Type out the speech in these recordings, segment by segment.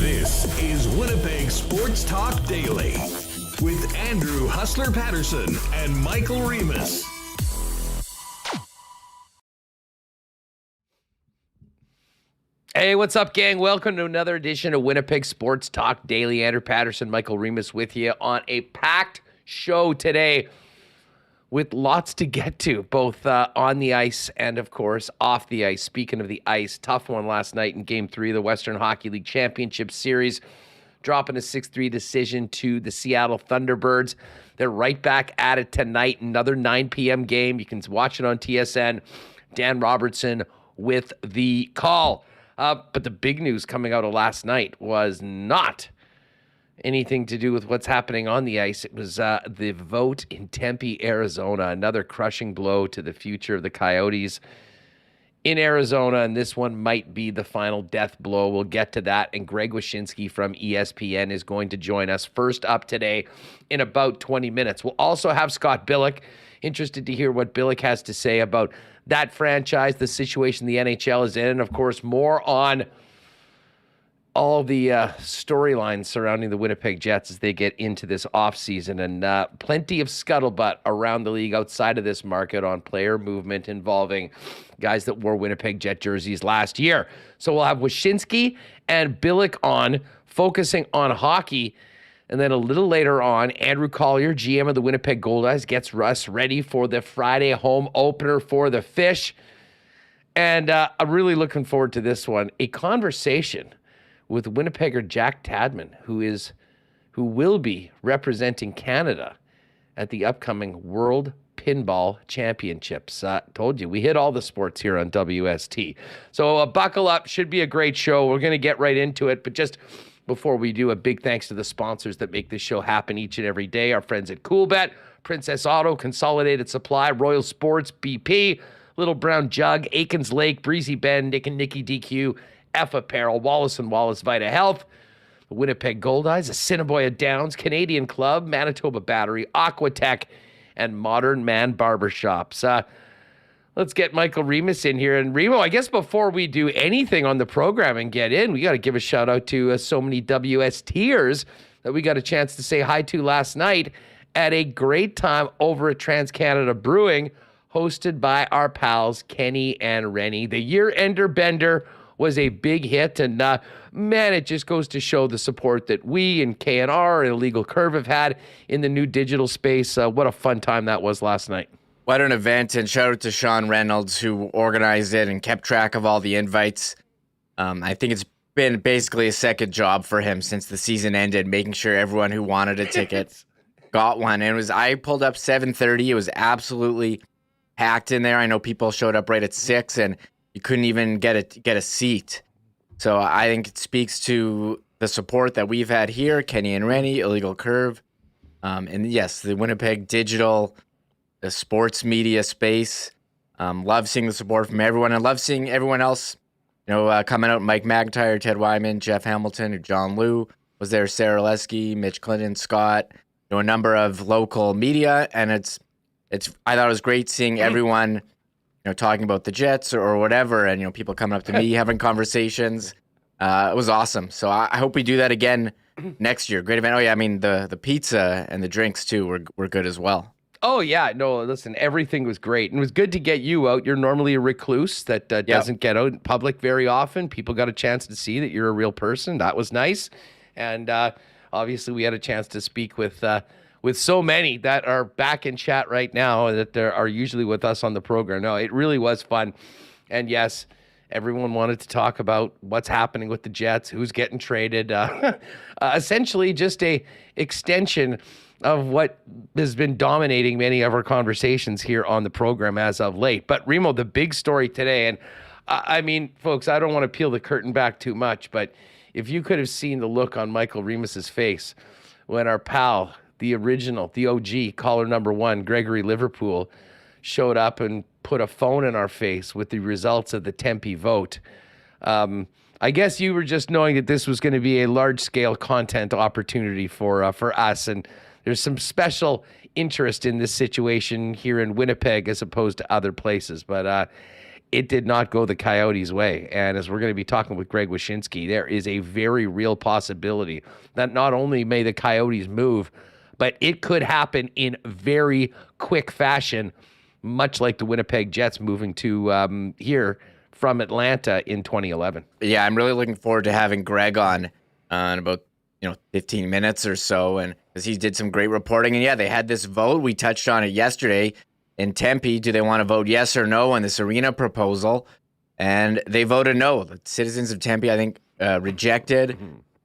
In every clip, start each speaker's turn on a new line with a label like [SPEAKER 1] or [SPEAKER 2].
[SPEAKER 1] This is Winnipeg Sports Talk Daily with Andrew Hustler Paterson and Michael Remis.
[SPEAKER 2] Hey, what's up, gang? Welcome to another edition of Winnipeg Sports Talk Daily. Andrew Paterson, Michael Remis with you on a packed show today with lots to get to, both on the ice and, of course, off the ice. Speaking of the ice, tough one last night in Game 3 of the Western Hockey League Championship Series, dropping a 6-3 decision to the Seattle Thunderbirds. They're right back at it tonight, another 9 p.m. game. You can watch it on TSN. Dan Robertson with the call. But the big news coming out of last night was not anything to do with what's happening on the ice. It was the vote in Tempe, Arizona, another crushing blow to the future of the Coyotes in Arizona, and this one might be the final death blow. We'll get to that, and Greg Wyshynski from ESPN is going to join us first up today in about 20 minutes. We'll also have Scott Billeck. Interested to hear what Billeck has to say about that franchise, the situation the NHL is in, and of course, more on all the storylines surrounding the Winnipeg Jets as they get into this offseason, and plenty of scuttlebutt around the league outside of this market on player movement involving guys that wore Winnipeg Jet jerseys last year. So we'll have Wyshynski and Billeck on, focusing on hockey. And then a little later on, Andrew Collier, GM of the Winnipeg Goldeyes, gets us ready for the Friday home opener for the Fish. And I'm really looking forward to this one. A conversation with Winnipegger Jack Tadman, who will be representing Canada at the upcoming World Pinball Championships. Told you, we hit all the sports here on WST. So buckle up. Should be a great show. We're going to get right into it. But just before we do, a big thanks to the sponsors that make this show happen each and every day. Our friends at Coolbet, Princess Auto, Consolidated Supply, Royal Sports, BP, Little Brown Jug, Aikens Lake, Breezy Bend, Nick and Nicky DQ, F Apparel, Wallace & Wallace Vita Health, the Winnipeg Goldeyes, Assiniboia Downs, Canadian Club, Manitoba Battery, Aquatech, and Modern Man Barbershops. Let's get Michael Remis in here. And Remo, I guess before we do anything on the program and get in, we got to give a shout out to so many WSTers that we got a chance to say hi to last night at a great time over at Trans-Canada Brewing, hosted by our pals Kenny and Rennie. The year-ender bender was a big hit, and man, it just goes to show the support that we and KNR and Illegal Curve have had in the new digital space. What a fun time that was last night.
[SPEAKER 3] What an event, and shout out to Sean Reynolds, who organized it and kept track of all the invites. I think it's been basically a second job for him since the season ended, making sure everyone who wanted a ticket got one. And I pulled up 7:30. It was absolutely packed in there. I know people showed up right at 6, and you couldn't even get a seat. So I think it speaks to the support that we've had here, Kenny and Rennie, Illegal Curve, and yes, the Winnipeg digital, the sports media space. Love seeing the support from everyone, and love seeing everyone else, coming out. Mike McIntyre, Ted Wyman, Jeff Hamilton, John Liu was there, Sarah Lesky, Mitch Clinton, Scott, a number of local media, and it's. I thought it was great seeing everyone, talking about the Jets or whatever, and people coming up to me, having conversations. It was awesome. So I hope we do that again next year. Great event. Oh yeah, I mean the pizza and the drinks too were good as well.
[SPEAKER 2] Oh, yeah. No, listen, everything was great. And it was good to get you out. You're normally a recluse that doesn't get out in public very often. People got a chance to see that you're a real person. That was nice. And obviously, we had a chance to speak with so many that are back in chat right now that are usually with us on the program. No, it really was fun. And yes, everyone wanted to talk about what's happening with the Jets, who's getting traded. Essentially, just a extension of what has been dominating many of our conversations here on the program as of late. But Remo, the big story today, and I mean, folks, I don't want to peel the curtain back too much, but if you could have seen the look on Michael Remis's face when our pal, the original, the OG, caller number one, Gregory Liverpool, showed up and put a phone in our face with the results of the Tempe vote. I guess you were just knowing that this was going to be a large-scale content opportunity for us, and there's some special interest in this situation here in Winnipeg as opposed to other places, but it did not go the Coyotes' way. And as we're going to be talking with Greg Wyshynski, there is a very real possibility that not only may the Coyotes move, but it could happen in very quick fashion, much like the Winnipeg Jets moving to here from Atlanta in 2011.
[SPEAKER 3] Yeah, I'm really looking forward to having Greg on in about 15 minutes or so, and because he did some great reporting. And yeah, they had this vote. We touched on it yesterday in Tempe. Do they want to vote yes or no on this arena proposal? And they voted no. The citizens of Tempe, I think, rejected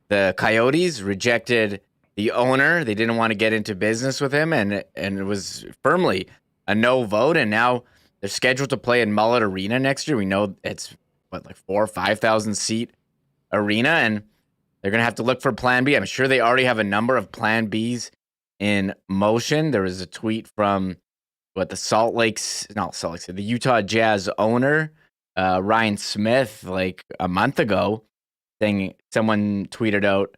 [SPEAKER 3] the Coyotes, rejected the owner. They didn't want to get into business with him, and it was firmly a no vote. And now they're scheduled to play in Mullet Arena next year. We know it's like 4,000 or 5,000 seat arena, and they're going to have to look for Plan B. I'm sure they already have a number of Plan Bs in motion. There was a tweet from the Utah Jazz owner, Ryan Smith, like a month ago, saying, someone tweeted out,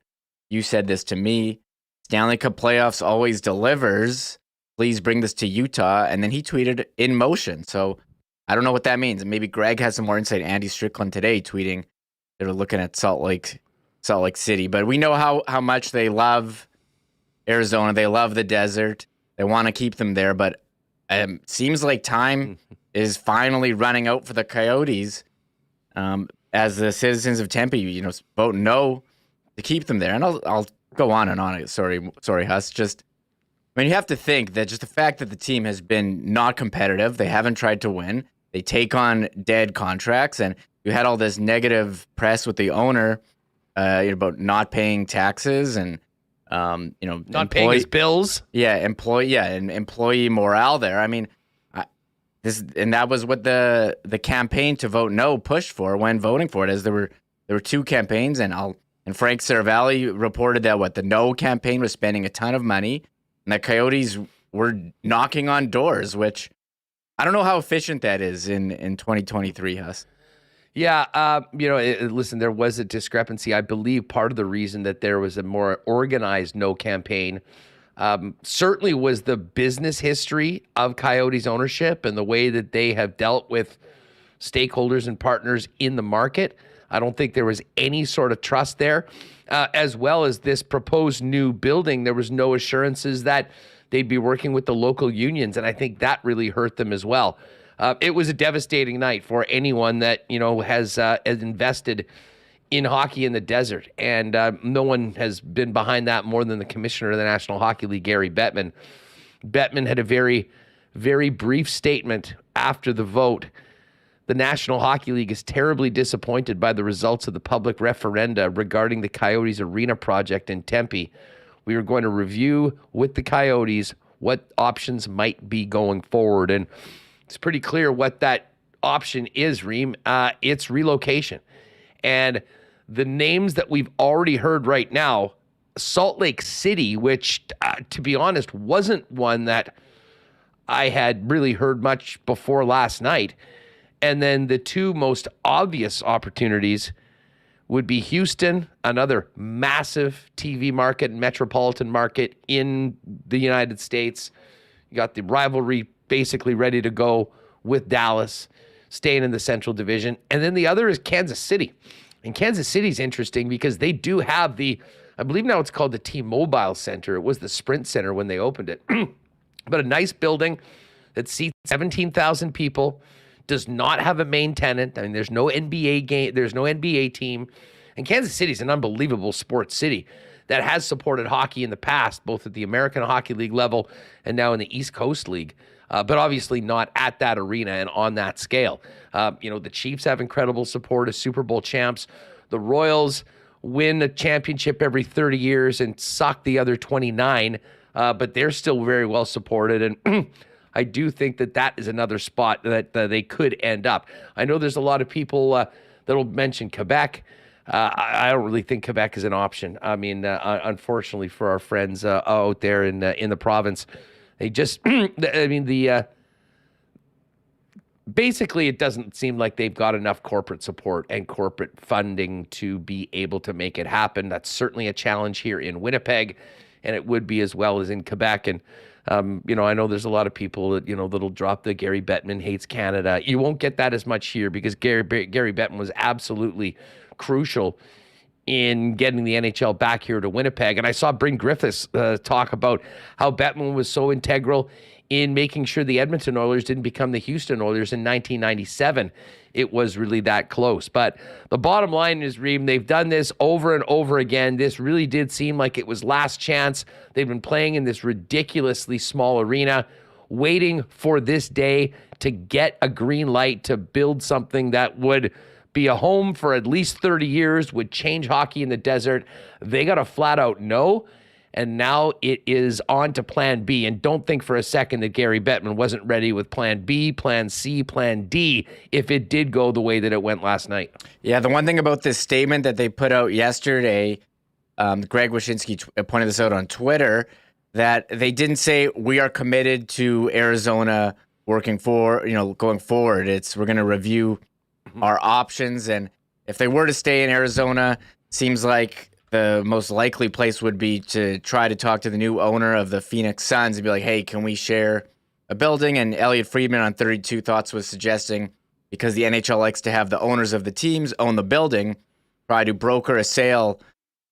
[SPEAKER 3] "You said this to me, Stanley Cup playoffs always delivers. Please bring this to Utah." And then he tweeted in motion. So I don't know what that means. And maybe Greg has some more insight. Andy Strickland today tweeting they were looking at Salt Lake City. But we know how much they love Arizona. They love the desert. They want to keep them there. But seems like time is finally running out for the Coyotes as the citizens of Tempe, vote no to keep them there. And I'll go on and on. Sorry, Huss. You have to think that just the fact that the team has been not competitive, they haven't tried to win, they take on dead contracts, and you had all this negative press with the owner about not paying taxes and
[SPEAKER 2] not paying his bills.
[SPEAKER 3] Yeah, and employee morale there. I mean, that was what the campaign to vote no pushed for when voting for it, as there were two campaigns, and Frank Saravalli reported that the no campaign was spending a ton of money, and the Coyotes were knocking on doors, which I don't know how efficient that is in 2023, Huss.
[SPEAKER 2] Yeah, listen, there was a discrepancy. I believe part of the reason that there was a more organized no campaign certainly was the business history of Coyotes ownership and the way that they have dealt with stakeholders and partners in the market. I don't think there was any sort of trust there. As well as this proposed new building, there was no assurances that they'd be working with the local unions, and I think that really hurt them as well. It was a devastating night for anyone that has invested in hockey in the desert, and no one has been behind that more than the commissioner of the National Hockey League, Gary Bettman. Bettman had a very, very brief statement after the vote. The National Hockey League is terribly disappointed by the results of the public referenda regarding the Coyotes Arena project in Tempe. We are going to review with the Coyotes what options might be going forward. And it's pretty clear what that option is, Reem. It's relocation. And the names that we've already heard right now, Salt Lake City, which, to be honest, wasn't one that I had really heard much before last night. And then the two most obvious opportunities would be Houston, another massive TV market, metropolitan market in the United States. You got the rivalry basically ready to go with Dallas, staying in the Central Division. And then the other is Kansas City. And Kansas City's interesting because they do have I believe now it's called the T-Mobile Center. It was the Sprint Center when they opened it. But a nice building that seats 17,000 people. Does not have a main tenant. I mean, there's no NBA game. There's no NBA team. And Kansas City is an unbelievable sports city that has supported hockey in the past, both at the American Hockey League level and now in the East Coast League, but obviously not at that arena and on that scale. The Chiefs have incredible support as Super Bowl champs. The Royals win a championship every 30 years and suck the other 29. but they're still very well supported. And I do think that is another spot that they could end up. I know there's a lot of people that'll mention Quebec. I don't really think Quebec is an option. I mean, unfortunately for our friends out there in the province, they just, basically it doesn't seem like they've got enough corporate support and corporate funding to be able to make it happen. That's certainly a challenge here in Winnipeg, and it would be as well as in Quebec. And I know there's a lot of people that, that'll drop the Gary Bettman hates Canada. You won't get that as much here because Gary Bettman was absolutely crucial in getting the NHL back here to Winnipeg. And I saw Bryn Griffiths talk about how Bettman was so integral in making sure the Edmonton Oilers didn't become the Houston Oilers in 1997. It was really that close. But the bottom line is, Reem, they've done this over and over again. This really did seem like it was last chance. They've been playing in this ridiculously small arena, waiting for this day to get a green light to build something that would be a home for at least 30 years, would change hockey in the desert. They got a flat out no. And now it is on to plan B. And don't think for a second that Gary Bettman wasn't ready with plan B, plan C, plan D, if it did go the way that it went last night.
[SPEAKER 3] Yeah, the one thing about this statement that they put out yesterday, Greg Wyshynski pointed this out on Twitter, that they didn't say we are committed to Arizona going forward. We're going to review our options. And if they were to stay in Arizona, seems like the most likely place would be to try to talk to the new owner of the Phoenix Suns and be like, hey, can we share a building? And Elliot Friedman on 32 Thoughts was suggesting, because the NHL likes to have the owners of the teams own the building, try to broker a sale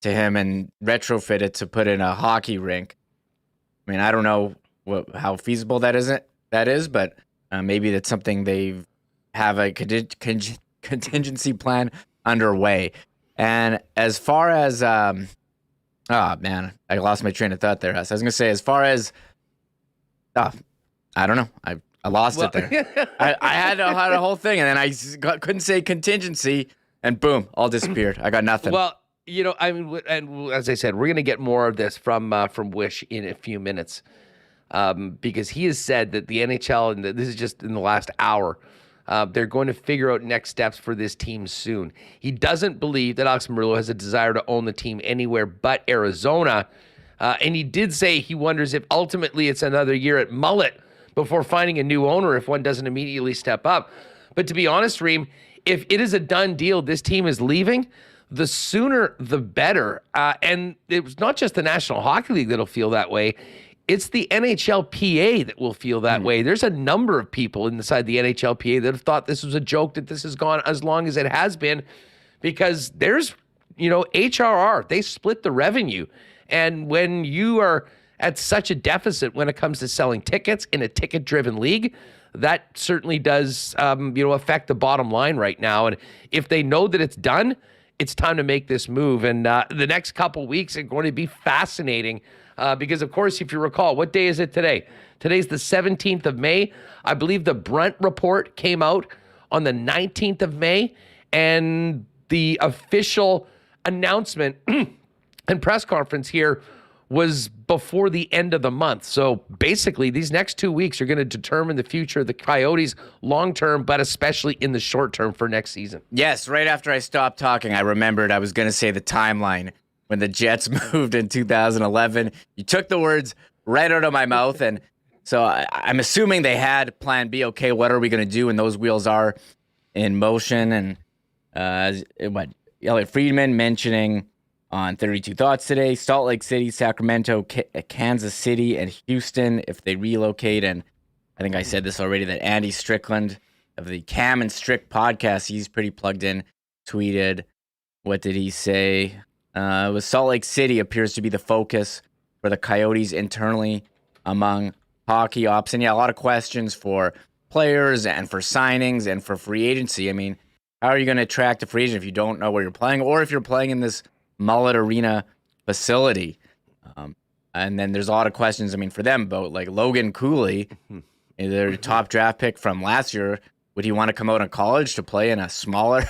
[SPEAKER 3] to him and retrofit it to put in a hockey rink. I mean, I don't know how feasible that is, but maybe that's something they have a contingency plan underway. And as far as, oh man, I lost my train of thought there, Huss. I was going to say, as far as, I don't know. I lost it there. I had a whole thing, and then I couldn't say contingency, and boom, all disappeared. I got nothing.
[SPEAKER 2] Well, and as I said, we're going to get more of this from Wish in a few minutes, because he has said that the NHL, and this is just in the last hour, they're going to figure out next steps for this team soon. He doesn't believe that Alex Murillo has a desire to own the team anywhere but Arizona. And he did say he wonders if ultimately it's another year at Mullet before finding a new owner if one doesn't immediately step up. But to be honest, Reem, if it is a done deal, this team is leaving, the sooner the better. And it was not just the National Hockey League that'll feel that way. It's the NHLPA that will feel that way. There's a number of people inside the NHLPA that have thought this was a joke, that this has gone as long as it has been, because there's, HRR, they split the revenue. And when you are at such a deficit when it comes to selling tickets in a ticket-driven league, that certainly does, affect the bottom line right now. And if they know that it's done, it's time to make this move. And the next couple weeks are going to be fascinating. Because, of course, if you recall, what day is it today? Today's the 17th of May. I believe the Brent report came out on the 19th of May, and the official announcement and press conference here was before the end of the month. So basically, these next 2 weeks are going to determine the future of the Coyotes long-term, but especially in the short term for next season.
[SPEAKER 3] Yes, right after I stopped talking, I remembered I was going to say the timeline. When the Jets moved in 2011, you took the words right out of my mouth. And so I'm assuming they had plan B. Okay, what are we going to do? And those wheels are in motion. And Elliot Friedman mentioning on 32 Thoughts today, Salt Lake City, Sacramento, Kansas City, and Houston if they relocate. And I think I said this already, that Andy Strickland of the Cam and Strick podcast, he's pretty plugged in, tweeted, what did he say? With Salt Lake City appears to be the focus for the Coyotes internally among hockey ops. And yeah, a lot of questions for players and for signings and for free agency. I mean, how are you going to attract a free agent if you don't know where you're playing, or if you're playing in this Mullet Arena facility? And then there's a lot of questions, I mean, for them about like Logan Cooley, their top draft pick from last year. Would he want to come out of college to play in a smaller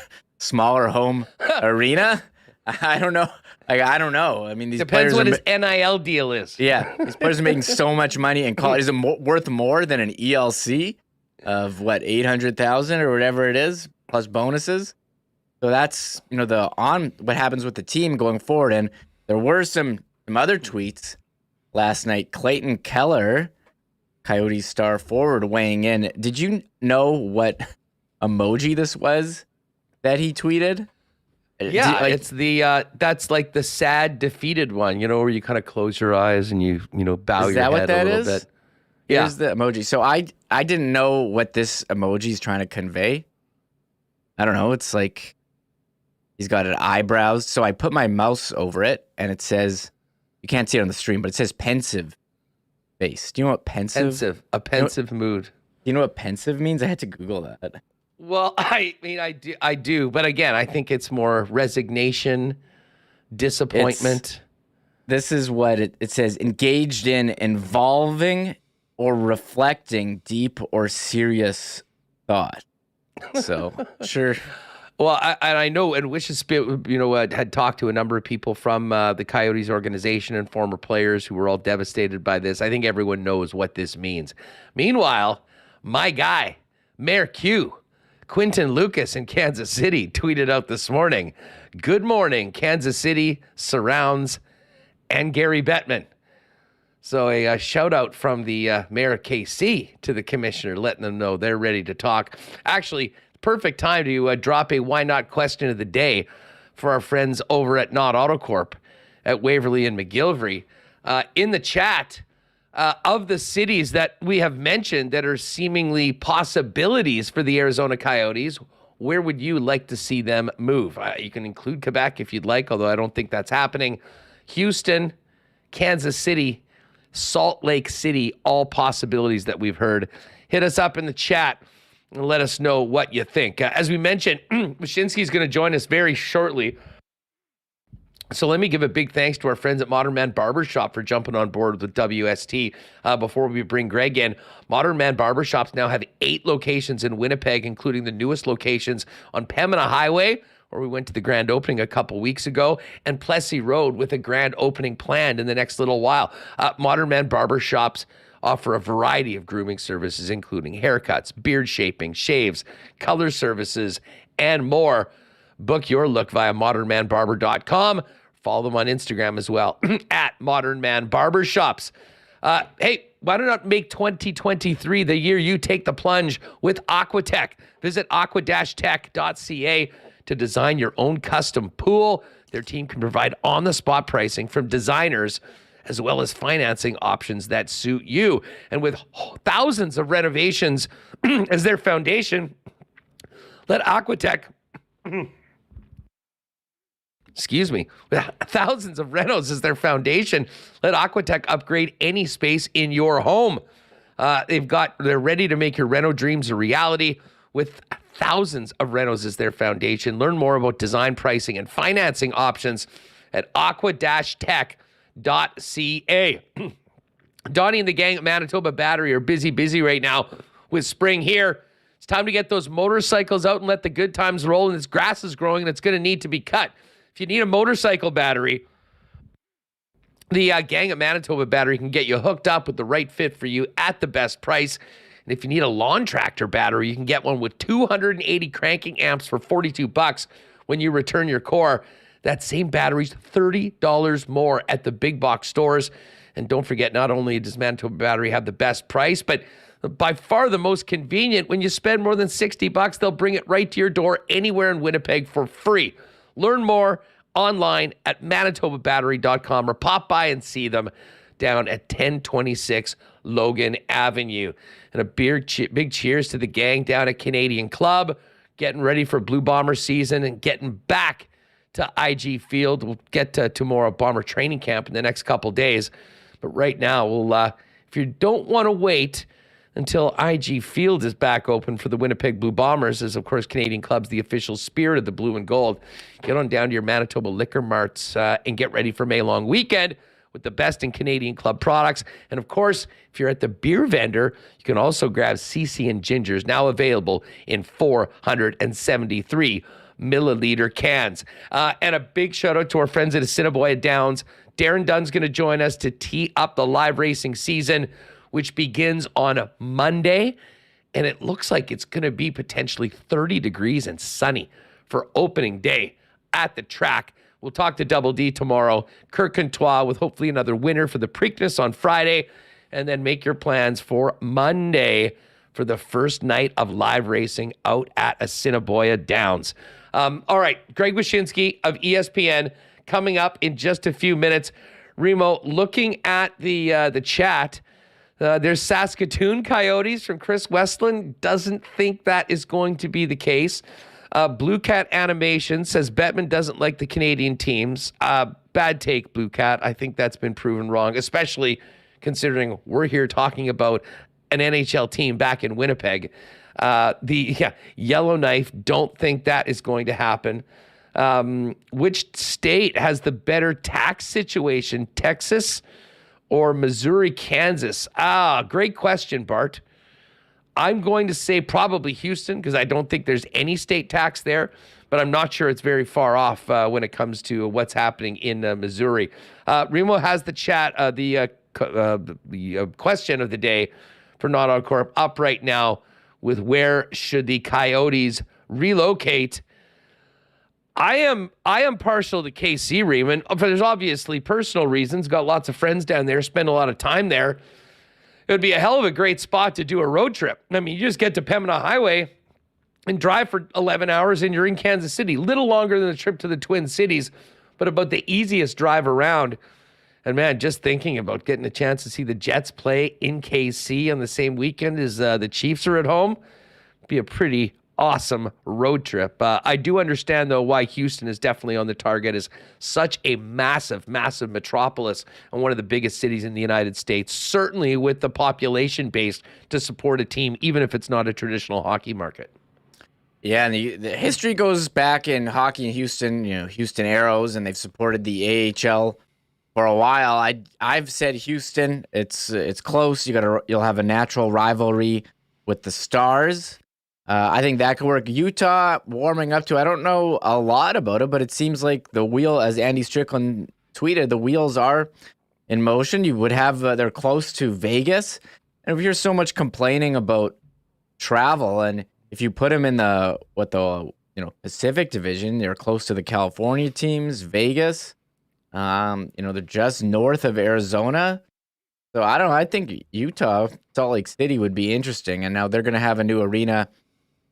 [SPEAKER 3] home arena? I don't know. I don't know. I mean, these
[SPEAKER 2] Depends
[SPEAKER 3] players
[SPEAKER 2] what
[SPEAKER 3] are,
[SPEAKER 2] his NIL deal is.
[SPEAKER 3] yeah, these players are making so much money in college. Is it worth more than an ELC of what, 800,000 or whatever it is, plus bonuses? So that's, what happens with the team going forward. And there were some other tweets last night. Clayton Keller, Coyotes star forward, weighing in. Did you know what emoji this was that he tweeted?
[SPEAKER 2] Yeah, it's the that's like the sad defeated one, where you kind of close your eyes and you bow your head a little bit. Yeah.
[SPEAKER 3] Here's the emoji. So I didn't know what this emoji is trying to convey. I don't know. It's like he's got an eyebrows. So I put my mouse over it and it says, you can't see it on the stream, but it says pensive face. Do you know what pensive?
[SPEAKER 2] Pensive, a pensive mood.
[SPEAKER 3] Do you know what pensive means? I had to Google that.
[SPEAKER 2] Well, I mean, I do, but again, I think it's more resignation, disappointment.
[SPEAKER 3] This is what it says: engaged in involving or reflecting deep or serious thought. So, sure.
[SPEAKER 2] Well, I know, and Wishynski, had talked to a number of people from the Coyotes organization and former players who were all devastated by this. I think everyone knows what this means. Meanwhile, my guy, Mayor Q, Quinton Lucas in Kansas City, tweeted out this morning, "Good morning, Kansas City, Surrounds, and Gary Bettman." So a shout out from the mayor of KC to the commissioner, letting them know they're ready to talk. Actually, perfect time to drop a why not question of the day for our friends over at Not AutoCorp at Waverly and McGillivray. In the chat, of the cities that we have mentioned that are seemingly possibilities for the Arizona Coyotes, where would you like to see them move? You can include Quebec if you'd like, although I don't think that's happening. Houston, Kansas City, Salt Lake City, all possibilities that we've heard. Hit us up in the chat and let us know what you think. As we mentioned, Wyshynski is going to join us very shortly. So let me give a big thanks to our friends at Modern Man Barbershop for jumping on board with WST before we bring Greg in. Modern Man Barbershops now have 8 locations in Winnipeg, including the newest locations on Pembina Highway, where we went to the grand opening a couple weeks ago, and Plessy Road with a grand opening planned in the next little while. Modern Man Barbershops offer a variety of grooming services, including haircuts, beard shaping, shaves, color services, and more. Book your look via modernmanbarber.com. Follow them on Instagram as well, at Modern Man Barbershops. Hey, why not make 2023 the year you take the plunge with Aquatech? Visit aqua-tech.ca to design your own custom pool. Their team can provide on-the-spot pricing from designers as well as financing options that suit you. And with thousands of renovations as their foundation, let Aquatech... with thousands of renos as their foundation, let Aquatech upgrade any space in your home. They're ready to make your reno dreams a reality with thousands of renos as their foundation. Learn more about design, pricing, and financing options at aqua-tech.ca. Donnie and the gang at Manitoba Battery are busy right now with spring here. It's time to get those motorcycles out and let the good times roll, and this grass is growing and it's going to need to be cut. If you need a motorcycle battery, the gang at Manitoba Battery can get you hooked up with the right fit for you at the best price. And if you need a lawn tractor battery, you can get one with 280 cranking amps for $42 when you return your core. That same battery's $30 more at the big box stores. And don't forget, not only does Manitoba Battery have the best price, but by far the most convenient. When you spend more than $60, they'll bring it right to your door anywhere in Winnipeg for free. Learn more online at manitobabattery.com or pop by and see them down at 1026 Logan Avenue. And a big cheers to the gang down at Canadian Club, getting ready for Blue Bomber season and getting back to IG Field. We'll get to more of Bomber training camp in the next couple days. But right now, if you don't want to wait until IG Field is back open for the Winnipeg Blue Bombers, as of course Canadian Club's the official spirit of the blue and gold, get on down to your Manitoba liquor marts and get ready for May long weekend with the best in Canadian Club products. And of course, if you're at the beer vendor, you can also grab CC and Gingers, now available in 473 milliliter cans. And a big shout out to our friends at Assiniboia Downs. Darren Dunn's going to join us to tee up the live racing season, which begins on Monday. And it looks like it's going to be potentially 30 degrees and sunny for opening day at the track. We'll talk to Double D tomorrow. Kirk Contois with hopefully another winner for the Preakness on Friday. And then make your plans for Monday for the first night of live racing out at Assiniboia Downs. All right, Greg Wyshynski of ESPN coming up in just a few minutes. Remo, looking at the chat, there's Saskatoon Coyotes from Chris Westland. Doesn't think that is going to be the case. Blue Cat Animation says Bettman doesn't like the Canadian teams. Bad take, Blue Cat. I think that's been proven wrong, especially considering we're here talking about an NHL team back in Winnipeg. Yellowknife, don't think that is going to happen. Which state has the better tax situation, Texas or Missouri, Kansas? Great question, Bart. I'm going to say probably Houston because I don't think there's any state tax there, but I'm not sure it's very far off when it comes to what's happening in Missouri. Remo has the chat, the question of the day for Not On Corp up right now with where should the Coyotes relocate. I am partial to KC, Raymond. There's obviously personal reasons. Got lots of friends down there, spend a lot of time there. It would be a hell of a great spot to do a road trip. I mean, you just get to Pembina Highway and drive for 11 hours and you're in Kansas City. Little longer than the trip to the Twin Cities, but about the easiest drive around. And man, just thinking about getting a chance to see the Jets play in KC on the same weekend as the Chiefs are at home, be a pretty awesome road trip. I do understand, though, why Houston is definitely on the target as such a massive, massive metropolis and one of the biggest cities in the United States, certainly with the population base to support a team, even if it's not a traditional hockey market.
[SPEAKER 3] Yeah, and the history goes back in hockey in Houston, Houston Aeros, and they've supported the AHL for a while. I've said Houston, it's close. You'll have a natural rivalry with the Stars. I think that could work. Utah warming up to, I don't know a lot about it, but it seems like the wheel, as Andy Strickland tweeted, the wheels are in motion. You would have, they're close to Vegas. And if you're so much complaining about travel, and if you put them in the Pacific Division, they're close to the California teams, Vegas. They're just north of Arizona. So I don't know. I think Utah, Salt Lake City would be interesting. And now they're going to have a new arena.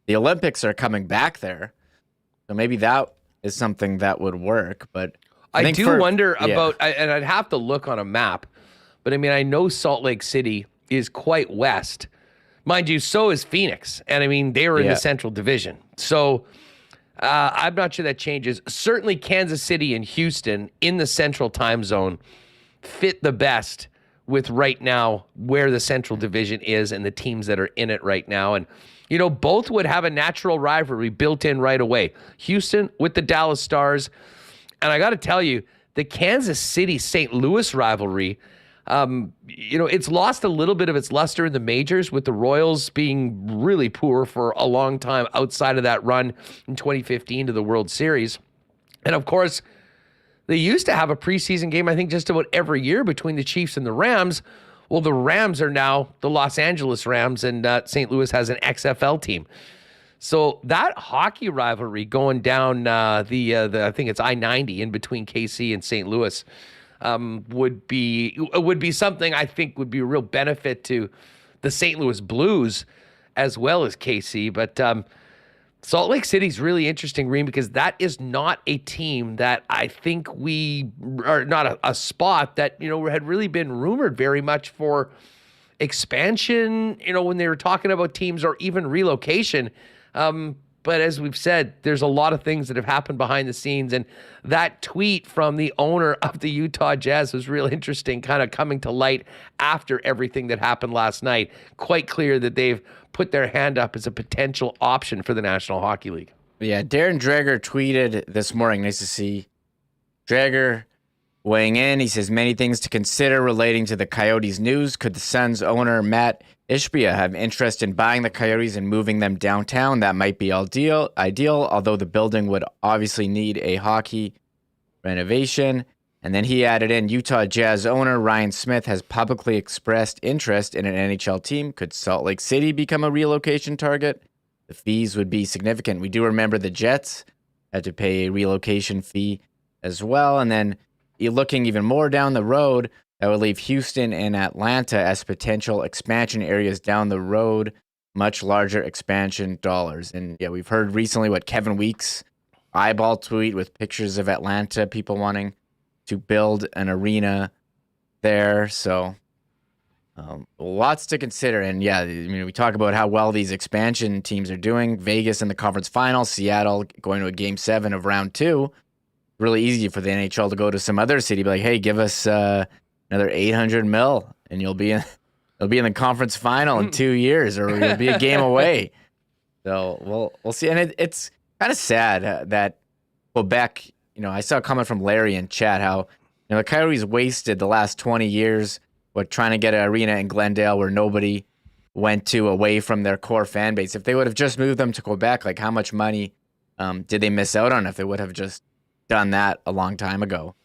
[SPEAKER 3] The Olympics are coming back there. So maybe that is something that would work. But
[SPEAKER 2] I do wonder about, and I'd have to look on a map, but I mean, I know Salt Lake City is quite west. Mind you, so is Phoenix. And I mean, they were in the Central Division. So I'm not sure that changes. Certainly Kansas City and Houston in the Central time zone fit the best with right now where the Central Division is and the teams that are in it right now. And, both would have a natural rivalry built in right away. Houston with the Dallas Stars. And I got to tell you, the Kansas City-St. Louis rivalry, it's lost a little bit of its luster in the majors with the Royals being really poor for a long time outside of that run in 2015 to the World Series. And of course, they used to have a preseason game, I think, just about every year between the Chiefs and the Rams. Well, the Rams are now the Los Angeles Rams, and St. Louis has an XFL team. So that hockey rivalry going down I think it's I-90 in between KC and St. Louis would be something I think would be a real benefit to the St. Louis Blues as well as KC. But Salt Lake City's really interesting, Reem, because that is not a team that I think not a spot that, had really been rumored very much for expansion, when they were talking about teams or even relocation. But as we've said, there's a lot of things that have happened behind the scenes. And that tweet from the owner of the Utah Jazz was real interesting, kind of coming to light after everything that happened last night. Quite clear that they've put their hand up as a potential option for the National Hockey League.
[SPEAKER 3] Yeah, Darren Dreger tweeted this morning. Nice to see Dreger weighing in. He says many things to consider relating to the Coyotes news. Could the Suns owner Matt Ishbia have interest in buying the Coyotes and moving them downtown? That might be ideal, although the building would obviously need a hockey renovation. And then he added in, Utah Jazz owner Ryan Smith has publicly expressed interest in an NHL team. Could Salt Lake City become a relocation target? The fees would be significant. We do remember the Jets had to pay a relocation fee as well. And then you're looking even more down the road, that would leave Houston and Atlanta as potential expansion areas down the road, much larger expansion dollars. And yeah, we've heard recently what Kevin Weeks eyeball tweet with pictures of Atlanta, people wanting to build an arena there. So lots to consider. And yeah, I mean, we talk about how well these expansion teams are doing. Vegas in the conference final, Seattle going to a game 7 of round 2. Really easy for the NHL to go to some other city, be like, hey, give us another $800 million and you'll be in the conference final in 2 years, or you'll be a game away. So we'll see. And it's kind of sad that Quebec, I saw a comment from Larry in chat how the Coyotes wasted the last 20 years trying to get an arena in Glendale where nobody went to, away from their core fan base. If they would have just moved them to Quebec, like how much money did they miss out on if they would have just done that a long time ago?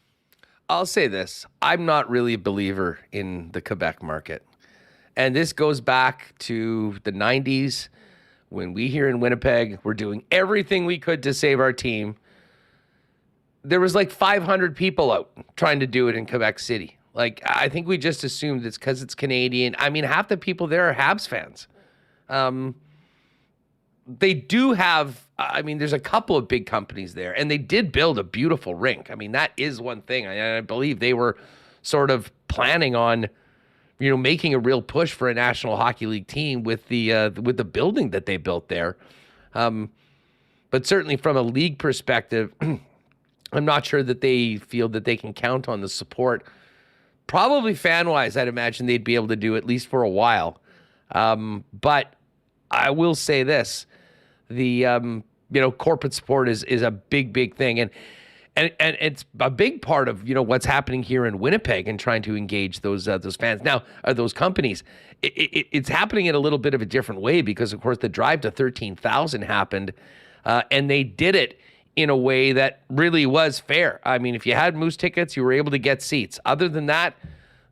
[SPEAKER 2] I'll say this. I'm not really a believer in the Quebec market. And this goes back to the 90s when we here in Winnipeg were doing everything we could to save our team. There was like 500 people out trying to do it in Quebec City. Like, I think we just assumed it's because it's Canadian. I mean, half the people there are Habs fans. They do have, there's a couple of big companies there, and they did build a beautiful rink. I mean, that is one thing. I believe they were sort of planning on, making a real push for a National Hockey League team with the building that they built there. But certainly from a league perspective, I'm not sure that they feel that they can count on the support. Probably fan-wise, I'd imagine they'd be able to do at least for a while. But I will say this. The corporate support is a big thing, and it's a big part of what's happening here in Winnipeg and trying to engage those fans now, those companies. It's happening in a little bit of a different way because of course the drive to 13,000 happened, and they did it in a way that really was fair. I mean, if you had Moose tickets, you were able to get seats. Other than that,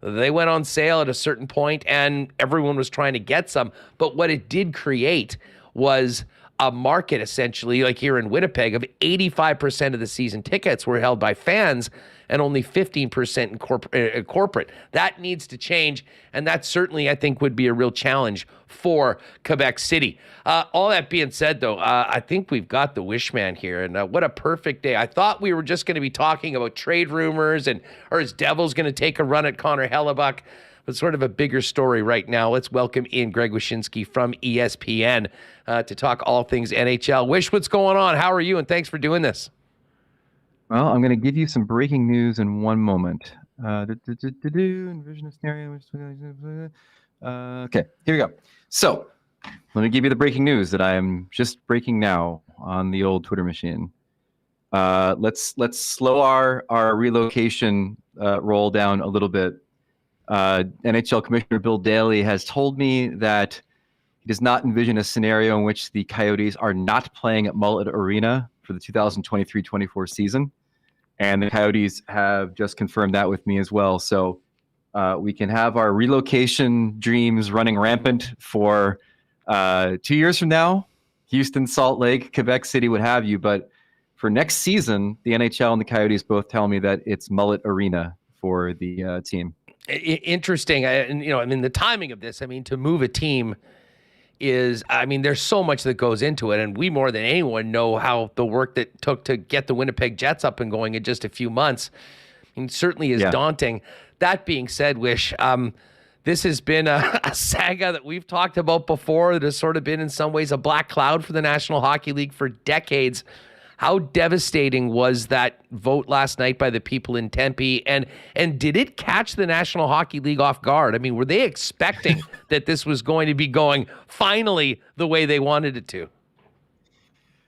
[SPEAKER 2] they went on sale at a certain point, and everyone was trying to get some. But what it did create was a market, essentially, like here in Winnipeg, of 85% of the season tickets were held by fans and only 15% in corporate. That needs to change, and that certainly, I think, would be a real challenge for Quebec City. All that being said, though, I think we've got the Wishman here, and what a perfect day. I thought we were just going to be talking about trade rumors, or is Devils going to take a run at Connor Hellebuck? But sort of a bigger story right now. Let's welcome in Greg Wyshynski from ESPN to talk all things NHL. Wish, what's going on? How are you? And thanks for doing this.
[SPEAKER 4] Well, I'm going to give you some breaking news in one moment. Envision a scenario. Okay, here we go. So, let me give you the breaking news that I am just breaking now on the old Twitter machine. Let's slow our relocation roll down a little bit. NHL Commissioner Bill Daly has told me that he does not envision a scenario in which the Coyotes are not playing at Mullet Arena for the 2023-24 season. And the Coyotes have just confirmed that with me as well. So we can have our relocation dreams running rampant for 2 years from now. Houston, Salt Lake, Quebec City, what have you. But for next season, the NHL and the Coyotes both tell me that it's Mullet Arena for the team.
[SPEAKER 2] Interesting. The timing of this, to move a team is, there's so much that goes into it. And we more than anyone know how the work that took to get the Winnipeg Jets up and going in just a few months. Certainly is daunting. That being said, Wish, this has been a saga that we've talked about before that has sort of been in some ways a black cloud for the National Hockey League for decades. How devastating was that vote last night by the people in Tempe? And did it catch the National Hockey League off guard? Were they expecting that this was going to be going finally the way they wanted it to?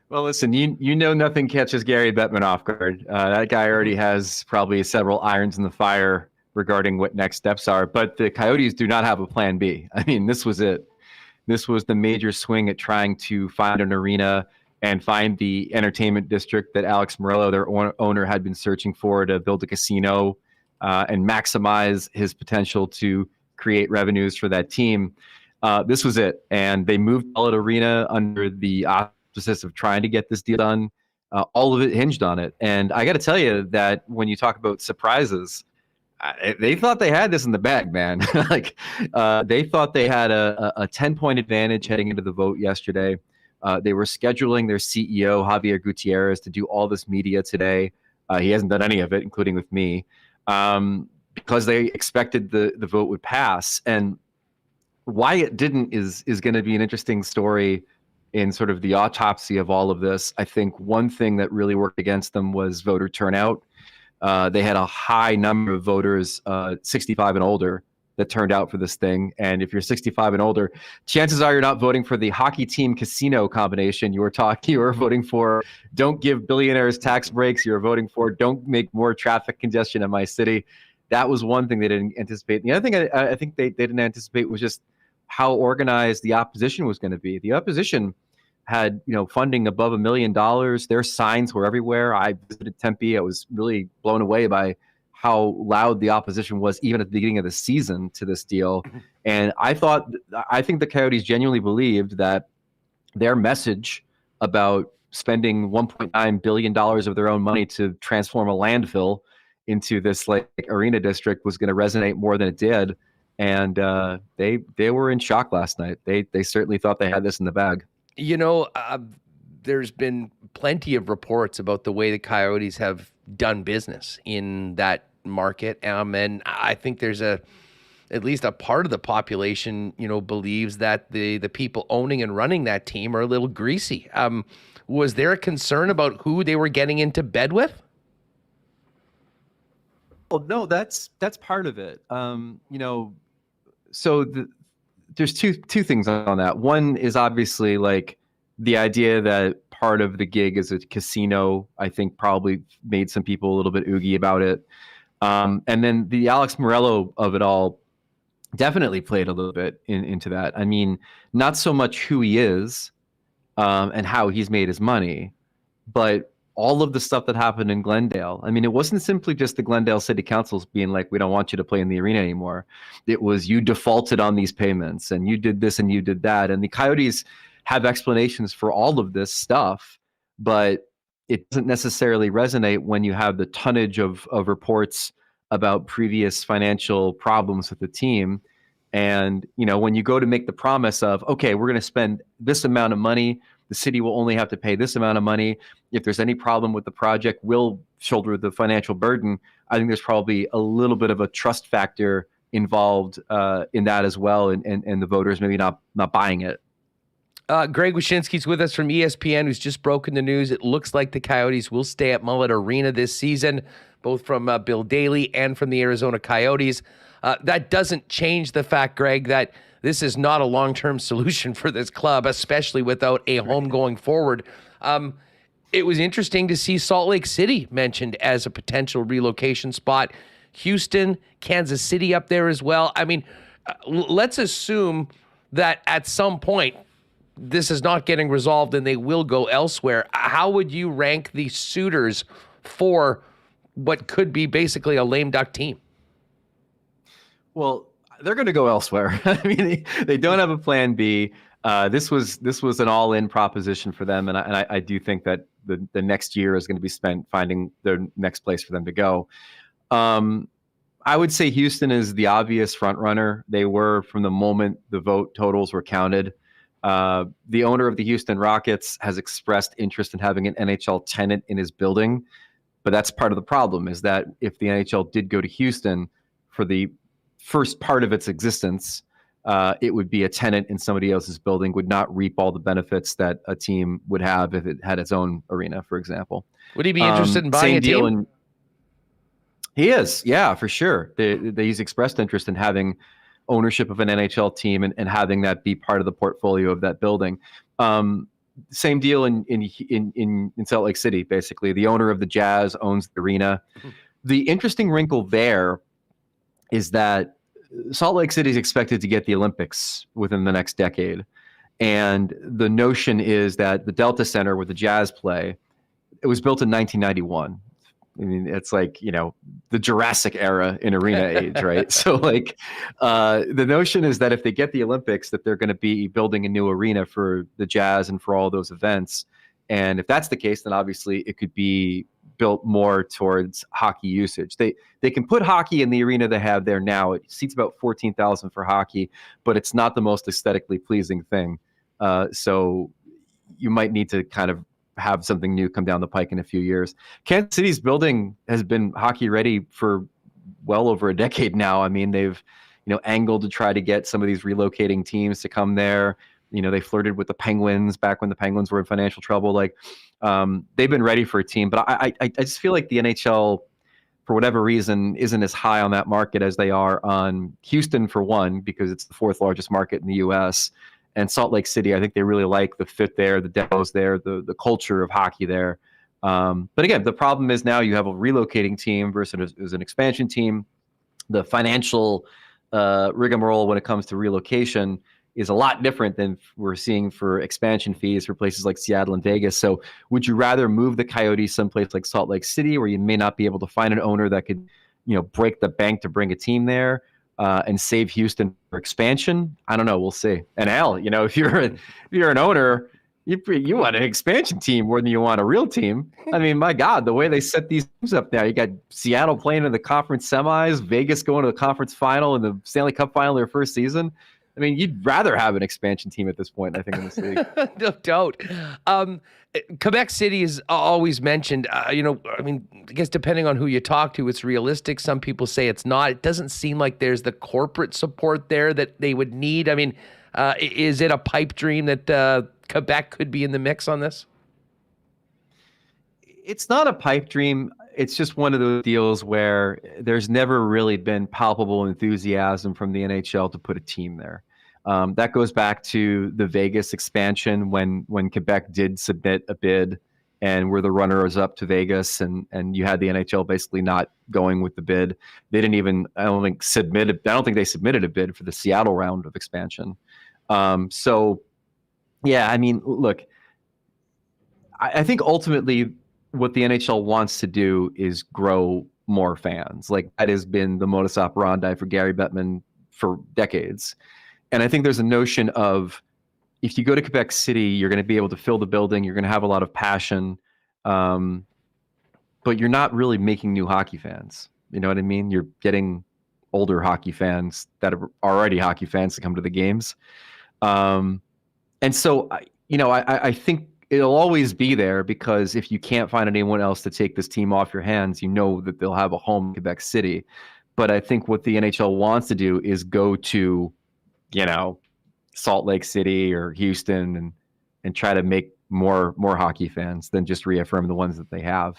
[SPEAKER 4] Well, listen, you know nothing catches Gary Bettman off guard. That guy already has probably several irons in the fire regarding what next steps are. But the Coyotes do not have a plan B. I mean, this was it. This was the major swing at trying to find an arena and find the entertainment district that Alex Morello, their owner, had been searching for to build a casino and maximize his potential to create revenues for that team. This was it. And they moved Ballot Arena under the auspices of trying to get this deal done. All of it hinged on it. And I got to tell you that when you talk about surprises, they thought they had this in the bag, man. They thought they had a 10-point advantage heading into the vote yesterday. They were scheduling their CEO, Javier Gutierrez, to do all this media today. He hasn't done any of it, including with me, because they expected the vote would pass. And why it didn't is going to be an interesting story in sort of the autopsy of all of this. I think one thing that really worked against them was voter turnout. They had a high number of voters, 65 and older, that turned out for this thing. And if you're 65 and older, chances are you're not voting for the hockey team casino combination. You were voting for don't give billionaires tax breaks. You were voting for don't make more traffic congestion in my city. That was one thing they didn't anticipate. The other thing I think they didn't anticipate was just how organized the opposition was going to be. The opposition had, funding above $1 million. Their signs were everywhere. I visited Tempe. I was really blown away by how loud the opposition was, even at the beginning of the season, to this deal. And I think the Coyotes genuinely believed that their message about spending $1.9 billion of their own money to transform a landfill into this arena district was going to resonate more than it did. And they were in shock last night. They certainly thought they had this in the bag.
[SPEAKER 2] There's been plenty of reports about the way the Coyotes have done business in that market. And I think there's at least a part of the population, believes that the people owning and running that team are a little greasy. Was there a concern about who they were getting into bed with?
[SPEAKER 4] Well, no, that's part of it. So there's two things on that. One is obviously the idea that part of the gig is a casino, I think probably made some people a little bit oogie about it. And then the Alex Morello of it all definitely played a little bit into that. I mean, not so much who he is and how he's made his money, but all of the stuff that happened in Glendale. I mean, it wasn't simply just the Glendale City Councils being like, we don't want you to play in the arena anymore. It was, you defaulted on these payments and you did this and you did that. And the Coyotes have explanations for all of this stuff, but it doesn't necessarily resonate when you have the tonnage of reports about previous financial problems with the team. And, when you go to make the promise of, okay, we're going to spend this amount of money, the city will only have to pay this amount of money. If there's any problem with the project, we'll shoulder the financial burden. I think there's probably a little bit of a trust factor involved in that as well. And the voters maybe not buying it.
[SPEAKER 2] Greg Wyshynski's with us from ESPN, who's just broken the news. It looks like the Coyotes will stay at Mullet Arena this season, both from Bill Daly and from the Arizona Coyotes. That doesn't change the fact, Greg, that this is not a long-term solution for this club, especially without a home going forward. It was interesting to see Salt Lake City mentioned as a potential relocation spot. Houston, Kansas City up there as well. I mean, let's assume that at some point this is not getting resolved and they will go elsewhere. How would you rank the suitors for what could be basically a lame duck team?
[SPEAKER 4] Well, they're going to go elsewhere. I mean, they don't have a plan B. This was an all-in proposition for them, and I do think that the next year is going to be spent finding their next place for them to go. I would say Houston is the obvious front runner. They were from the moment the vote totals were counted. The owner of the Houston Rockets has expressed interest in having an NHL tenant in his building, but that's part of the problem, is that if the NHL did go to Houston for the first part of its existence, it would be a tenant in somebody else's building, would not reap all the benefits that a team would have if it had its own arena, for example.
[SPEAKER 2] Would he be interested in buying a team?
[SPEAKER 4] He is, yeah, for sure. He's expressed interest in having ownership of an NHL team and having that be part of the portfolio of that building. same deal in Salt Lake City. Basically, the owner of the Jazz owns the arena. The interesting wrinkle there is that Salt Lake City is expected to get the Olympics within the next decade. And the notion is that the Delta Center where the Jazz play, it was built in 1991. I mean, it's like, the Jurassic era in arena age, right? So like the notion is that if they get the Olympics, that they're going to be building a new arena for the Jazz and for all those events. And if that's the case, then obviously it could be built more towards hockey usage. They can put hockey in the arena they have there now. It seats about 14,000 for hockey, but it's not the most aesthetically pleasing thing. So you might need to kind of have something new come down the pike in a few years. Kansas City's building has been hockey ready for well over a decade now. I mean, they've, angled to try to get some of these relocating teams to come there. They flirted with the Penguins back when the Penguins were in financial trouble. Like, they've been ready for a team, but I just feel like the NHL, for whatever reason, isn't as high on that market as they are on Houston, for one, because it's the fourth largest market in the U.S., and Salt Lake City. I think they really like the fit there, the demos there, the culture of hockey there. But again, the problem is now you have a relocating team versus an expansion team. The financial rigmarole when it comes to relocation is a lot different than we're seeing for expansion fees for places like Seattle and Vegas. So would you rather move the Coyotes someplace like Salt Lake City, where you may not be able to find an owner that could, break the bank to bring a team there, and save Houston for expansion? I don't know. We'll see. And Al, if you're an owner, you want an expansion team more than you want a real team. I mean, my God, the way they set these teams up now, you got Seattle playing in the conference semis, Vegas going to the conference final and the Stanley Cup final their first season. I mean, you'd rather have an expansion team at this point, I think, in this league.
[SPEAKER 2] No doubt. Quebec City is always mentioned. I guess depending on who you talk to, it's realistic. Some people say it's not. It doesn't seem like there's the corporate support there that they would need. I mean, is it a pipe dream that Quebec could be in the mix on this?
[SPEAKER 4] It's not a pipe dream. It's just one of those deals where there's never really been palpable enthusiasm from the NHL to put a team there. That goes back to the Vegas expansion when Quebec did submit a bid and were the runners up to Vegas, and you had the NHL basically not going with the bid. They didn't even, I don't think they submitted a bid for the Seattle round of expansion. So yeah, I mean, look, I think ultimately what the NHL wants to do is grow more fans. Like, that has been the modus operandi for Gary Bettman for decades. And I think there's a notion of, if you go to Quebec City, you're going to be able to fill the building. You're going to have a lot of passion, but you're not really making new hockey fans. You know what I mean? You're getting older hockey fans that are already hockey fans to come to the games. And so, I think it'll always be there, because if you can't find anyone else to take this team off your hands, you know that they'll have a home in Quebec City. But I think what the NHL wants to do is go to, Salt Lake City or Houston and try to make more hockey fans than just reaffirm the ones that they have.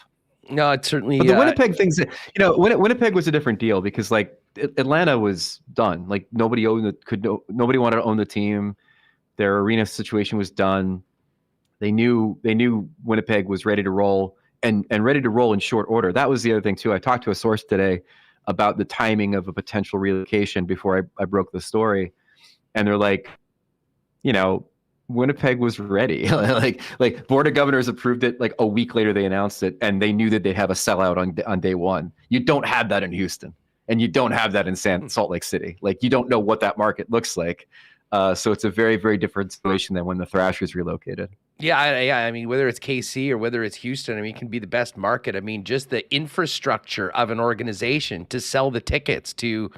[SPEAKER 2] No, it's certainly.
[SPEAKER 4] But the Winnipeg things, Winnipeg was a different deal, because like Atlanta was done. Like, nobody nobody wanted to own the team. Their arena situation was done. They knew Winnipeg was ready to roll and ready to roll in short order. That was the other thing too. I talked to a source today about the timing of a potential relocation before I broke the story. And they're like, Winnipeg was ready. like Board of Governors approved it. Like, a week later, they announced it, and they knew that they'd have a sellout on day one. You don't have that in Houston, and you don't have that in Salt Lake City. Like, you don't know what that market looks like. So it's a very, very different situation than when the Thrashers relocated.
[SPEAKER 2] Yeah. I mean, whether it's KC or whether it's Houston, I mean, it can be the best market. I mean, just the infrastructure of an organization to sell the tickets, to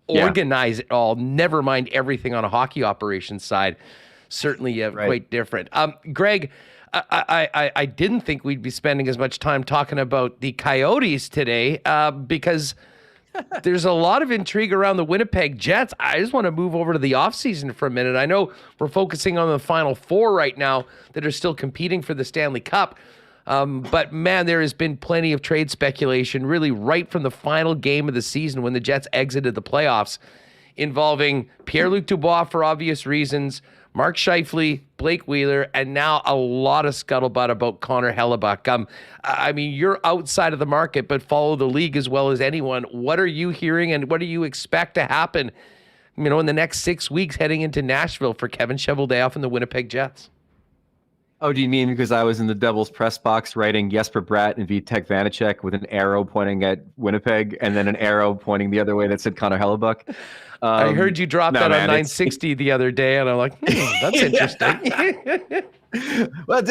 [SPEAKER 2] organize it all, never mind everything on a hockey operations side, certainly quite different. Greg, I didn't think we'd be spending as much time talking about the Coyotes today, because there's a lot of intrigue around the Winnipeg Jets. I just want to move over to the offseason for a minute. I know we're focusing on the Final Four right now that are still competing for the Stanley Cup. But man, there has been plenty of trade speculation, really right from the final game of the season when the Jets exited the playoffs, involving Pierre-Luc Dubois for obvious reasons, Mark Scheifele, Blake Wheeler, and now a lot of scuttlebutt about Connor Hellebuyck. I mean, you're outside of the market, but follow the league as well as anyone. What are you hearing, and what do you expect to happen, in the next 6 weeks heading into Nashville for Kevin Cheveldayoff and the Winnipeg Jets?
[SPEAKER 4] Oh, do you mean because I was in the Devils press box writing Jesper Bratt and Vitek Vanacek with an arrow pointing at Winnipeg and then an arrow pointing the other way that said Connor Hellebuyck?
[SPEAKER 2] I heard you drop that on 960 the other day, and I'm like, that's interesting.
[SPEAKER 4] Well,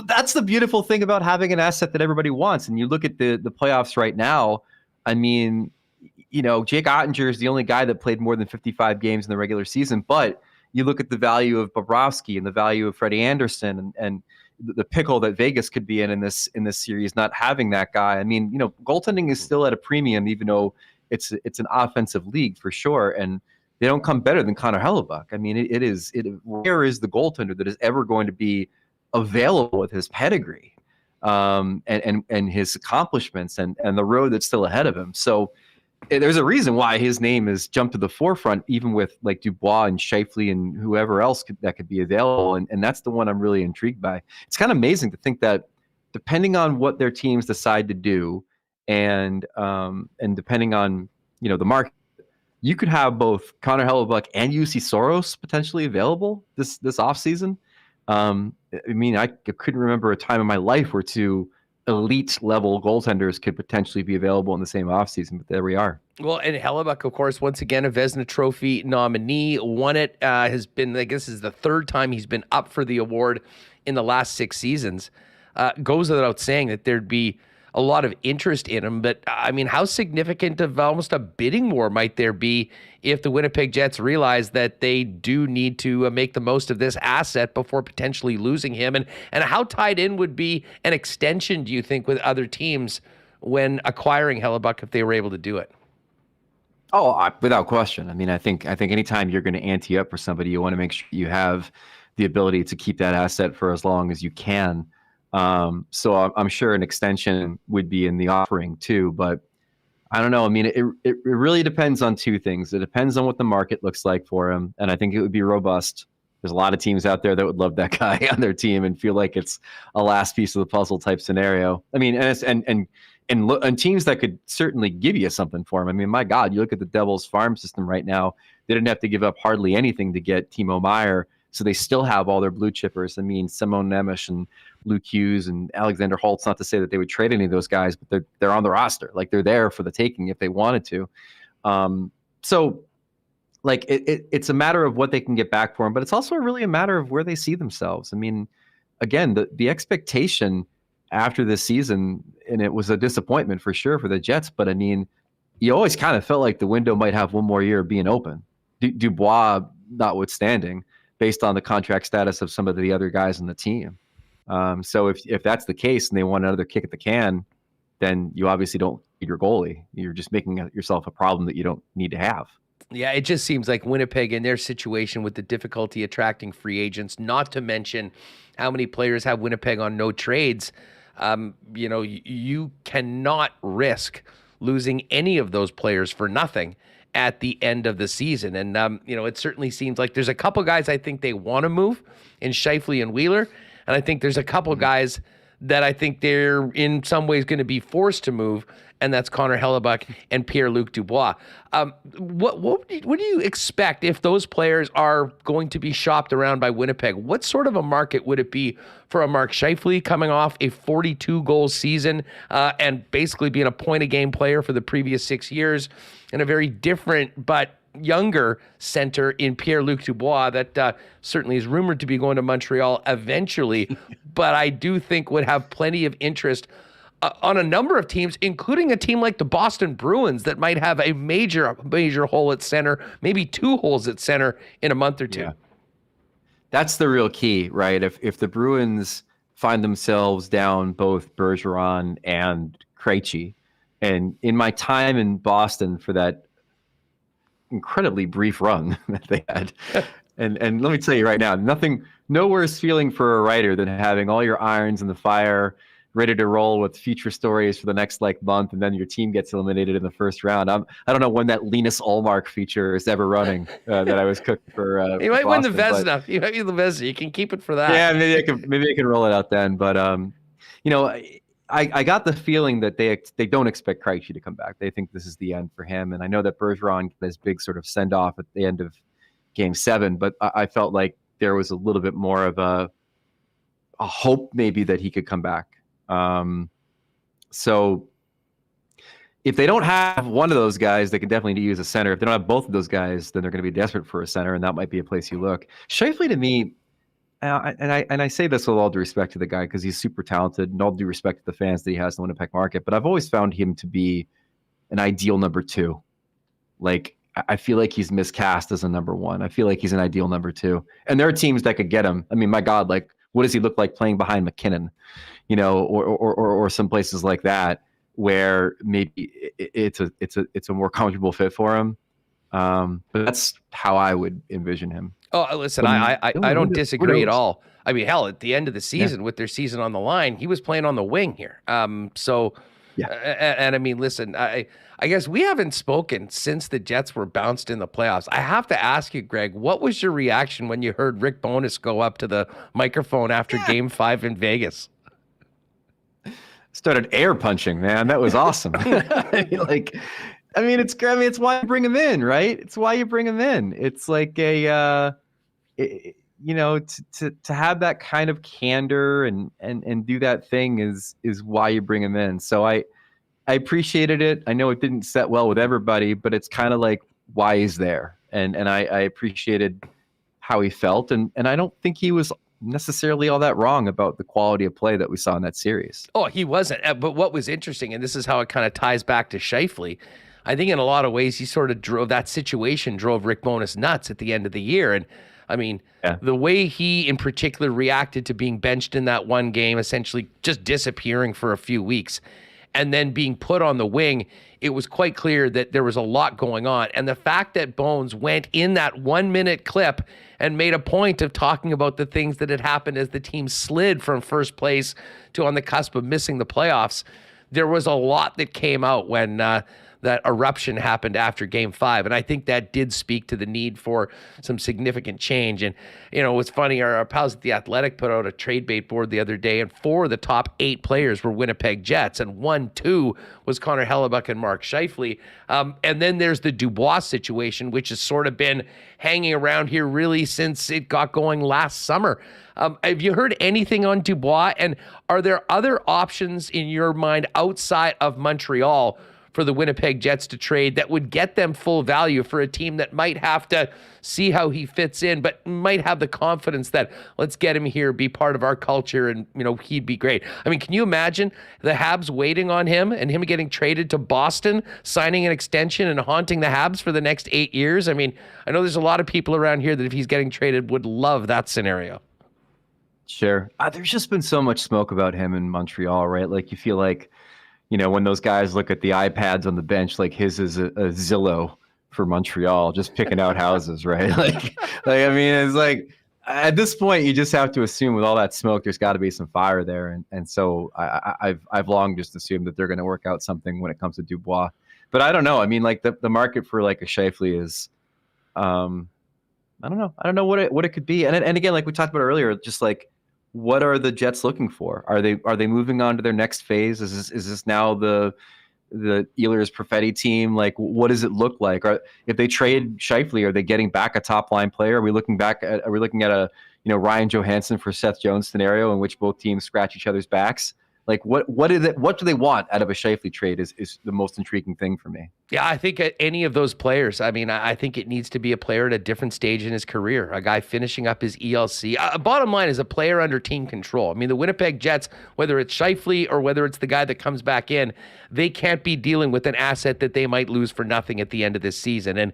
[SPEAKER 4] that's the beautiful thing about having an asset that everybody wants. And you look at the playoffs right now, I mean, Jake Ottinger is the only guy that played more than 55 games in the regular season, but you look at the value of Bobrovsky and the value of Freddie Anderson and the pickle that Vegas could be in this series, not having that guy. I mean, goaltending is still at a premium, even though it's an offensive league for sure. And they don't come better than Connor Hellebuyck. I mean, where is the goaltender that is ever going to be available with his pedigree and his accomplishments and the road that's still ahead of him. So there's a reason why his name has jumped to the forefront, even with like Dubois and Scheifele and whoever else that could be available. And that's the one I'm really intrigued by. It's kind of amazing to think that depending on what their teams decide to do and depending on, the market, you could have both Connor Hellebuyck and UC Soros potentially available this offseason. I mean, I couldn't remember a time in my life where two elite level goaltenders could potentially be available in the same offseason, but there we are.
[SPEAKER 2] Well, and Hellebuyck, of course, once again, a Vezina Trophy nominee, won it, has been, I guess this is the third time he's been up for the award in the last 6 seasons. Goes without saying that there'd be a lot of interest in him, but I mean, how significant of almost a bidding war might there be if the Winnipeg Jets realize that they do need to make the most of this asset before potentially losing him? And how tied in would be an extension, do you think, with other teams when acquiring Hellebuyck if they were able to do it?
[SPEAKER 4] Oh, without question. I mean, I think anytime you're going to ante up for somebody, you want to make sure you have the ability to keep that asset for as long as you can. So I'm sure an extension would be in the offering too, but I don't know. I mean, it really depends on two things. It depends on what the market looks like for him, and I think it would be robust. There's a lot of teams out there that would love that guy on their team and feel like it's a last piece of the puzzle type scenario. I mean, and teams that could certainly give you something for him. I mean, my God, you look at the Devils farm system right now. They didn't have to give up hardly anything to get Timo Meier. So they still have all their blue chippers. I mean, Simone Nemeth and Luke Hughes and Alexander Holtz, not to say that they would trade any of those guys, but they're on the roster. Like, they're there for the taking if they wanted to. So like it's a matter of what they can get back for them, but it's also really a matter of where they see themselves. I mean, again, the expectation after this season, and it was a disappointment for sure for the Jets, but I mean, you always kind of felt like the window might have one more year being open. Dubois notwithstanding, based on the contract status of some of the other guys on the team. So if that's the case and they want another kick at the can, then you obviously don't need your goalie. You're just making yourself a problem that you don't need to have.
[SPEAKER 2] Yeah, it just seems like Winnipeg in their situation with the difficulty attracting free agents, not to mention how many players have Winnipeg on no trades. You cannot risk losing any of those players for nothing at the end of the season. And, it certainly seems like there's a couple guys I think they want to move in Scheifele and Wheeler. And I think there's a couple guys that I think they're in some ways going to be forced to move, and that's Connor Hellebuyck and Pierre-Luc Dubois. What do you expect if those players are going to be shopped around by Winnipeg? What sort of a market would it be for a Mark Scheifele coming off a 42-goal season and basically being a point-a-game player for the previous 6 years, and a very different but younger center in Pierre-Luc Dubois that certainly is rumored to be going to Montreal eventually, but I do think would have plenty of interest on a number of teams, including a team like the Boston Bruins that might have a major hole at center, maybe 2 holes at center in a month or two. Yeah.
[SPEAKER 4] That's the real key, right? If the Bruins find themselves down both Bergeron and Krejci, and in my time in Boston for that incredibly brief run that they had, and let me tell you right now, no worse feeling for a writer than having all your irons in the fire, ready to roll with future stories for the next month, and then your team gets eliminated in the first round. I don't know when that Linus Ullmark feature is ever running that I was cooking for.
[SPEAKER 2] You might win the
[SPEAKER 4] Boston,
[SPEAKER 2] Vezina. You might win the Vezina. You can keep it for that.
[SPEAKER 4] Yeah, maybe I can roll it out then. But I got the feeling that they don't expect Krejci to come back. They think this is the end for him, and I know that Bergeron got his big sort of send off at the end of Game 7, but I felt like there was a little bit more of a hope maybe that he could come back. So if they don't have one of those guys, they can definitely use a center. If they don't have both of those guys, then they're going to be desperate for a center, and that might be a place you look. Scheifele, to me, and I say this with all due respect to the guy because he's super talented, and all due respect to the fans that he has in the Winnipeg market, but I've always found him to be an ideal number 2. I feel like he's miscast as a number 1. I feel like he's an ideal number 2. And there are teams that could get him. I mean, my God, what does he look like playing behind McKinnon? Or some places like that where maybe it's a more comfortable fit for him. But that's how I would envision him.
[SPEAKER 2] Oh, listen, I don't disagree at all. I mean, hell, at the end of the season, with their season on the line, he was playing on the wing here. Yeah. And I mean, listen, I guess we haven't spoken since the Jets were bounced in the playoffs. I have to ask you, Greg, what was your reaction when you heard Rick Bowness go up to the microphone after Game 5 in Vegas?
[SPEAKER 4] Started air punching, man. That was awesome. It's why you bring him in, right? It's why you bring him in. It's like to have that kind of candor and do that thing is why you bring him in. So I appreciated it. I know it didn't set well with everybody, but it's kind of like why he's there. And I appreciated how he felt. And I don't think he was necessarily all that wrong about the quality of play that we saw in that series.
[SPEAKER 2] Oh, he wasn't. But what was interesting, and this is how it kind of ties back to Scheifele, I think in a lot of ways he sort of drove Rick Bowness nuts at the end of the year. And I mean, the way he in particular reacted to being benched in that one game, essentially just disappearing for a few weeks, and then being put on the wing, it was quite clear that there was a lot going on. And the fact that Bones went in that 1 minute clip and made a point of talking about the things that had happened as the team slid from first place to on the cusp of missing the playoffs, there was a lot that came out when that eruption happened after Game 5. And I think that did speak to the need for some significant change. And, what's funny, our pals at The Athletic put out a trade bait board the other day, and 4 of the top 8 players were Winnipeg Jets, and 1-2 was Connor Hellebuck and Mark Scheifele. And then there's the Dubois situation, which has sort of been hanging around here really since it got going last summer. Have you heard anything on Dubois? And are there other options in your mind outside of Montreal for the Winnipeg Jets to trade that would get them full value for a team that might have to see how he fits in, but might have the confidence that let's get him here, be part of our culture, and he'd be great. I mean, can you imagine the Habs waiting on him and him getting traded to Boston, signing an extension and haunting the Habs for the next 8 years? I mean, I know there's a lot of people around here that if he's getting traded would love that scenario.
[SPEAKER 4] Sure. There's just been so much smoke about him in Montreal, right? Like you feel like, when those guys look at the iPads on the bench, like his is a Zillow for Montreal, just picking out houses, right? I mean, it's like at this point, you just have to assume with all that smoke, there's got to be some fire there, and so I've long just assumed that they're going to work out something when it comes to Dubois. But I don't know. I mean, like the market for like a Scheifele is, I don't know what it could be. And again, like we talked about earlier, just like, what are the Jets looking for? Are they moving on to their next phase? Is this now the Ehlers Perfetti team? Like, what does it look like? If they trade Scheifele, are they getting back a top line player? Are we looking at a Ryan Johansson for Seth Jones scenario in which both teams scratch each other's backs? Like, what is it? What do they want out of a Scheifele trade is the most intriguing thing for me.
[SPEAKER 2] Yeah, I think any of those players, I mean, I think it needs to be a player at a different stage in his career, a guy finishing up his ELC. Bottom line is a player under team control. I mean, the Winnipeg Jets, whether it's Scheifele or whether it's the guy that comes back in, they can't be dealing with an asset that they might lose for nothing at the end of this season. And,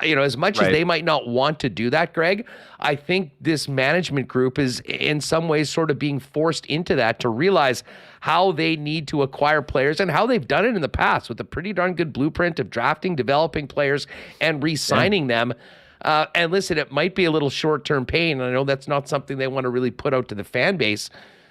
[SPEAKER 2] as much as they might not want to do that, Greg, I think this management group is in some ways sort of being forced into that to realize how they need to acquire players and how they've done it in the past with a pretty darn good blueprint of drafting, developing players, and re-signing them. And listen, it might be a little short-term pain, and I know that's not something they want to really put out to the fan base,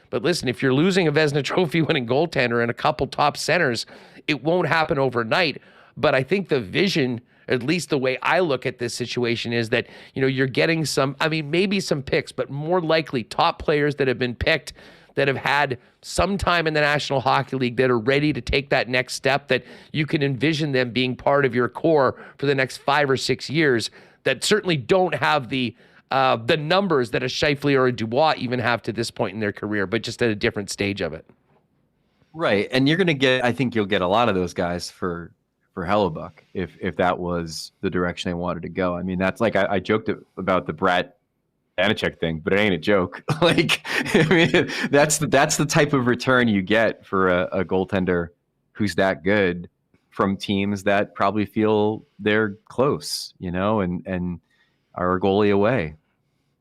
[SPEAKER 2] But listen, if you're losing a Vezina Trophy winning goaltender and a couple top centers, it won't happen overnight. But I think the vision, at least the way I look at this situation, is that, you're getting maybe some picks, but more likely top players that have been picked, that have had some time in the National Hockey League, that are ready to take that next step, that you can envision them being part of your core for the next 5 or 6 years, that certainly don't have the numbers that a Scheifele or a Dubois even have to this point in their career, but just at a different stage of it.
[SPEAKER 4] Right. And I think you'll get a lot of those guys for Hellebuyck if that was the direction they wanted to go. I mean, that's like, I joked about the Brat Vanacek thing, but it ain't a joke. That's the type of return you get for a goaltender who's that good from teams that probably feel they're close, and are a goalie away.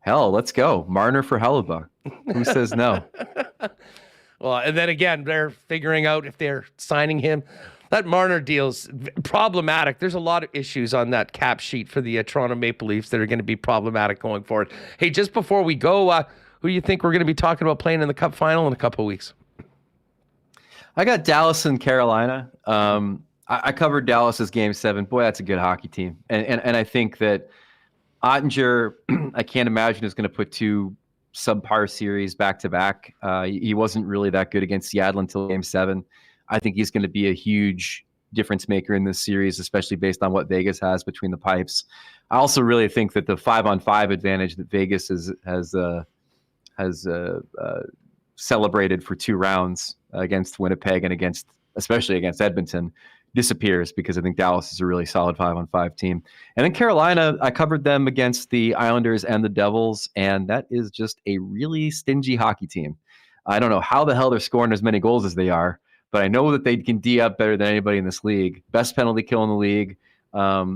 [SPEAKER 4] Hell, let's go. Marner for Hellebuyck. Who says no?
[SPEAKER 2] Well, and then again, they're figuring out if they're signing him. That Marner deal's problematic. There's a lot of issues on that cap sheet for the Toronto Maple Leafs that are going to be problematic going forward. Hey, just before we go, who do you think we're going to be talking about playing in the Cup final in a couple of weeks?
[SPEAKER 4] I got Dallas and Carolina. I covered Dallas's Game 7. Boy, that's a good hockey team. And I think that Ottinger, I can't imagine, is going to put 2 subpar series back-to-back. He wasn't really that good against Seattle until Game 7. I think he's going to be a huge difference maker in this series, especially based on what Vegas has between the pipes. I also really think that the 5-on-5 advantage that Vegas has celebrated for 2 rounds against Winnipeg and especially against Edmonton disappears, because I think Dallas is a really solid 5-on-5 team. And then Carolina, I covered them against the Islanders and the Devils, and that is just a really stingy hockey team. I don't know how the hell they're scoring as many goals as they are, but I know that they can D up better than anybody in this league. Best penalty kill in the league.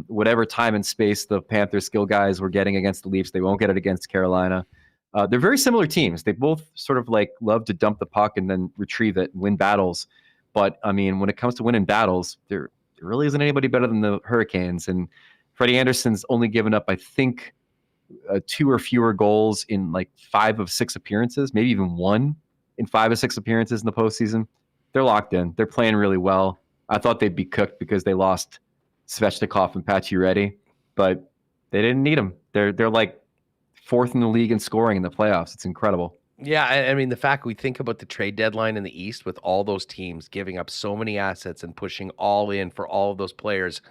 [SPEAKER 4] Whatever time and space the Panthers skill guys were getting against the Leafs, they won't get it against Carolina. They're very similar teams. They both sort of love to dump the puck and then retrieve it and win battles. But I mean, when it comes to winning battles, there really isn't anybody better than the Hurricanes. And Freddie Anderson's only given up, I think, 2 or fewer goals in 5 of 6 appearances, maybe even 1 in 5 of 6 appearances in the postseason. They're locked in. They're playing really well. I thought they'd be cooked because they lost Svechnikov and Pacioretty, but they didn't need them. They're 4th in the league in scoring in the playoffs. It's incredible.
[SPEAKER 2] Yeah, I mean, the fact we think about the trade deadline in the East with all those teams giving up so many assets and pushing all in for all of those players,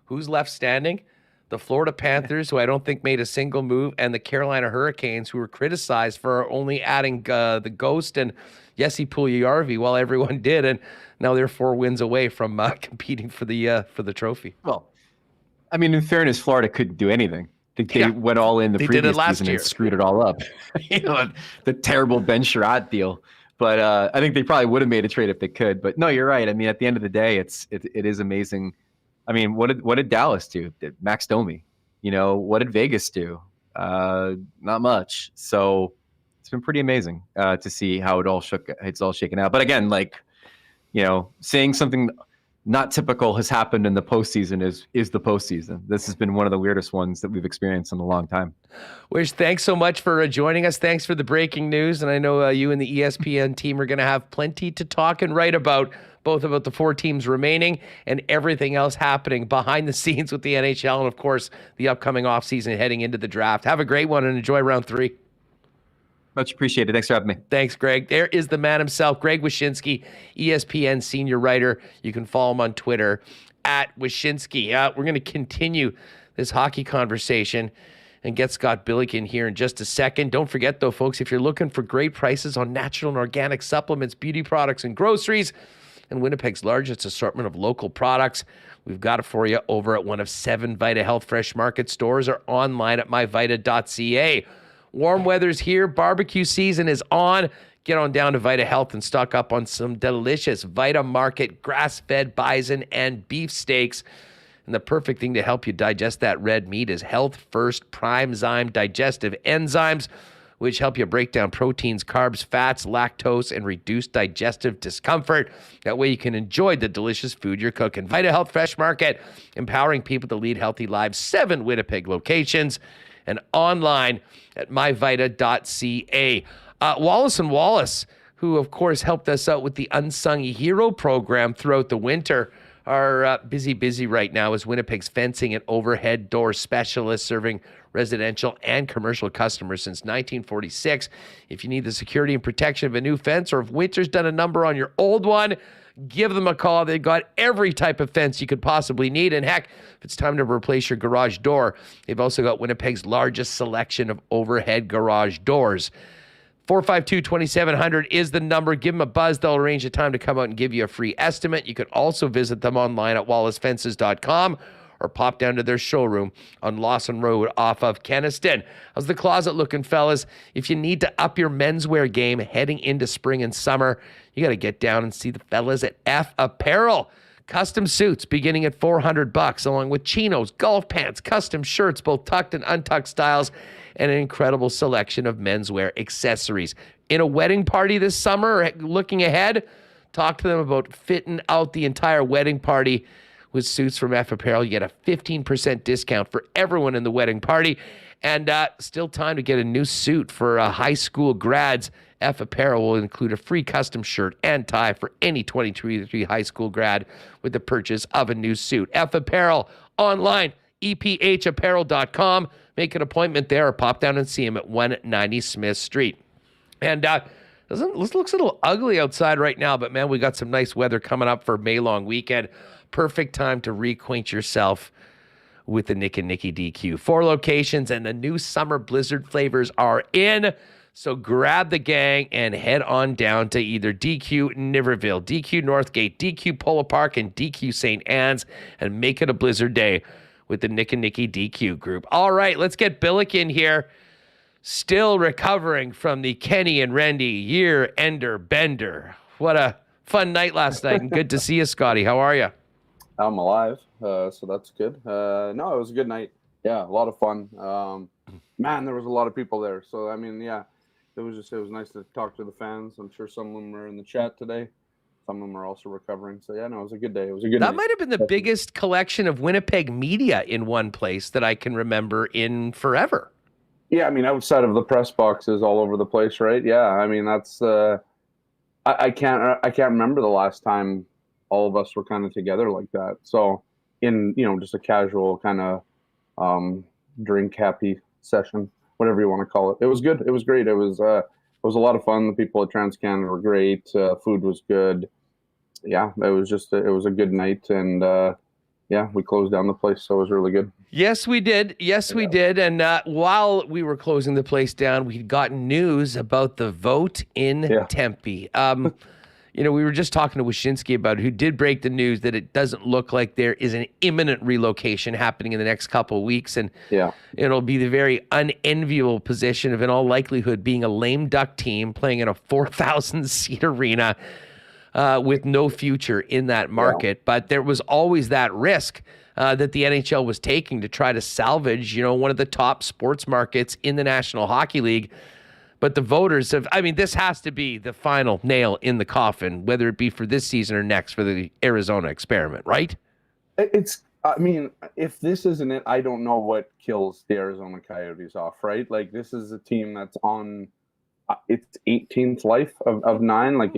[SPEAKER 2] who's left standing? The Florida Panthers, who I don't think made a single move, and the Carolina Hurricanes, who were criticized for only adding the Ghost and Jesse Puljujarvi while everyone did, and now they're 4 wins away from competing for the trophy.
[SPEAKER 4] Well, I mean, in fairness, Florida couldn't do anything. They went all in the previous season and screwed it all up. The terrible Ben Sherratt deal. But I think they probably would have made a trade if they could. But no, you're right. I mean, at the end of the day, it is amazing. I mean, what did Dallas do? Did Max Domi? What did Vegas do? Not much. So it's been pretty amazing to see how it's all shaken out. But again, saying something not typical has happened in the postseason is the postseason. This has been one of the weirdest ones that we've experienced in a long time.
[SPEAKER 2] Wish, thanks so much for joining us. Thanks for the breaking news. And I know you and the ESPN team are going to have plenty to talk and write about, both about the 4 teams remaining and everything else happening behind the scenes with the NHL and, of course, the upcoming offseason heading into the draft. Have a great one and enjoy round 3.
[SPEAKER 4] Much appreciated. Thanks for having me.
[SPEAKER 2] Thanks, Greg. There is the man himself, Greg Wyshynski, ESPN senior writer. You can follow him on Twitter at Wyshynski. We're going to continue this hockey conversation and get Scott Billeck in here in just a second. Don't forget, though, folks, if you're looking for great prices on natural and organic supplements, beauty products, and groceries, and Winnipeg's largest assortment of local products, we've got it for you over at one of 7 Vita Health Fresh Market stores or online at myvita.ca. Warm weather's here. Barbecue season is on. Get on down to Vita Health and stock up on some delicious Vita Market grass-fed bison and beef steaks. And the perfect thing to help you digest that red meat is Health First Prime-Zyme digestive enzymes, which help you break down proteins, carbs, fats, lactose, and reduce digestive discomfort. That way you can enjoy the delicious food you're cooking. Vita Health Fresh Market, empowering people to lead healthy lives. 7 Winnipeg locations and online at myvita.ca. Wallace and Wallace, who of course helped us out with the Unsung Hero program throughout the winter, are busy right now as Winnipeg's fencing and overhead door specialists, serving residential and commercial customers since 1946. If you need the security and protection of a new fence, or if winter's done a number on your old one, give them a call. They've got every type of fence you could possibly need. And heck, if it's time to replace your garage door, they've also got Winnipeg's largest selection of overhead garage doors. 452-2700 is the number. Give them a buzz. They'll arrange a time to come out and give you a free estimate. You can also visit them online at wallacefences.com or pop down to their showroom on Lawson Road off of Kenniston. How's the closet looking, fellas? If you need to up your menswear game heading into spring and summer, you got to get down and see the fellas at F Apparel. Custom suits beginning at $400, along with chinos, golf pants, custom shirts, both tucked and untucked styles, and an incredible selection of menswear accessories. In a wedding party this summer, or looking ahead, talk to them about fitting out the entire wedding party with suits from F Apparel. You get a 15% discount for everyone in the wedding party, and still time to get a new suit for high school grads. F Apparel will include a free custom shirt and tie for any 2023 high school grad with the purchase of a new suit. F Apparel online, EPHapparel.com. Make an appointment there or pop down and see him at 190 Smith Street. And this looks a little ugly outside right now, but man, we got some nice weather coming up for May long weekend. Perfect time to reacquaint yourself with the Nick and Nicky DQ. 4 locations and the new summer blizzard flavors are in. So grab the gang and head on down to either DQ Niverville, DQ Northgate, DQ Polo Park, and DQ St. Anne's and make it a blizzard day with the Nick and Nicky DQ group. All right, let's get Billeck in here. Still recovering from the Kenny and Rendy year-ender bender. What a fun night last night, and good to see you, Scotty. How are you?
[SPEAKER 5] I'm alive, so that's good. No, it was a good night. Yeah, a lot of fun. Man, there was a lot of people there. So, I mean, yeah, it was nice to talk to the fans. I'm sure some of them are in the chat today. Some of them are also recovering. So, yeah, no, it was a good day. It was a good night.
[SPEAKER 2] That might have been the biggest collection of Winnipeg media in one place that I can remember in forever.
[SPEAKER 5] Yeah, I mean, outside of the press boxes all over the place, right? Yeah, I mean, that's I can't remember the last time all of us were kind of together like that. So in, just a casual kind of drink happy session, whatever you want to call it. It was good. It was great. It was a lot of fun. The people at TransCanada were great. Food was good. Yeah, it was a good night. And yeah, we closed down the place. So it was really good.
[SPEAKER 2] Yes, we did. We did. And while we were closing the place down, we'd gotten news about the vote in Tempe. We were just talking to Wyshynski about it, who did break the news that it doesn't look like there is an imminent relocation happening in the next couple of weeks. And it'll be the very unenviable position of, in all likelihood, being a lame duck team playing in a 4,000-seat arena with no future in that market. But there was always that risk that the NHL was taking to try to salvage, one of the top sports markets in the National Hockey League. But the voters have, this has to be the final nail in the coffin, whether it be for this season or next for the Arizona experiment, right?
[SPEAKER 5] If this isn't it, I don't know what kills the Arizona Coyotes off, right? Like, this is a team that's on its 18th life of 9. Like,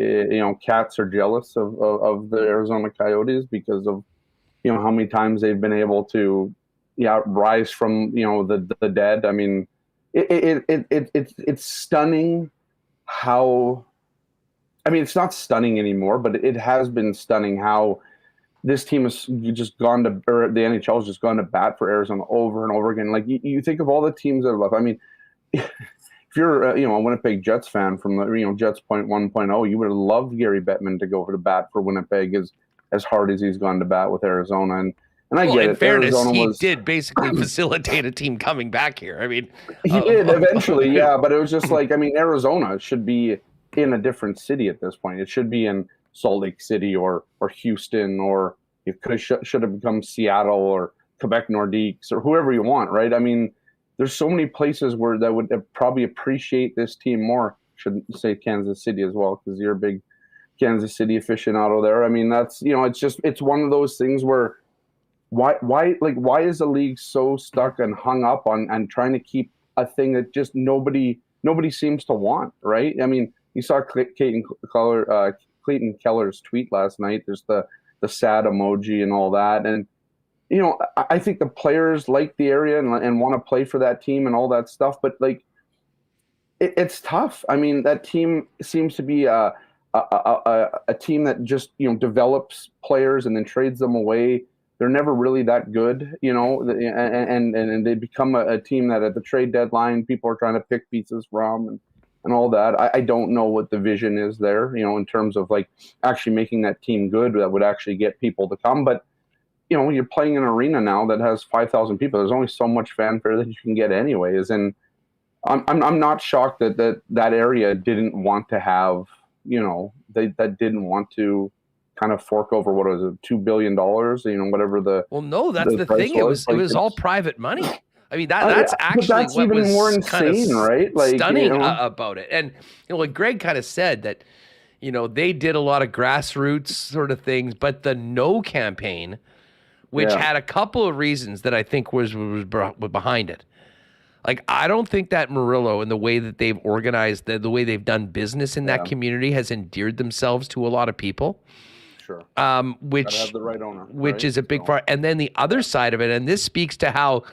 [SPEAKER 5] cats are jealous of the Arizona Coyotes because of, how many times they've been able to, rise from, the dead. I mean, it's stunning how, it's not stunning anymore, but it has been stunning how this team has just or the NHL has just gone to bat for Arizona over and over again. Like, you think of all the teams that have left. If you're a Winnipeg Jets fan from the Jets 1.0, you would have loved Gary Bettman to go to bat for Winnipeg as hard as he's gone to bat with Arizona. And I get it.
[SPEAKER 2] In fairness, he did basically facilitate a team coming back here.
[SPEAKER 5] He did eventually, yeah. But it was just like, Arizona should be in a different city at this point. It should be in Salt Lake City or Houston, or it should have become Seattle or Quebec Nordiques or whoever you want, right? There's so many places that would probably appreciate this team more. Shouldn't say Kansas City as well, because you're a big Kansas City aficionado there. That's it's one of those things where. Why is the league so stuck and hung up on and trying to keep a thing that just nobody nobody seems to want, right? I mean, you saw Clayton Keller's tweet last night. There's the sad emoji and all that. And, you know, I think the players like the area and want to play for that team and all that stuff. But, like, it's tough. I mean, that team seems to be a team that just, you know, develops players and then trades them away. They're never really that good, you know, and they become a team that at the trade deadline, people are trying to pick pieces from and all that. I don't know what the vision is there, you know, in terms of like actually making that team good that would actually get people to come. But, you know, you're playing an arena now that has 5,000 people. There's only so much fanfare that you can get anyways. And I'm not shocked that area didn't want to have, you know, that didn't want to kind of fork over, what was it, $2 billion, you know, whatever the.
[SPEAKER 2] Well, no, that's the thing. It was all private money. I mean, that's actually
[SPEAKER 5] that's
[SPEAKER 2] what
[SPEAKER 5] even
[SPEAKER 2] was
[SPEAKER 5] more insane,
[SPEAKER 2] kind of
[SPEAKER 5] right? Like,
[SPEAKER 2] stunning,
[SPEAKER 5] you know,
[SPEAKER 2] about it. And, you know, like Greg kind of said that, you know, they did a lot of grassroots sort of things, but the No campaign, which had a couple of reasons that I think was behind it. Like, I don't think that Murillo and the way that they've organized, the way they've done business in that community has endeared themselves to a lot of people.
[SPEAKER 5] Sure.
[SPEAKER 2] Which
[SPEAKER 5] have the right owner,
[SPEAKER 2] which
[SPEAKER 5] right?
[SPEAKER 2] is a big part. And then the other side of it, and this speaks to how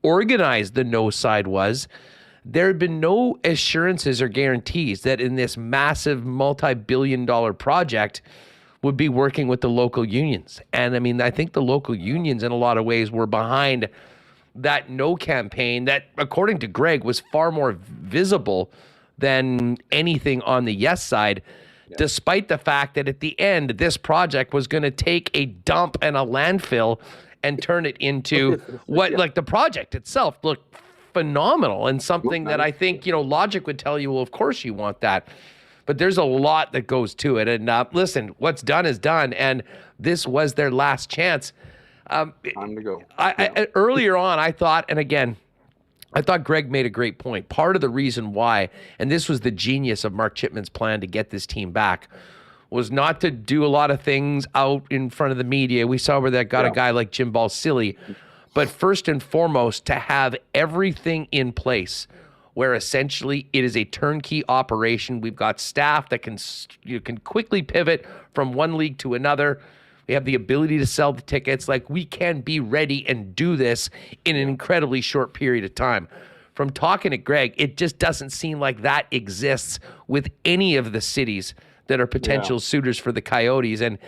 [SPEAKER 2] organized the No side was, there had been no assurances or guarantees that in this massive multi-billion-dollar project would be working with the local unions. And I mean, I think the local unions in a lot of ways were behind that No campaign that, according to Greg, was far more visible than anything on the Yes side, despite the fact that at the end, this project was going to take a dump and a landfill and turn it into what, like, the project itself looked phenomenal and something that I think, you know, logic would tell you, well, of course you want that. But there's a lot that goes to it. And listen, what's done is done. And this was their last chance.
[SPEAKER 5] Time to go.
[SPEAKER 2] Earlier on, I thought, and again, I thought Greg made a great point. Part of the reason why, and this was the genius of Mark Chipman's plan to get this team back, was not to do a lot of things out in front of the media. We saw where that got a guy like Jim Balsillie. But first and foremost, to have everything in place where essentially it is a turnkey operation. We've got staff that can quickly pivot from one league to another. We have the ability to sell the tickets. Like, we can be ready and do this in an incredibly short period of time. From talking to Greg, it just doesn't seem like that exists with any of the cities that are potential suitors for the Coyotes. And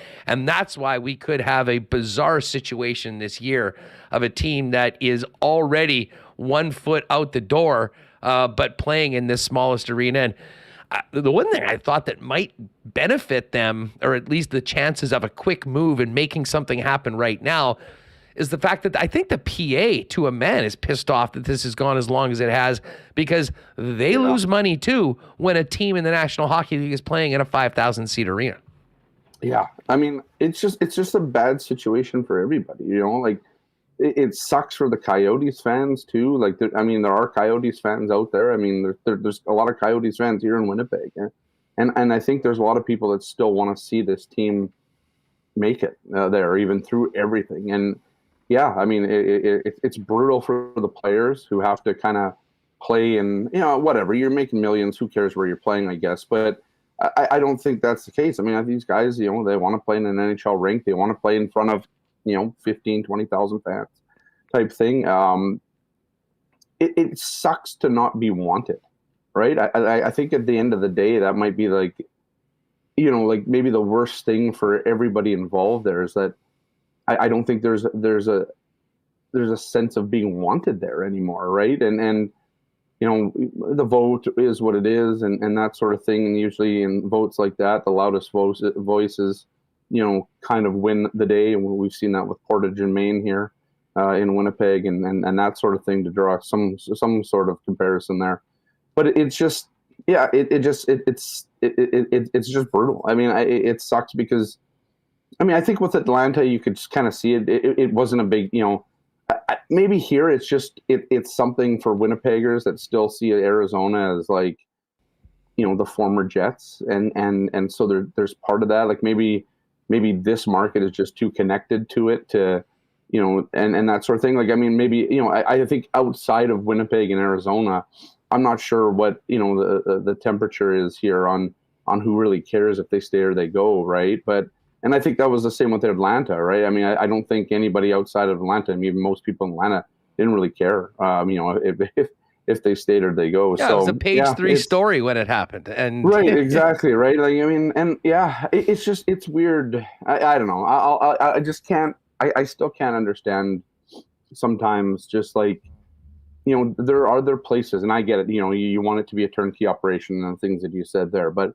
[SPEAKER 2] that's why we could have a bizarre situation this year of a team that is already 1 foot out the door, but playing in this smallest arena. And the one thing I thought that might benefit them, or at least the chances of a quick move and making something happen right now, is the fact that I think the PA to a man is pissed off that this has gone as long as it has, because they lose money too when a team in the National Hockey League is playing in a 5,000 seat arena.
[SPEAKER 5] Yeah. I mean, it's just a bad situation for everybody, you know, like it sucks for the Coyotes fans too. Like, there are Coyotes fans out there. I mean, there's a lot of Coyotes fans here in Winnipeg, and I think there's a lot of people that still want to see this team make it there, even through everything. And yeah, I mean, it's brutal for the players who have to kind of play and, you know, whatever, you're making millions. Who cares where you're playing, I guess. But I don't think that's the case. I mean, these guys, you know, they want to play in an NHL rink. They want to play in front of, you know, 15, 20,000 fans type thing. It sucks to not be wanted, right? I think at the end of the day, that might be like, you know, like maybe the worst thing for everybody involved there is that I don't think there's a sense of being wanted there anymore, right? And you know, the vote is what it is, and that sort of thing. And usually in votes like that, the loudest voices, you know, kind of win the day. And we've seen that with Portage and Maine here in Winnipeg, and that sort of thing, to draw some sort of comparison there. But it's just, yeah, it's just brutal. I mean, it sucks because, I mean, I think with Atlanta, you could kind of see it. It wasn't a big, you know, maybe here it's just it's something for Winnipeggers that still see Arizona as like, you know, the former Jets, and so there's part of that. Like maybe this market is just too connected to it to, you know, and that sort of thing. Like, I mean, maybe, you know, I think outside of Winnipeg and Arizona, I'm not sure what the temperature is here on who really cares if they stay or they go, right? And I think that was the same with Atlanta, right? I mean, I don't think anybody outside of Atlanta, I mean, most people in Atlanta didn't really care, if they stayed or they go.
[SPEAKER 2] Yeah,
[SPEAKER 5] so,
[SPEAKER 2] it was a page 3 story when it happened. And
[SPEAKER 5] right, exactly, right? Like, I mean, and yeah, it's weird. I don't know. I just can't. I still can't understand sometimes. Just like, there are other places, and I get it. You want it to be a turnkey operation and the things that you said there, but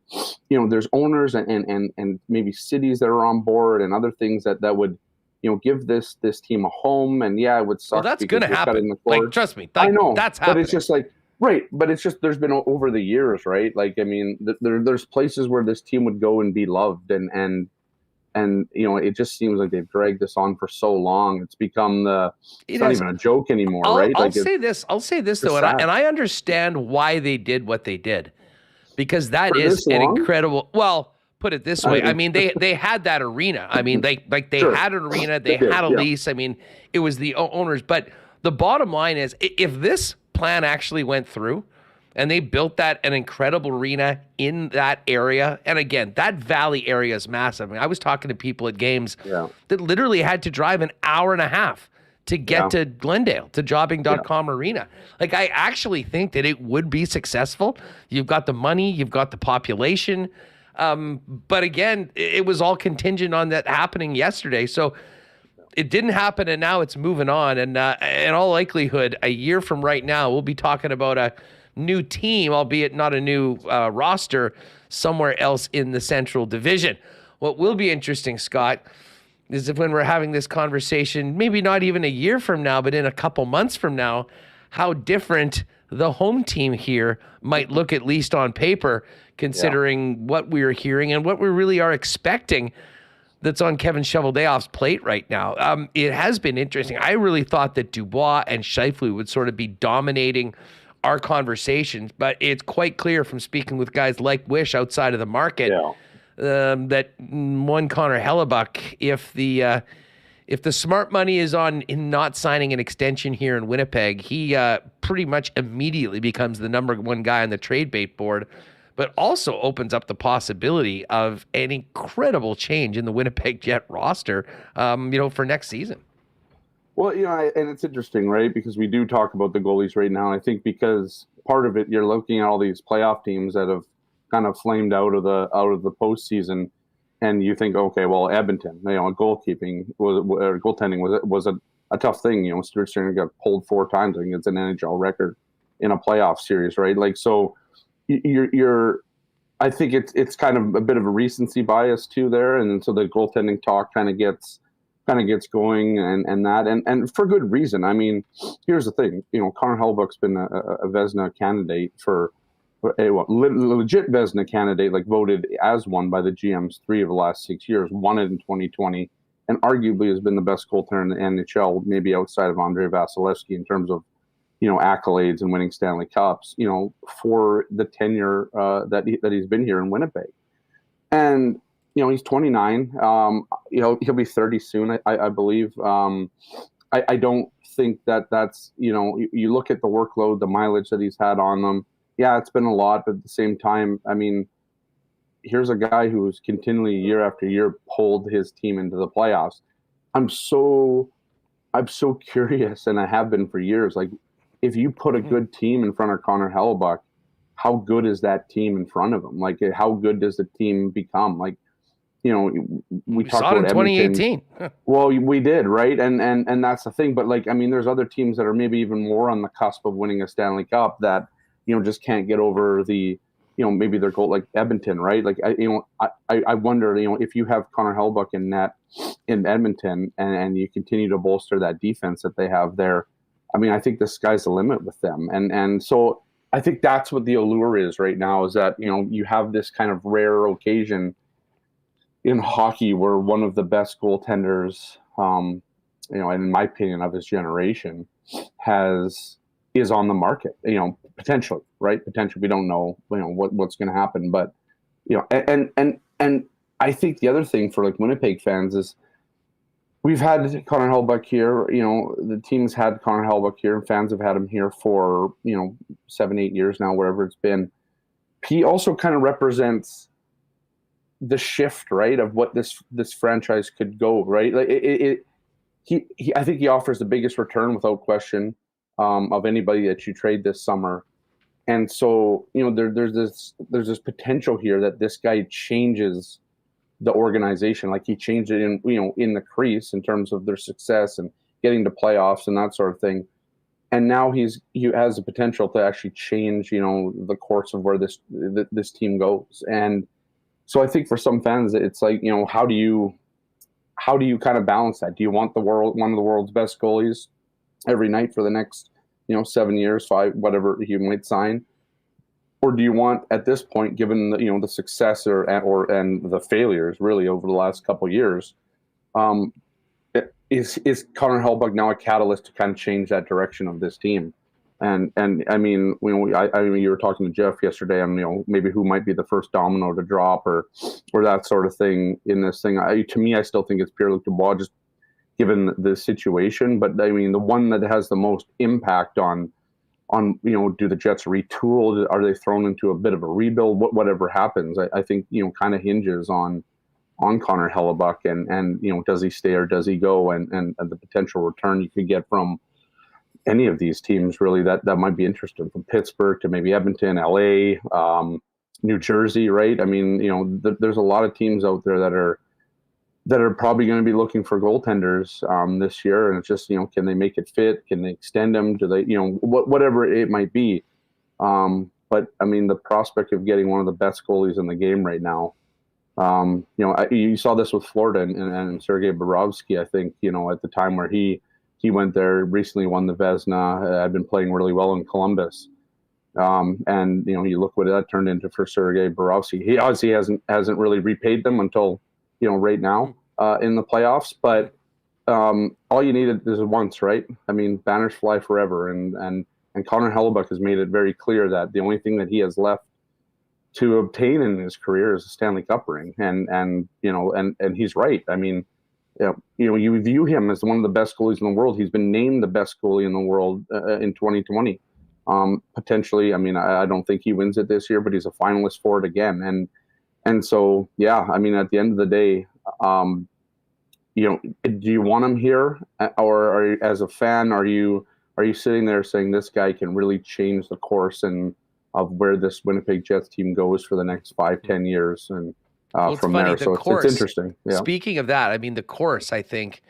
[SPEAKER 5] there's owners and maybe cities that are on board and other things that would give this team a home. And yeah, it would suck.
[SPEAKER 2] Well, that's gonna happen. Like, trust me, I know that's happening.
[SPEAKER 5] But it's just like, right. But it's just, there's been over the years, right? Like, I mean, there's places where this team would go and be loved, and it just seems like they've dragged this on for so long. It's become it's not even a joke anymore, right?
[SPEAKER 2] I'll say this though, and I understand why they did what they did, because that is an incredible. Well, put it this way. I mean, they had that arena. I mean, they had an arena. They had a lease. I mean, it was the owners. But the bottom line is, if this plan actually went through, and they built an incredible arena in that area. And again, that valley area is massive. I mean, I was talking to people at games that literally had to drive an hour and a half to get to Glendale, to jobbing.com arena. Like, I actually think that it would be successful. You've got the money, you've got the population. But again, it was all contingent on that happening yesterday. So it didn't happen, and now it's moving on. And in all likelihood, a year from right now, we'll be talking about a new team, albeit not a new roster, somewhere else in the Central Division. What will be interesting, Scott, is if when we're having this conversation, maybe not even a year from now, but in a couple months from now, how different the home team here might look, at least on paper, considering what we're hearing and what we really are expecting that's on Kevin Shoveldayoff's plate right now. It has been interesting. I really thought that Dubois and Scheifele would sort of be dominating our conversations, but it's quite clear from speaking with guys like Wish outside of the market that one Connor Hellebuck, if the smart money is in not signing an extension here in Winnipeg, he pretty much immediately becomes the number one guy on the trade bait board, but also opens up the possibility of an incredible change in the Winnipeg Jet roster, for next season.
[SPEAKER 5] Well, and it's interesting, right? Because we do talk about the goalies right now. And I think because part of it, you're looking at all these playoff teams that have kind of flamed out of the postseason, and you think, okay, well, Edmonton, goaltending was a tough thing. Stuart Skinner got pulled 4 times. I think it's an NHL record in a playoff series, right? Like, so I think it's kind of a bit of a recency bias too there, and so the goaltending talk kind of gets going and for good reason. I mean, here's the thing, Connor Hellebuck's been a Vezina candidate for a legit Vezina candidate, like voted as one by the GMs 3 of the last 6 years, won it in 2020, and arguably has been the best goaltender in the NHL, maybe outside of Andrei Vasilevsky in terms of, accolades and winning Stanley Cups, for the tenure that he's been here in Winnipeg. And he's 29. He'll be 30 soon, I believe. I don't think that's, you look at the workload, the mileage that he's had on them. Yeah, it's been a lot, but at the same time, I mean, here's a guy who's continually year after year pulled his team into the playoffs. I'm so curious, and I have been for years. Like, if you put a good team in front of Connor Hellebuck, how good is that team in front of him? Like, how good does the team become? Like, we talked
[SPEAKER 2] saw it
[SPEAKER 5] about
[SPEAKER 2] in 2018.
[SPEAKER 5] Well, we did, right? And that's the thing. But like, I mean, there's other teams that are maybe even more on the cusp of winning a Stanley Cup that, just can't get over the, maybe their goal, like Edmonton, right? Like, I wonder, if you have Connor Hellebuck in net in Edmonton and you continue to bolster that defense that they have there, I mean, I think the sky's the limit with them. And so I think that's what the allure is right now, is that, you have this kind of rare occasion in hockey where one of the best goaltenders, and in my opinion, of his generation is on the market, potentially, right? Potentially. We don't know, what's going to happen, but, and I think the other thing for like Winnipeg fans is we've had Connor Hellebuyck here. You know, the team's had Connor Hellebuyck here, and fans have had him here for 7-8 years now, wherever it's been. He also kind of represents the shift, right, of what this franchise could go, right? Like I think he offers the biggest return without question of anybody that you trade this summer. And so, there's this potential here that this guy changes the organization. Like he changed it in the crease in terms of their success and getting to playoffs and that sort of thing. And now he has the potential to actually change, the course of where this team goes. And so I think for some fans, it's like, how do you kind of balance that? Do you want one of the world's best goalies every night for the next 7 years, 5, whatever he might sign? Or do you want, at this point, given the success and the failures really over the last couple of years, is Connor Hellebuyck now a catalyst to kind of change that direction of this team? And I mean, you were talking to Jeff yesterday on maybe who might be the first domino to drop or that sort of thing in this thing. To me, I still think it's Pierre-Luc Dubois, just given the situation. But I mean, the one that has the most impact on do the Jets retool? Are they thrown into a bit of a rebuild? Whatever happens, I think kind of hinges on Connor Hellebuyck and does he stay or does he go, and the potential return you could get from any of these teams really that might be interesting, from Pittsburgh to maybe Edmonton, LA, New Jersey, right? I mean, there's a lot of teams out there that are probably going to be looking for goaltenders this year, and it's just can they make it fit? Can they extend them? Do they whatever it might be? But I mean, the prospect of getting one of the best goalies in the game right now. You saw this with Florida and Sergei Bobrovsky. I think at the time where he went there, recently won the Vezina, had been playing really well in Columbus. And you look what that turned into for Sergei Bobrovsky. He obviously hasn't really repaid them until right now in the playoffs. But all you needed is once, right? I mean, banners fly forever, and Connor Hellebuyck has made it very clear that the only thing that he has left to obtain in his career is a Stanley Cup ring, and he's right. I mean, you view him as one of the best goalies in the world. He's been named the best goalie in the world in 2020. Potentially, I mean, I don't think he wins it this year, but he's a finalist for it again. And so, yeah, I mean, at the end of the day, do you want him here, or as a fan, are you sitting there saying this guy can really change the course of where this Winnipeg Jets team goes for the next 5-10 years? And from funny, there, so it's interesting. Yeah.
[SPEAKER 2] Speaking of that, I mean, the course, I think,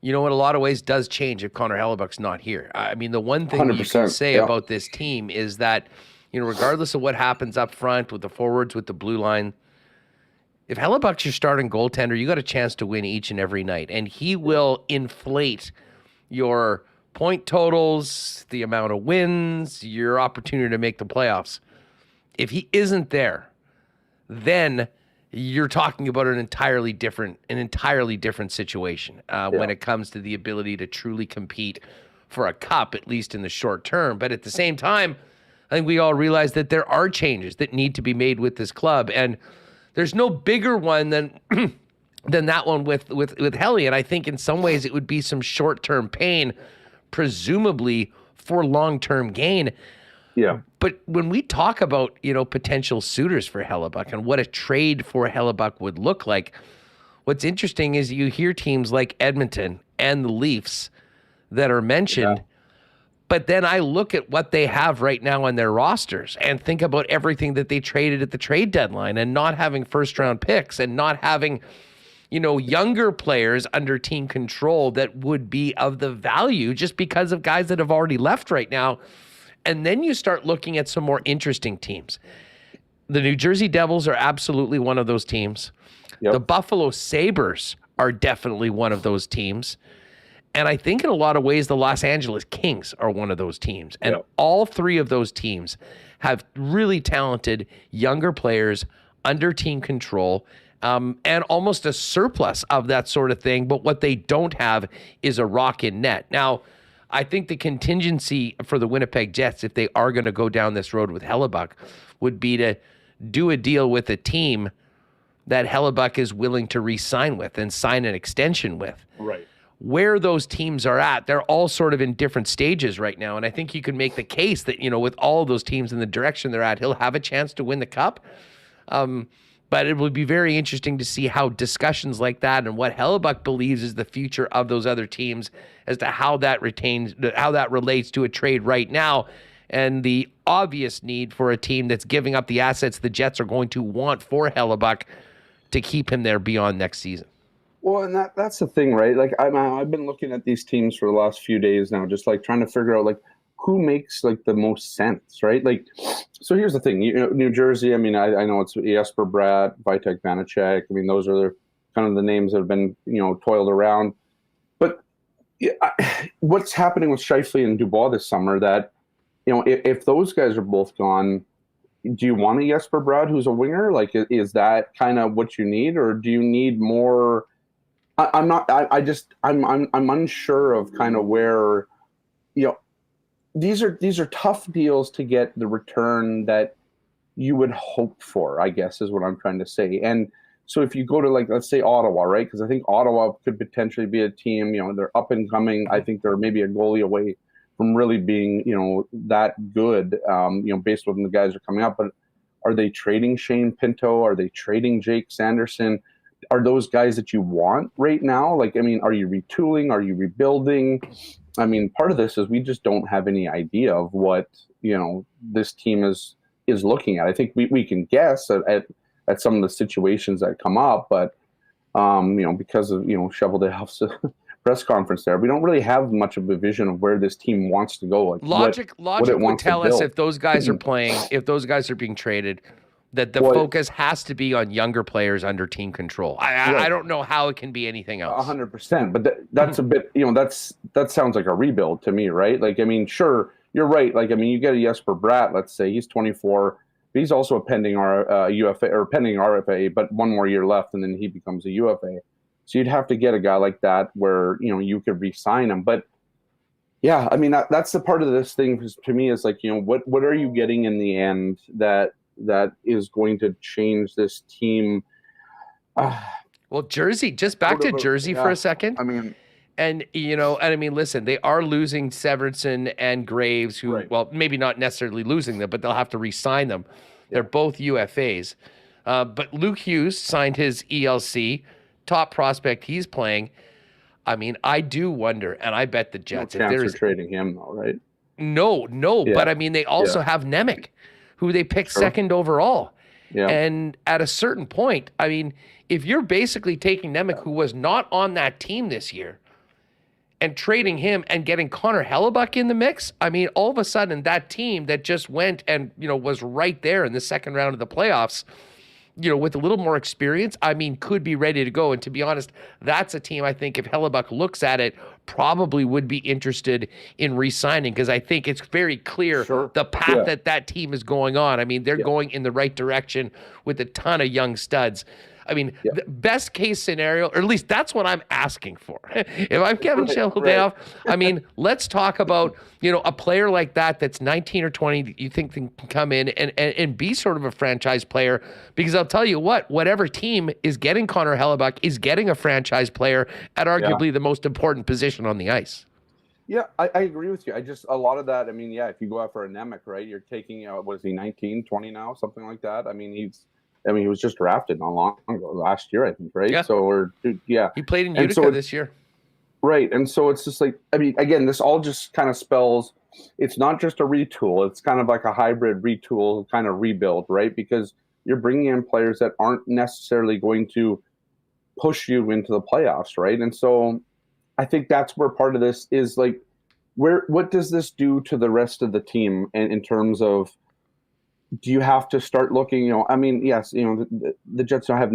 [SPEAKER 2] in a lot of ways does change if Connor Hellebuyck's not here. I mean, the one thing you can say about this team is that, regardless of what happens up front with the forwards, with the blue line, if Hellebuyck's your starting goaltender, you got a chance to win each and every night. And he will inflate your point totals, the amount of wins, your opportunity to make the playoffs. If he isn't there, then you're talking about an entirely different situation when it comes to the ability to truly compete for a cup, at least in the short term. But at the same time, I think we all realize that there are changes that need to be made with this club, and there's no bigger one than that one with Helly. And I think in some ways it would be some short-term pain, presumably for long-term gain.
[SPEAKER 5] Yeah.
[SPEAKER 2] But when we talk about, potential suitors for Hellebuyck and what a trade for Hellebuyck would look like, what's interesting is you hear teams like Edmonton and the Leafs that are mentioned, but then I look at what they have right now on their rosters and think about everything that they traded at the trade deadline, and not having first-round picks and not having, younger players under team control that would be of the value just because of guys that have already left right now. And then you start looking at some more interesting teams. The New Jersey Devils are absolutely one of those teams. Yep. The Buffalo Sabres are definitely one of those teams. And I think in a lot of ways, the Los Angeles Kings are one of those teams. And all three of those teams have really talented younger players under team control, and almost a surplus of that sort of thing. But what they don't have is a rock in net. Now, I think the contingency for the Winnipeg Jets, if they are going to go down this road with Hellebuyck, would be to do a deal with a team that Hellebuck is willing to re-sign with and sign an extension with.
[SPEAKER 5] Right.
[SPEAKER 2] Where those teams are at, they're all sort of in different stages right now. And I think you can make the case that, with all of those teams in the direction they're at, he'll have a chance to win the cup. But it will be very interesting to see how discussions like that and what Hellebuck believes is the future of those other teams as to how that relates to a trade right now and the obvious need for a team that's giving up the assets the Jets are going to want for Hellebuck to keep him there beyond next season.
[SPEAKER 5] Well, and that's the thing, right? Like I've been looking at these teams for the last few days now, just like trying to figure out like who makes like the most sense, right? Like, so here's the thing, New Jersey. I mean, I know it's Jesper Bratt, Vitek Vanacek. I mean, those are kind of the names that have been toiled around. But what's happening with Scheifele and Dubois this summer? That if those guys are both gone, do you want a Jesper Bratt who's a winger? Like, is that kind of what you need, or do you need more? I'm unsure of kind of where, these are tough deals to get the return that you would hope for, I guess, is what I'm trying to say. And so if you go to, like, let's say Ottawa, right? Because I think Ottawa could potentially be a team, they're up and coming. I think they're maybe a goalie away from really being, that good, based on the guys are coming up. But are they trading Shane Pinto? Are they trading Jake Sanderson? Are those guys that you want right now? Like, I mean, are you retooling? Are you rebuilding? I mean, part of this is we just don't have any idea of what, this team is looking at. I think we can guess at some of the situations that come up, but, because of, Shoveldale's press conference there, we don't really have much of a vision of where this team wants to go. Like
[SPEAKER 2] Logic would tell us if those guys are playing, if those guys are being traded, that the focus has to be on younger players under team control. I don't know how it can be anything else.
[SPEAKER 5] 100%, but that's a bit, that sounds like a rebuild to me, right? Like, I mean, sure, you're right. Like, I mean, you get a Jesper Bratt, let's say he's 24, but he's also a pending UFA or pending RFA, but one more year left, and then he becomes a UFA. So you'd have to get a guy like that where you could re-sign him. But yeah, I mean, that's the part of this thing to me is like, what are you getting in the end that is going to change this team?
[SPEAKER 2] Well, Jersey, just back to Jersey for a second.
[SPEAKER 5] I mean,
[SPEAKER 2] listen, they are losing Severson and Graves, who,
[SPEAKER 5] right.
[SPEAKER 2] Well, maybe not necessarily losing them, but they'll have to re-sign them. They're both UFAs. But Luke Hughes signed his ELC, top prospect he's playing. I mean, I do wonder, and I bet the Jets,
[SPEAKER 5] no chance of trading him though, right?
[SPEAKER 2] No,
[SPEAKER 5] Yeah.
[SPEAKER 2] but I mean, they also have Nemec, who they picked second overall.
[SPEAKER 5] Yeah.
[SPEAKER 2] And at a certain point, I mean, if you're basically taking Nemec, who was not on that team this year, and trading him and getting Connor Hellebuck in the mix, I mean, all of a sudden that team that just went and, was right there in the second round of the playoffs, with a little more experience, I mean, could be ready to go. And to be honest, that's a team I think if Hellebuck looks at it, probably would be interested in re-signing, because I think it's very clear the path that team is going on. I mean, they're going in the right direction with a ton of young studs. I mean, the best case scenario, or at least that's what I'm asking for. If I'm Kevin Shoveldale, I mean, let's talk about, a player like that that's 19 or 20 that you think can come in and be sort of a franchise player. Because I'll tell you what, whatever team is getting Connor Hellebuck is getting a franchise player at arguably the most important position on the ice.
[SPEAKER 5] Yeah, I agree with you. A lot of that, I mean, if you go out for a Nemec, right, you're taking, what is he, 19, 20 now, something like that? I mean, he was just drafted not long ago, last year, I think, right?
[SPEAKER 2] Yeah.
[SPEAKER 5] So
[SPEAKER 2] He played in Utica this year.
[SPEAKER 5] Right. And so it's just like, I mean, again, this all just kind of spells, it's not just a retool. It's kind of like a hybrid retool kind of rebuild, right? Because you're bringing in players that aren't necessarily going to push you into the playoffs, right? And so I think that's where part of this is like, what does this do to the rest of the team in terms of, do you have to start looking, I mean, yes, the Jets don't have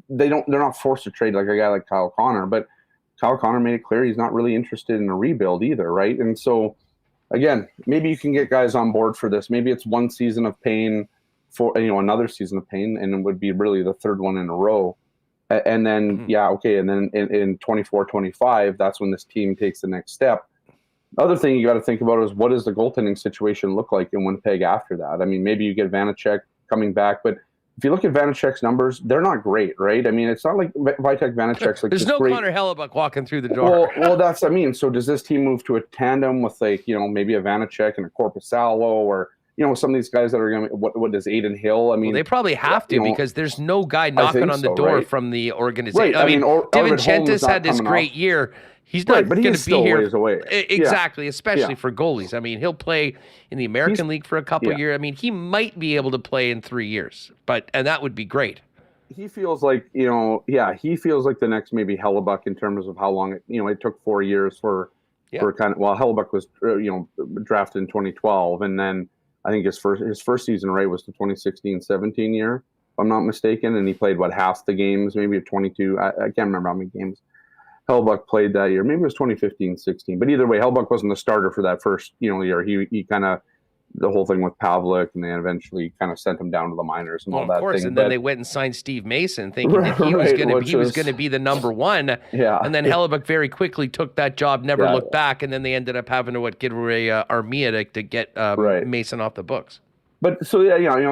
[SPEAKER 5] they're not forced to trade like a guy like Kyle Connor, but Kyle Connor made it clear he's not really interested in a rebuild either, right? And so, again, maybe you can get guys on board for this. Maybe it's one season of pain for, another season of pain, and it would be really the third one in a row. And then, and then in 24-25, that's when this team takes the next step. The other thing you got to think about is, what does the goaltending situation look like in Winnipeg after that? I mean, maybe you get Vanacek coming back, but if you look at Vanacek's numbers, they're not great, right? I mean, it's not like Vitek Vanacek's like
[SPEAKER 2] there's no
[SPEAKER 5] great.
[SPEAKER 2] Connor Hellebuck walking through the door.
[SPEAKER 5] Well, that's I mean. So does this team move to a tandem with like maybe a Vanacek and a Korpisalo, or some of these guys that are going to what does Aiden Hill? I mean,
[SPEAKER 2] they probably have to because there's no guy knocking on the door
[SPEAKER 5] right?
[SPEAKER 2] from the organization.
[SPEAKER 5] Right.
[SPEAKER 2] I mean,
[SPEAKER 5] DiVincentis
[SPEAKER 2] had this great year. He's not going to be here.
[SPEAKER 5] Ways away.
[SPEAKER 2] Exactly, especially for goalies. I mean, he'll play in the American League for a couple years. I mean, he might be able to play in 3 years, and that would be great.
[SPEAKER 5] He feels like, he feels like the next maybe Hellebuck in terms of how long it took 4 years for kind of, Hellebuck was, drafted in 2012. And then I think his first season, right, was the 2016-17 year, if I'm not mistaken. And he played, half the games, maybe at 22. I can't remember how many games Hellebuck played that year. Maybe it was 2015-16. But either way, Hellebuck wasn't the starter for that first, year. He kind of, the whole thing with Pavlik, and they eventually kind of sent him down to the minors and all that. Of course,
[SPEAKER 2] and then they went and signed Steve Mason, thinking that he was going to be the number one.
[SPEAKER 5] Yeah,
[SPEAKER 2] and then Hellebuck very quickly took that job, never looked back, and then they ended up having to give away Armia to get Mason off the books.
[SPEAKER 5] But so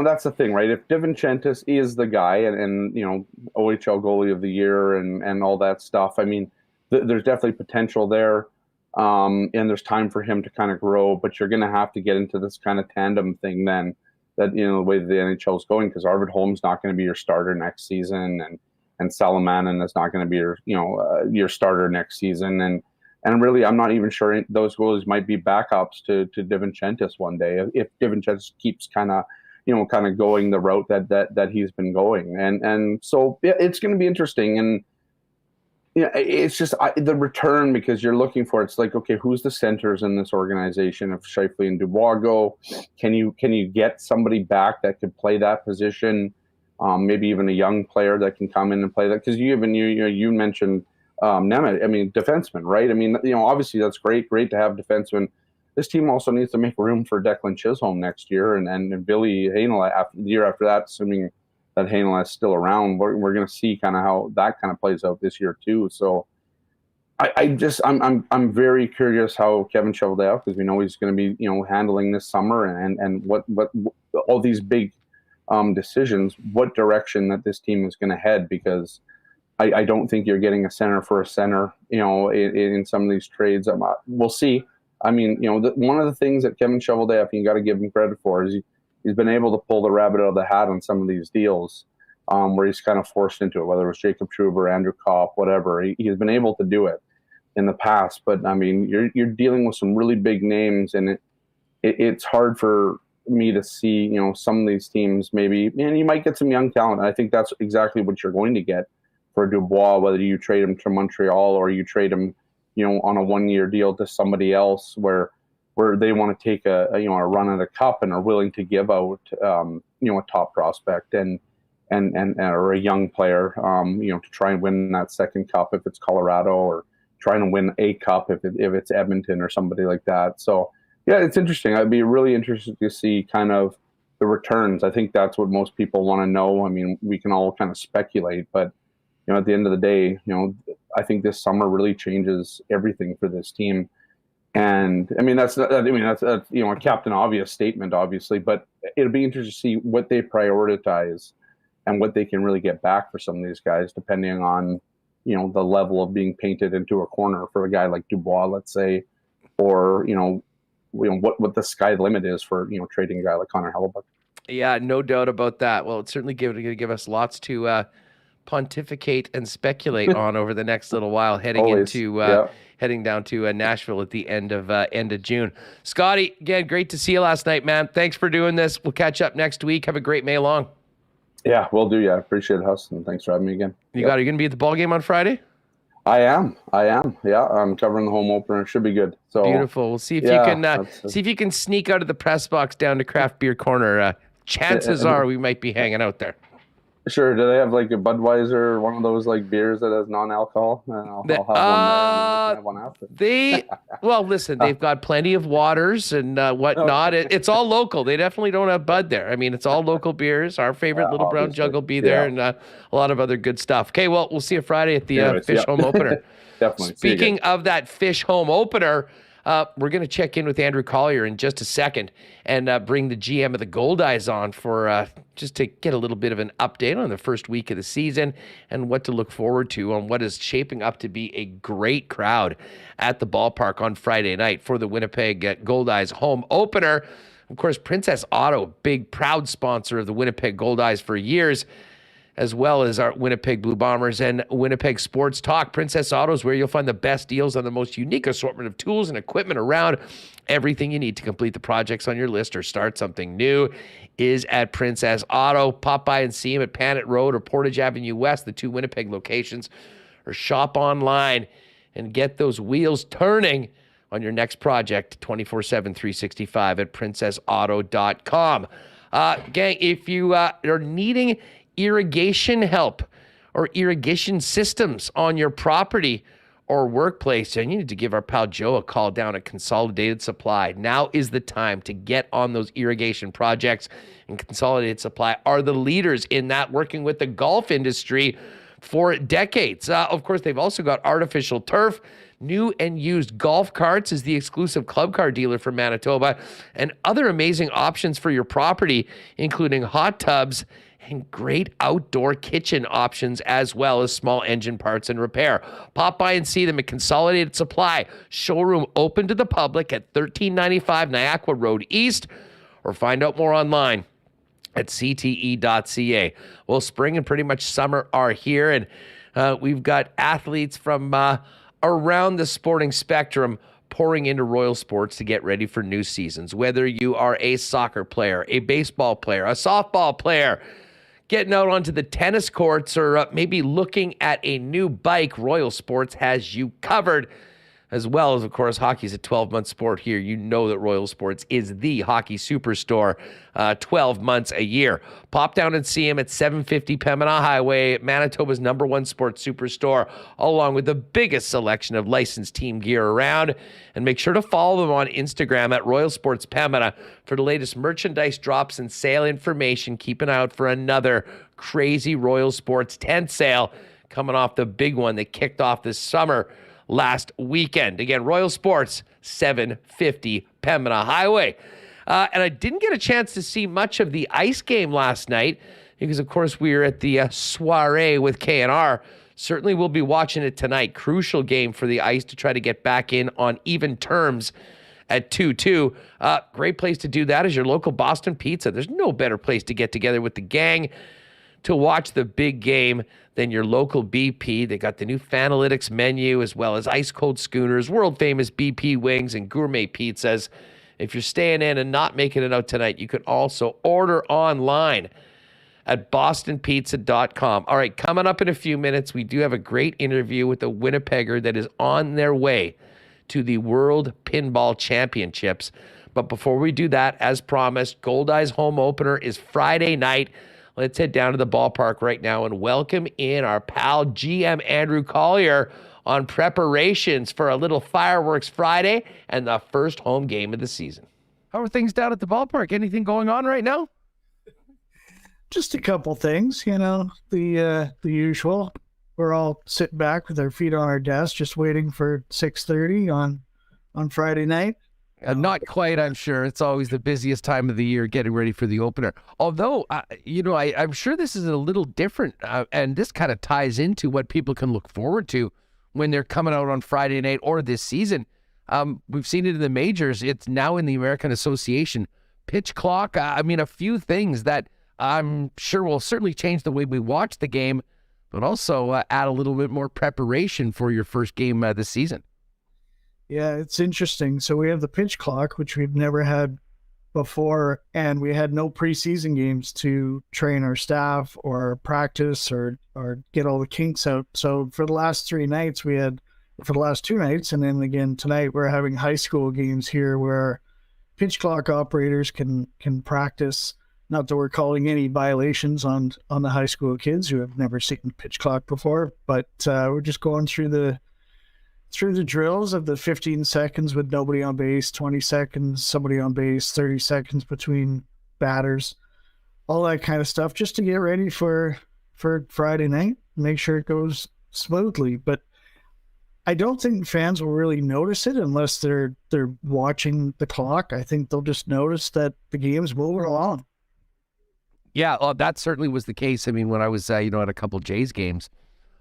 [SPEAKER 5] that's the thing, right? If DiVincentis is the guy, and OHL goalie of the year and all that stuff, I mean, there's definitely potential there. And there's time for him to kind of grow, but you're going to have to get into this kind of tandem thing then, that the way the NHL is going, because Arvid Holm's not going to be your starter next season, and Salamanen is not going to be your starter next season, and really I'm not even sure those goalies might be backups to DiVincentis one day if DiVincentis keeps kind of going the route that he's been going, and so it's going to be interesting. And it's just the return, because you're looking for, it's like, okay, who's the centers in this organization? If Scheifele and Dubois go, can you get somebody back that could play that position? Maybe even a young player that can come in and play that, because you mentioned Nemeth. I mean, defenseman, right? I mean, obviously that's great to have defensemen. This team also needs to make room for Declan Chisholm next year, and Billy Hainel the year after that, assuming that Hainel is still around. We're going to see kind of how that kind of plays out this year too. So I'm very curious how Kevin Cheveldayoff, because we know he's going to be handling this summer, and what all these big decisions, what direction that this team is going to head, because I don't think you're getting a center for a center in some of these trades. We'll see. I mean, one of the things that Kevin Cheveldayoff, you got to give him credit for, is he's been able to pull the rabbit out of the hat on some of these deals, where he's kind of forced into it, whether it was Jacob Trouba, Andrew Kopp, whatever. He's been able to do it in the past. But, I mean, you're dealing with some really big names, and it's hard for me to see, some of these teams maybe, you might get some young talent. I think that's exactly what you're going to get for Dubois, whether you trade him to Montreal or you trade him, on a 1-year deal to somebody else where they want to take a run at a cup and are willing to give out a top prospect and or a young player to try and win that second cup if it's Colorado, or trying to win a cup if it's Edmonton or somebody like that. So yeah, it's interesting. I'd be really interested to see kind of the returns. I think that's what most people want to know. I mean, we can all kind of speculate, but at the end of the day, I think this summer really changes everything for this team. And I mean, that's a Captain Obvious statement, obviously, but it'll be interesting to see what they prioritize and what they can really get back for some of these guys, depending on, the level of being painted into a corner for a guy like Dubois, let's say, or, what the sky limit is for, trading a guy like Connor Hellebuck.
[SPEAKER 2] Yeah, no doubt about that. Well, it's certainly going to give us lots to pontificate and speculate on over the next little while, heading down to Nashville at the end of June. Scotty, again, great to see you last night, man. Thanks for doing this. We'll catch up next week. Have a great May long.
[SPEAKER 5] Yeah, will do. Yeah, I appreciate it, Huss, and thanks for having me again.
[SPEAKER 2] You going to be at the ball game on Friday?
[SPEAKER 5] I am. Yeah, I'm covering the home opener. It should be good. So
[SPEAKER 2] beautiful. We'll see if you can sneak out of the press box down to Craft Beer Corner. Chances are we might be hanging out there.
[SPEAKER 5] Sure. Do they have like a Budweiser, one of those like beers that has non-alcohol? I'll have one there and have one after.
[SPEAKER 2] Well, listen, they've got plenty of waters and whatnot. It's all local. They definitely don't have Bud there. I mean, it's all local beers. Our favorite Little Brown Jug will be there, and a lot of other good stuff. Okay, well, we'll see you Friday at the Fish Home Opener.
[SPEAKER 5] Definitely.
[SPEAKER 2] Speaking of that Fish Home Opener, We're going to check in with Andrew Collier in just a second and bring the GM of the Goldeyes on for just to get a little bit of an update on the first week of the season and what to look forward to on what is shaping up to be a great crowd at the ballpark on Friday night for the Winnipeg Goldeyes home opener. Of course, Princess Auto, big proud sponsor of the Winnipeg Goldeyes for years, as well as our Winnipeg Blue Bombers and Winnipeg Sports Talk. Princess Auto is where you'll find the best deals on the most unique assortment of tools and equipment around. Everything you need to complete the projects on your list or start something new is at Princess Auto. Pop by and see them at Panet Road or Portage Avenue West, the 2 Winnipeg locations, or shop online and get those wheels turning on your next project 24/7, 365 at princessauto.com. Gang, if you are needing irrigation help or irrigation systems on your property or workplace, and you need to give our pal Joe a call down at Consolidated Supply. Now is the time to get on those irrigation projects, and Consolidated Supply are the leaders in that, working with the golf industry for decades. Of course, they've also got artificial turf, new and used golf carts is the exclusive club car dealer for Manitoba, and other amazing options for your property, including hot tubs and great outdoor kitchen options, as well as small engine parts and repair. Pop by and see them at Consolidated Supply. Showroom open to the public at 1395 Niagara Road East, or find out more online at cte.ca. Well, spring and pretty much summer are here, and we've got athletes from around the sporting spectrum pouring into Royal Sports to get ready for new seasons. Whether you are a soccer player, a baseball player, a softball player, getting out onto the tennis courts, or maybe looking at a new bike, Royal Sports has you covered. As well as, of course, hockey's a 12-month sport here. You know that Royal Sports is the hockey superstore 12 months a year. Pop down and see him at 750 Pembina Highway, Manitoba's #1 sports superstore, along with the biggest selection of licensed team gear around. And make sure to follow them on Instagram at Royal Sports Pembina for the latest merchandise drops and sale information. Keep an eye out for another crazy Royal Sports tent sale coming off the big one that kicked off this summer last weekend. Again, Royal Sports, 750 Pembina Highway. And I didn't get a chance to see much of the ice game last night because, of course, we were at the soiree with KNR. Certainly we'll be watching it tonight. Crucial game for the ice to try to get back in on even terms at 2-2. Great place to do that is your local Boston Pizza. There's no better place to get together with the gang to watch the big game than your local BP. They got the new Fanalytics menu, as well as ice cold schooners, world famous BP wings, and gourmet pizzas. If you're staying in and not making it out tonight, you can also order online at bostonpizza.com. All right, coming up in a few minutes, we do have a great interview with a Winnipegger that is on their way to the World Pinball Championships. But before we do that, as promised, Goldeyes home opener is Friday night. Let's head down to the ballpark right now and welcome in our pal GM Andrew Collier on preparations for a little Fireworks Friday and the first home game of the season. How are things down at the ballpark? Anything going on right now?
[SPEAKER 6] Just a couple things, the usual. We're all sitting back with our feet on our desk, just waiting for 6:30 on Friday night.
[SPEAKER 2] Not quite, I'm sure. It's always the busiest time of the year getting ready for the opener. Although, I'm sure this is a little different, and this kind of ties into what people can look forward to when they're coming out on Friday night or this season. We've seen it in the majors. It's now in the American Association. Pitch clock, a few things that I'm sure will certainly change the way we watch the game, but also add a little bit more preparation for your first game this season.
[SPEAKER 6] Yeah, it's interesting. So we have the pitch clock, which we've never had before, and we had no preseason games to train our staff or practice or get all the kinks out. So for the last 3 nights, for the last 2 nights, and then again tonight, we're having high school games here where pitch clock operators can practice. Not that we're calling any violations on the high school kids who have never seen pitch clock before, but we're just going through the drills of the 15 seconds with nobody on base, 20 seconds, somebody on base, 30 seconds between batters, all that kind of stuff, just to get ready for Friday night, make sure it goes smoothly. But I don't think fans will really notice it unless they're watching the clock. I think they'll just notice that the game's moving along.
[SPEAKER 2] Yeah, that certainly was the case. I mean, when I was, at a couple Jays games.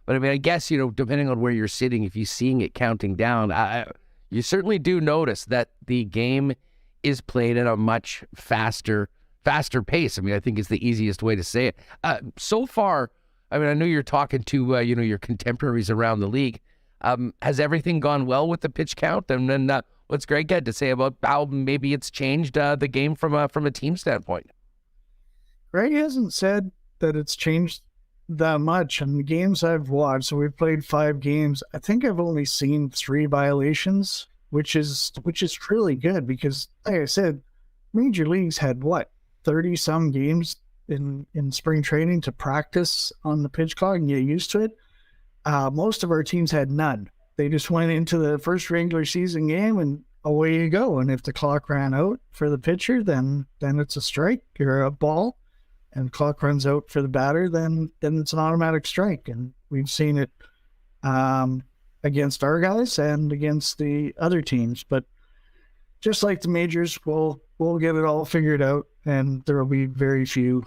[SPEAKER 2] But I mean, I guess, depending on where you're sitting, if you're seeing it counting down, you certainly do notice that the game is played at a much faster pace. I mean, I think is the easiest way to say it. So far, I mean, I know you're talking to, your contemporaries around the league. Has everything gone well with the pitch count? And then what's Greg had to say about how maybe it's changed the game from a team standpoint?
[SPEAKER 6] Greg hasn't said that it's changed that much. And the games I've watched, so we've played 5 games. I think I've only seen 3 violations, which is really good because, like I said, Major Leagues had 30 some games in spring training to practice on the pitch clock and get used to it. Most of our teams had none. They just went into the first regular season game and away you go. And if the clock ran out for the pitcher, then it's a strike or a ball. And the clock runs out for the batter, then it's an automatic strike. And we've seen it against our guys and against the other teams. But just like the majors, we'll get it all figured out, and there will be very few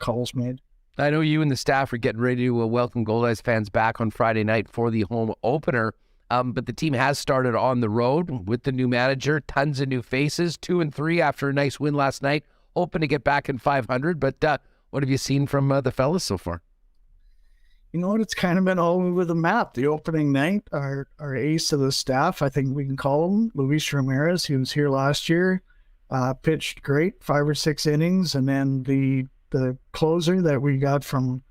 [SPEAKER 6] calls made.
[SPEAKER 2] I know you and the staff are getting ready to welcome Goldeyes fans back on Friday night for the home opener. But the team has started on the road with the new manager, tons of new faces, 2-3 after a nice win last night. Hoping to get back in 500, but what have you seen from the fellas so far?
[SPEAKER 6] You know what? It's kind of been all over the map. The opening night, our ace of the staff, I think we can call him, Luis Ramirez. He was here last year, pitched great, 5 or 6 innings, and then the closer that we got from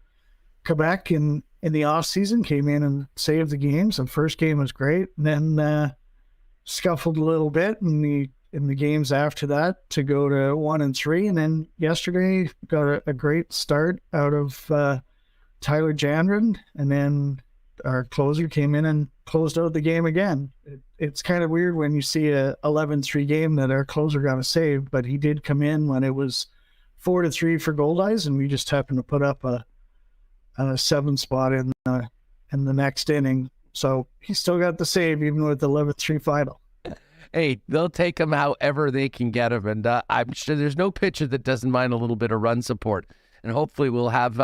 [SPEAKER 6] Quebec in the off season came in and saved the games. The first game was great, and then scuffled a little bit in the games after that to go to 1-3, and then yesterday got a great start out of Tyler Jandren, and then our closer came in and closed out the game again. It's kind of weird when you see a 11-3 game that our closer got a save, but he did come in when it was 4-3 for Goldeyes, and we just happened to put up a 7 spot in the next inning. So he still got the save even with the 11-3 final.
[SPEAKER 2] Hey, they'll take him however they can get him, and I'm sure there's no pitcher that doesn't mind a little bit of run support. And hopefully we'll have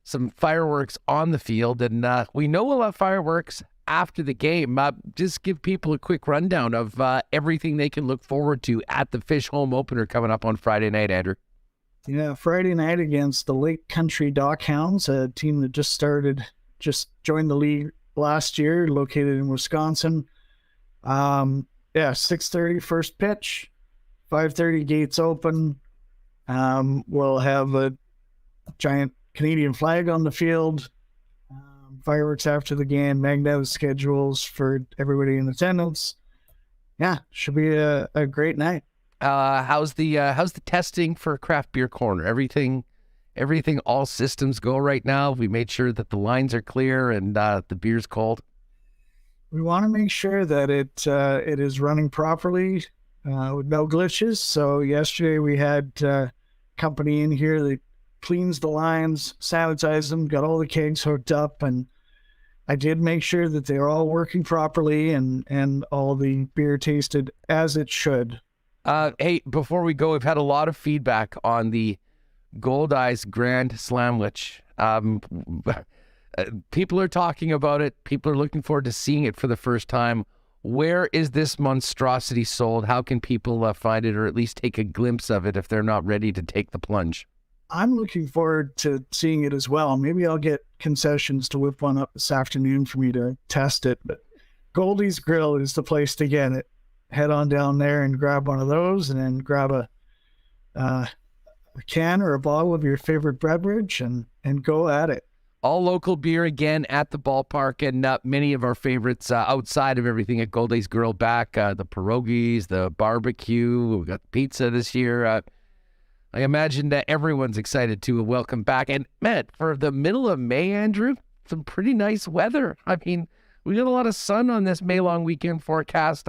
[SPEAKER 2] some fireworks on the field, and we know we'll have fireworks after the game. Just give people a quick rundown of everything they can look forward to at the Fish home opener coming up on Friday night, Andrew.
[SPEAKER 6] Yeah, Friday night against the Lake Country Dockhounds, a team that just joined the league last year, located in Wisconsin. 6:30 first pitch, 5:30 gates open. We'll have a giant Canadian flag on the field, fireworks after the game, magnetic schedules for everybody in attendance. Yeah, should be a great night.
[SPEAKER 2] How's the testing for Craft Beer Corner? Everything, all systems go right now. We made sure that the lines are clear and the beer's cold.
[SPEAKER 6] We want to make sure that it is running properly with no glitches. So yesterday we had company in here that cleans the lines, sanitizes them, got all the kegs hooked up, and I did make sure that they're all working properly and all the beer tasted as it should.
[SPEAKER 2] Hey, before we go, we've had a lot of feedback on the Goldeyes Grand Slamwich. People are talking about it. People are looking forward to seeing it for the first time. Where is this monstrosity sold? How can people find it, or at least take a glimpse of it if they're not ready to take the plunge?
[SPEAKER 6] I'm looking forward to seeing it as well. Maybe I'll get concessions to whip one up this afternoon for me to test it. But Goldeyes Grill is the place to get it. Head on down there and grab one of those, and then grab a can or a bottle of your favorite beverage and go at it.
[SPEAKER 2] All local beer again at the ballpark, and many of our favorites outside of everything at Goldeyes Grill back. The pierogies, the barbecue. We've got pizza this year. I imagine that everyone's excited to welcome back. And man, for the middle of May, Andrew, some pretty nice weather. I mean, we got a lot of sun on this May long weekend forecast.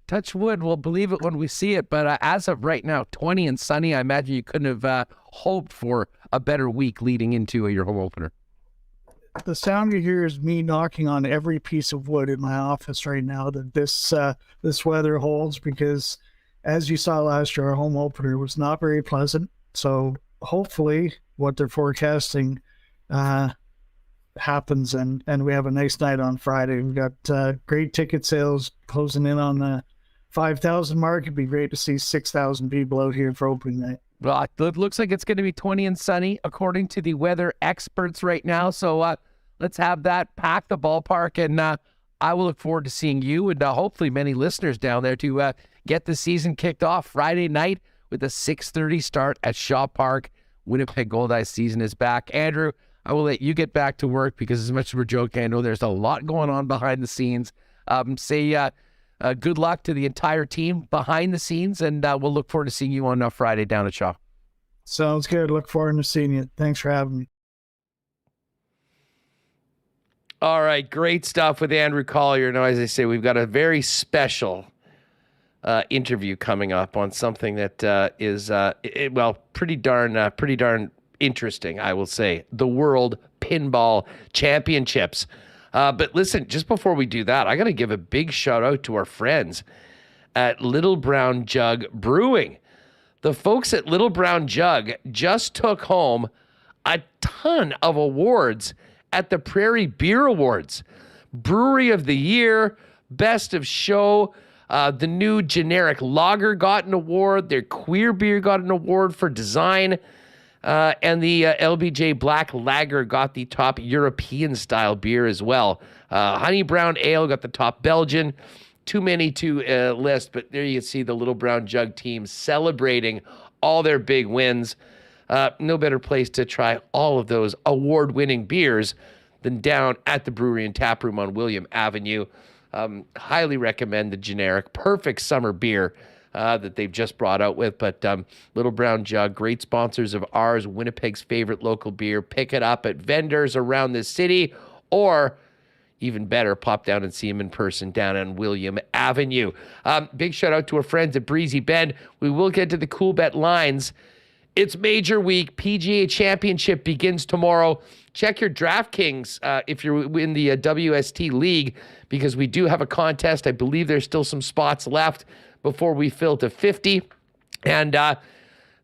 [SPEAKER 2] Touch wood, we'll believe it when we see it. But as of right now, 20 and sunny. I imagine you couldn't have hoped for a better week leading into your home opener.
[SPEAKER 6] The sound you hear is me knocking on every piece of wood in my office right now that this weather holds, because as you saw last year, our home opener was not very pleasant. So hopefully what they're forecasting happens, and we have a nice night on Friday. We've got great ticket sales closing in on the 5,000 mark. It'd be great to see 6,000 people out here for opening night.
[SPEAKER 2] Well, it looks like it's going to be 20 and sunny, according to the weather experts right now. So let's have that, pack the ballpark, and I will look forward to seeing you and hopefully many listeners down there to get the season kicked off Friday night with a 6:30 start at Shaw Park. Winnipeg Goldeyes season is back. Andrew, I will let you get back to work, because as much as we're joking, I know there's a lot going on behind the scenes. Good luck to the entire team behind the scenes, and we'll look forward to seeing you on Friday down at Shaw.
[SPEAKER 6] Sounds good. Look forward to seeing you. Thanks for having me.
[SPEAKER 2] All right, great stuff with Andrew Collier. Now, as I say, we've got a very special interview coming up on something that is pretty darn interesting, I will say. The World Pinball Championships. But listen, just before we do that, I got to give a big shout out to our friends at Little Brown Jug Brewing. The folks at Little Brown Jug just took home a ton of awards at the Prairie Beer Awards. Brewery of the Year, Best of Show, the new generic lager got an award, their queer beer got an award for design, and the LBJ Black Lager got the top European-style beer as well. Honey Brown Ale got the top Belgian. Too many to list, but there you can see the Little Brown Jug team celebrating all their big wins. No better place to try all of those award-winning beers than down at the brewery and tap room on William Avenue. Highly recommend the generic perfect summer beer that they've just brought out with. But Little Brown Jug, great sponsors of ours, Winnipeg's favorite local beer. Pick it up at vendors around the city, or even better, pop down and see them in person down on William Avenue. Big shout out to our friends at Breezy Bend. We will get to the Coolbet lines. It's major week. PGA Championship begins tomorrow. Check your DraftKings if you're in the WST League, because we do have a contest. I believe there's still some spots left before we fill to 50. And, of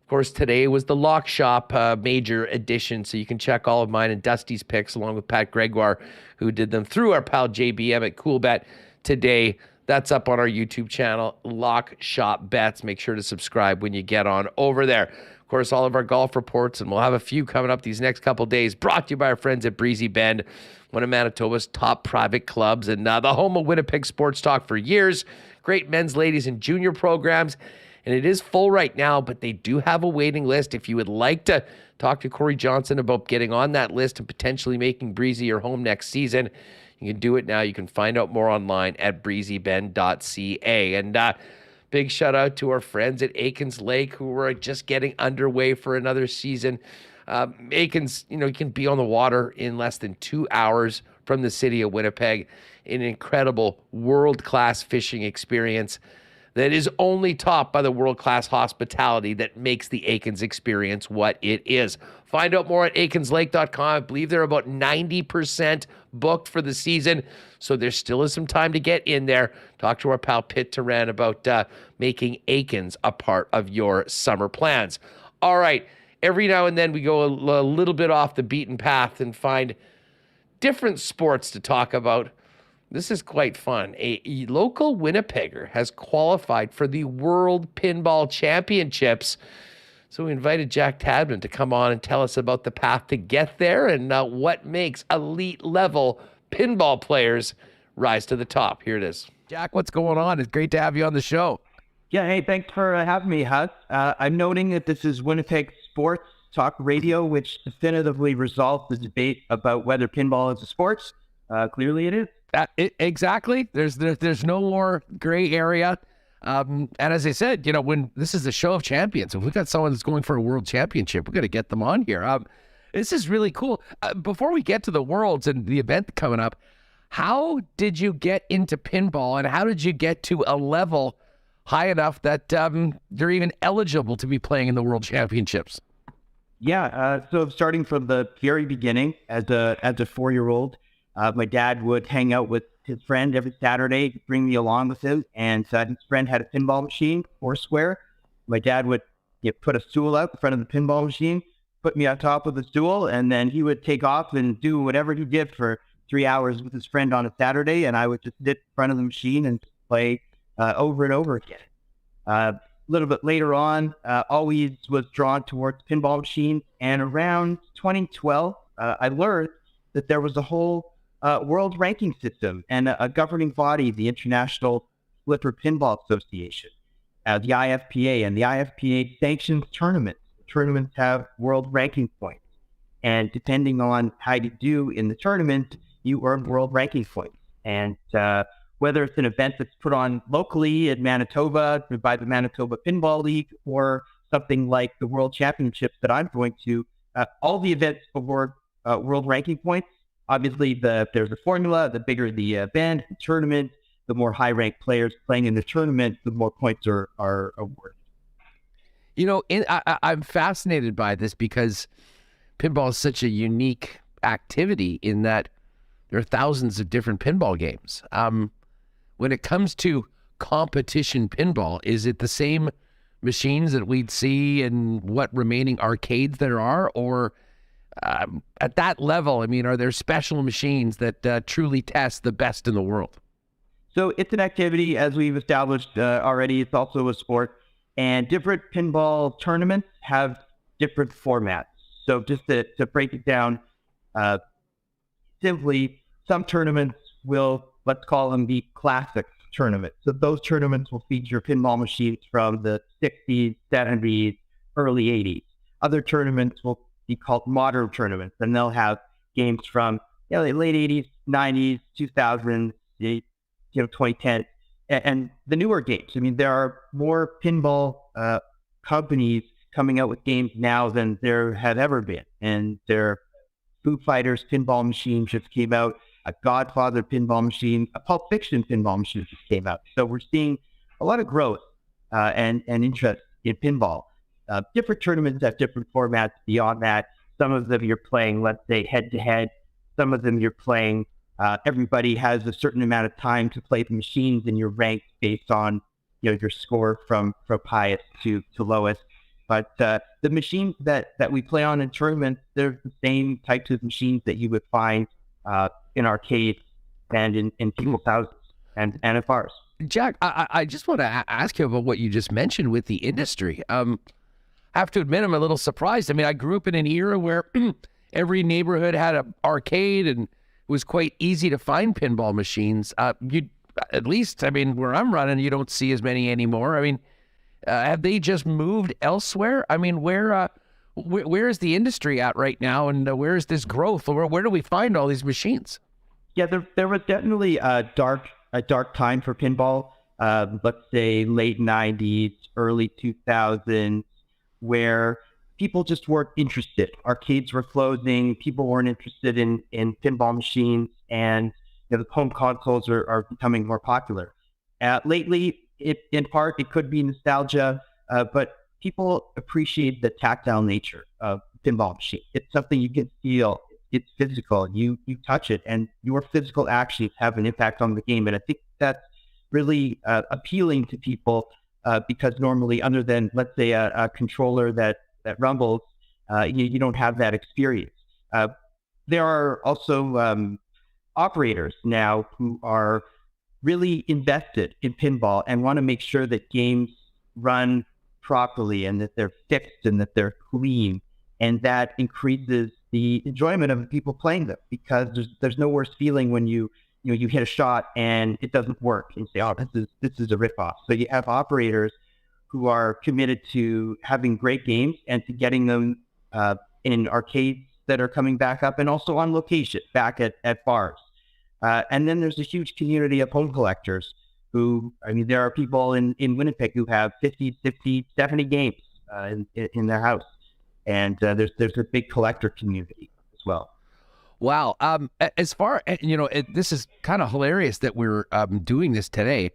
[SPEAKER 2] course, today was the Lock Shop major edition, so you can check all of mine and Dusty's picks along with Pat Gregoire, who did them through our pal JBM at Coolbet today. That's up on our YouTube channel, Lock Shop Bets. Make sure to subscribe when you get on over there. Of course, all of our golf reports, and we'll have a few coming up these next couple days, brought to you by our friends at Breezy Bend, one of Manitoba's top private clubs, and the home of Winnipeg Sports Talk for years. Great men's, ladies, and junior programs. And it is full right now, but they do have a waiting list. If you would like to talk to Corey Johnson about getting on that list and potentially making Breezy your home next season, you can do it now. You can find out more online at breezybend.ca. And big shout out to our friends at Aikens Lake, who are just getting underway for another season. Aikens, you can be on the water in less than 2 hours from the city of Winnipeg. An incredible world-class fishing experience that is only topped by the world-class hospitality that makes the Aikens experience what it is. Find out more at aikenslake.com. I believe they're about 90% booked for the season, so there still is some time to get in there. Talk to our pal Pitt Turan about making Aikens a part of your summer plans. All right, every now and then we go a little bit off the beaten path and find different sports to talk about. This is quite fun. A local Winnipegger has qualified for the World Pinball Championships. So we invited Jack Tadman to come on and tell us about the path to get there and what makes elite level pinball players rise to the top. Here it is. Jack, what's going on? It's great to have you on the show.
[SPEAKER 7] Yeah, hey, thanks for having me, Huss. I'm noting that this is Winnipeg Sports Talk Radio, which definitively resolves the debate about whether pinball is a sport. Clearly it is.
[SPEAKER 2] Exactly. There's no more gray area. And as I said, when this is the show of champions, if we've got someone that's going for a world championship, we've got to get them on here. This is really cool. Before we get to the Worlds and the event coming up, how did you get into pinball, and how did you get to a level high enough that you're even eligible to be playing in the World Championships?
[SPEAKER 7] Yeah, so starting from the very beginning, as a 4-year-old, my dad would hang out with his friend every Saturday, bring me along with him, and his friend had a pinball machine, Foursquare. My dad would put a stool out in front of the pinball machine, put me on top of the stool, and then he would take off and do whatever he did for 3 hours with his friend on a Saturday, and I would just sit in front of the machine and play over and over again. A little bit later on, always was drawn towards pinball machines, and around 2012, I learned that there was a whole world ranking system and a governing body, the International Flipper Pinball Association, the IFPA, and the IFPA sanctions tournaments. Tournaments have world ranking points, and depending on how you do in the tournament, you earn world ranking points. And whether it's an event that's put on locally in Manitoba by the Manitoba Pinball League, or something like the World Championships that I'm going to, all the events award world ranking points. Obviously, there's a formula. The bigger the event, the tournament, the more high-ranked players playing in the tournament, the more points are awarded.
[SPEAKER 2] I'm fascinated by this because pinball is such a unique activity in that there are thousands of different pinball games. When it comes to competition pinball, is it the same machines that we'd see in what remaining arcades there are? Or at that level, are there special machines that truly test the best in the world?
[SPEAKER 7] So it's an activity, as we've established already. It's also a sport. And different pinball tournaments have different formats. So just to break it down simply, some tournaments will, let's call them the classic tournaments. So those tournaments will feature pinball machines from the 60s, 70s, early 80s. Other tournaments will be called modern tournaments, and they'll have games from the late 80s, 90s, 2000s, 2010s. And the newer games. There are more pinball companies coming out with games now than there have ever been. And their Foo Fighters pinball machine just came out, a Godfather pinball machine, a Pulp Fiction pinball machine just came out. So we're seeing a lot of growth and interest in pinball. Different tournaments have different formats beyond that. Some of them you're playing, let's say, head-to-head. Some of them you're playing everybody has a certain amount of time to play the machines, and you're ranked based on your score from highest to lowest. But the machines that we play on in tournaments, they're the same types of machines that you would find in arcades and in people's houses and at bars.
[SPEAKER 2] Jack, I just want to ask you about what you just mentioned with the industry. I have to admit, I'm a little surprised. I grew up in an era where every neighborhood had an arcade, and it was quite easy to find pinball machines. You, at least, where I'm running, you don't see as many anymore. Have they just moved elsewhere? Where is the industry at right now, and where is this growth? Or where do we find all these machines?
[SPEAKER 7] Yeah, there was definitely a dark time for pinball. Let's say late 90s, early 2000s, where people just weren't interested. Arcades were closing. People weren't interested in pinball machines, and the home consoles are becoming more popular. Lately, in part, it could be nostalgia, but people appreciate the tactile nature of pinball machine. It's something you can feel. It's physical. You touch it, and your physical actions have an impact on the game. And I think that's really appealing to people because normally, other than, let's say, a controller that rumbles, you don't have that experience. There are also operators now who are really invested in pinball and want to make sure that games run properly and that they're fixed and that they're clean, and that increases the enjoyment of the people playing them, because there's no worse feeling when you hit a shot and it doesn't work and you say, oh, this is a ripoff. So you have operators who are committed to having great games and to getting them in arcades that are coming back up, and also on location back at bars. And then there's a huge community of home collectors who, there are people in Winnipeg who have 50, 60, 70 games in their house. And there's a big collector community as well.
[SPEAKER 2] Wow. As far, this is kind of hilarious that we're doing this today.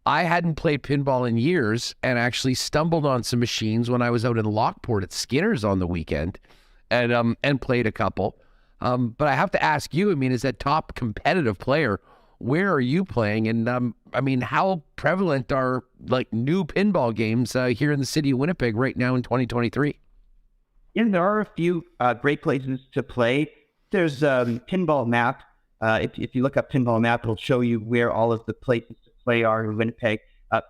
[SPEAKER 2] I hadn't played pinball in years and actually stumbled on some machines when I was out in Lockport at Skinner's on the weekend and played a couple. But I have to ask you, I mean, as a top competitive player, where are you playing? And I mean, how prevalent are like new pinball games here in the city of Winnipeg right now in 2023?
[SPEAKER 7] Yeah, there are a few great places to play. There's Pinball Map. If you look up Pinball Map, it'll show you where all of the places to play are in Winnipeg.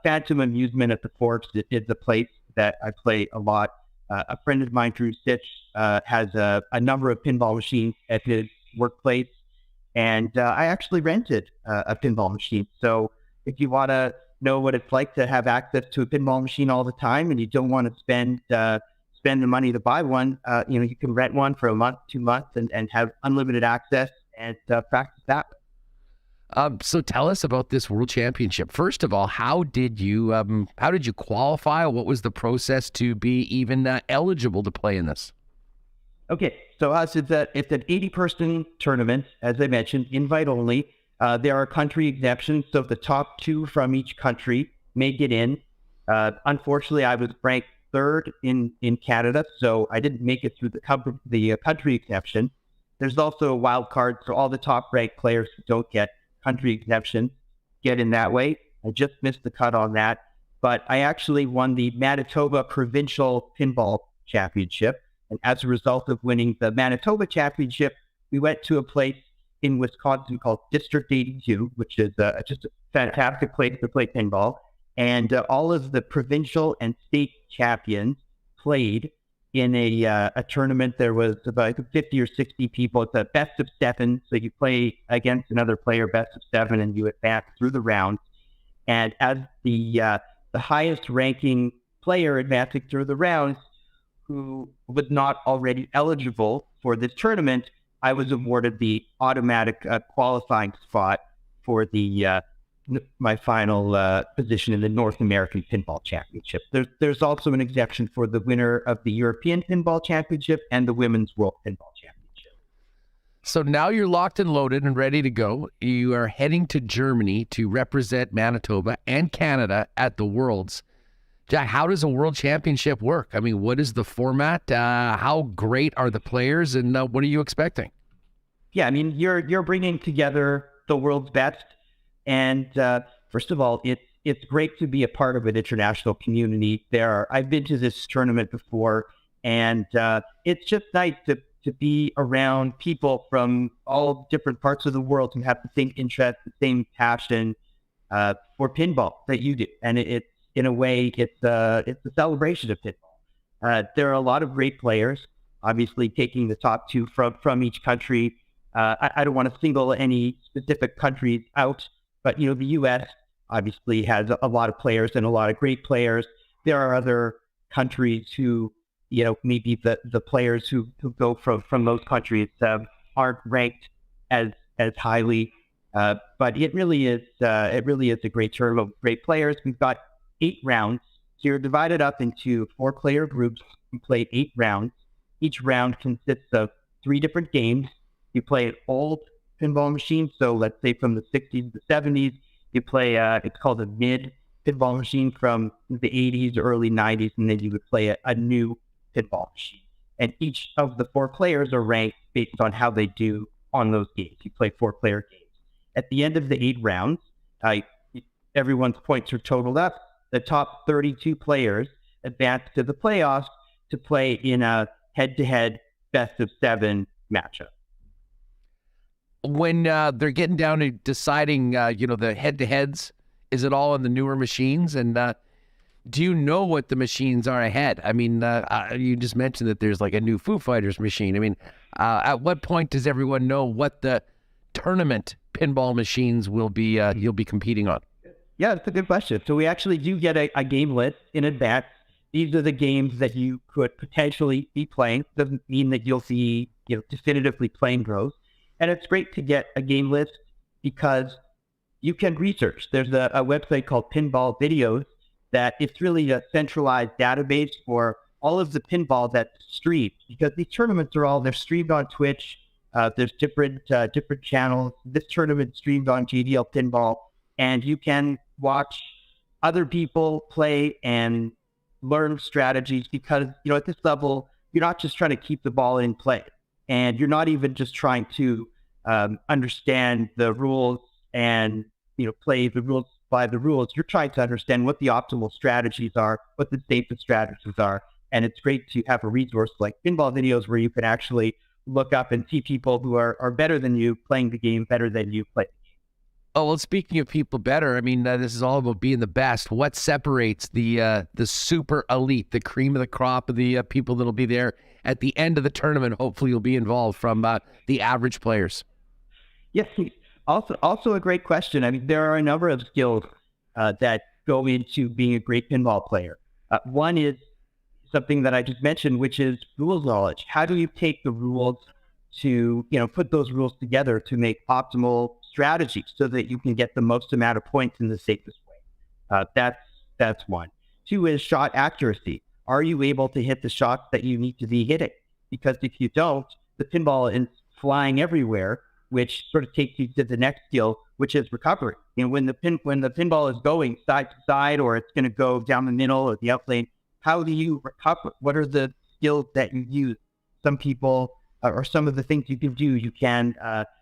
[SPEAKER 7] Phantom Amusement at the Forks is a place that I play a lot. A friend of mine, Drew Stitch, has a number of pinball machines at his workplace, and I actually rented a pinball machine. So if you want to know what it's like to have access to a pinball machine all the time, and you don't want to spend the money to buy one, you can rent one for a month, 2 months, and have unlimited access and practice that.
[SPEAKER 2] So tell us about this World Championship. First of all, how did you qualify? What was the process to be even eligible to play in this?
[SPEAKER 7] Okay, so it's an 80-person tournament, as I mentioned, invite only. There are country exemptions, so the top 2 from each country may get in. Unfortunately, I was ranked 3rd in Canada, so I didn't make it through the country exemption. There's also a wild card, so all the top-ranked players who don't get country exemption get in that way. I just missed the cut on that, but I actually won the Manitoba Provincial Pinball Championship. And as a result of winning the Manitoba Championship, we went to a place in Wisconsin called District 82, which is just a fantastic place to play pinball. And all of the provincial and state champions played in a tournament. There was about 50 or 60 people. It's a best of 7, so you play against another player, best of 7, and you advance through the rounds. And as the highest ranking player advancing through the rounds, who was not already eligible for this tournament, I was awarded the automatic qualifying spot for my final position in the North American Pinball Championship. There's also an exemption for the winner of the European Pinball Championship and the Women's World Pinball Championship.
[SPEAKER 2] So now you're locked and loaded and ready to go. You are heading to Germany to represent Manitoba and Canada at the Worlds. Jack, how does a World Championship work? I mean, what is the format? How great are the players, and what are you expecting?
[SPEAKER 7] Yeah, I mean, you're bringing together the world's best. And first of all, it's great to be a part of an international community. I've been to this tournament before, and it's just nice to be around people from all different parts of the world who have the same interest, the same passion for pinball that you do. And it's in a way, it's a celebration of pinball. There are a lot of great players, obviously taking the top 2 from each country. I don't want to single any specific countries out, but, the U.S. obviously has a lot of players and a lot of great players. There are other countries who, maybe the players who go from those countries aren't ranked as highly. But it really is a great tournament of great players. We've got 8 rounds. So you're divided up into 4-player groups. You play 8 rounds. Each round consists of 3 different games. You play an old pinball machine. So let's say from the 60s to 70s, you play, it's called a mid pinball machine from the 80s, early 90s, and then you would play a new pinball machine. And each of the 4 players are ranked based on how they do on those games. You play 4-player games. At the end of the 8 rounds, everyone's points are totaled up. The top 32 players advance to the playoffs to play in a head-to-head best of 7 matchup.
[SPEAKER 2] When they're getting down to deciding, the head-to-heads, is it all on the newer machines? And do you know what the machines are ahead? I mean, you just mentioned that there's like a new Foo Fighters machine. I mean, at what point does everyone know what the tournament pinball machines will be? You'll be competing on?
[SPEAKER 7] Yeah, that's a good question. So we actually do get a game list in advance. These are the games that you could potentially be playing. Doesn't mean that you'll be, definitively playing those. And it's great to get a game list because you can research. There's a website called Pinball Videos that it's really a centralized database for all of the pinball that's streamed, because these tournaments they're streamed on Twitch. There's different channels. This tournament streamed on JDL Pinball, and you can watch other people play and learn strategies, because, at this level, you're not just trying to keep the ball in play, and you're not even just trying to understand the rules and, play the rules by the rules. You're trying to understand what the optimal strategies are, what the safest strategies are. And it's great to have a resource like pinball videos where you can actually look up and see people who are better than you playing the game better than you play.
[SPEAKER 2] Oh, well, speaking of people better, I mean, this is all about being the best. What separates the super elite, the cream of the crop of the people that'll be there at the end of the tournament? Hopefully you'll be involved from the average players.
[SPEAKER 7] Yes, also a great question. I mean, there are a number of skills that go into being a great pinball player. One is something that I just mentioned, which is rules knowledge. How do you take the rules to, put those rules together to make optimal strategies so that you can get the most amount of points in the safest way? That's one. Two is shot accuracy. Are you able to hit the shots that you need to be hitting? Because if you don't, the pinball is flying everywhere, which sort of takes you to the next skill, which is recovery. When the pinball is going side to side, or it's going to go down the middle or the outlane, how do you recover? What are the skills that you use? Some people, or some of the things you can do, you can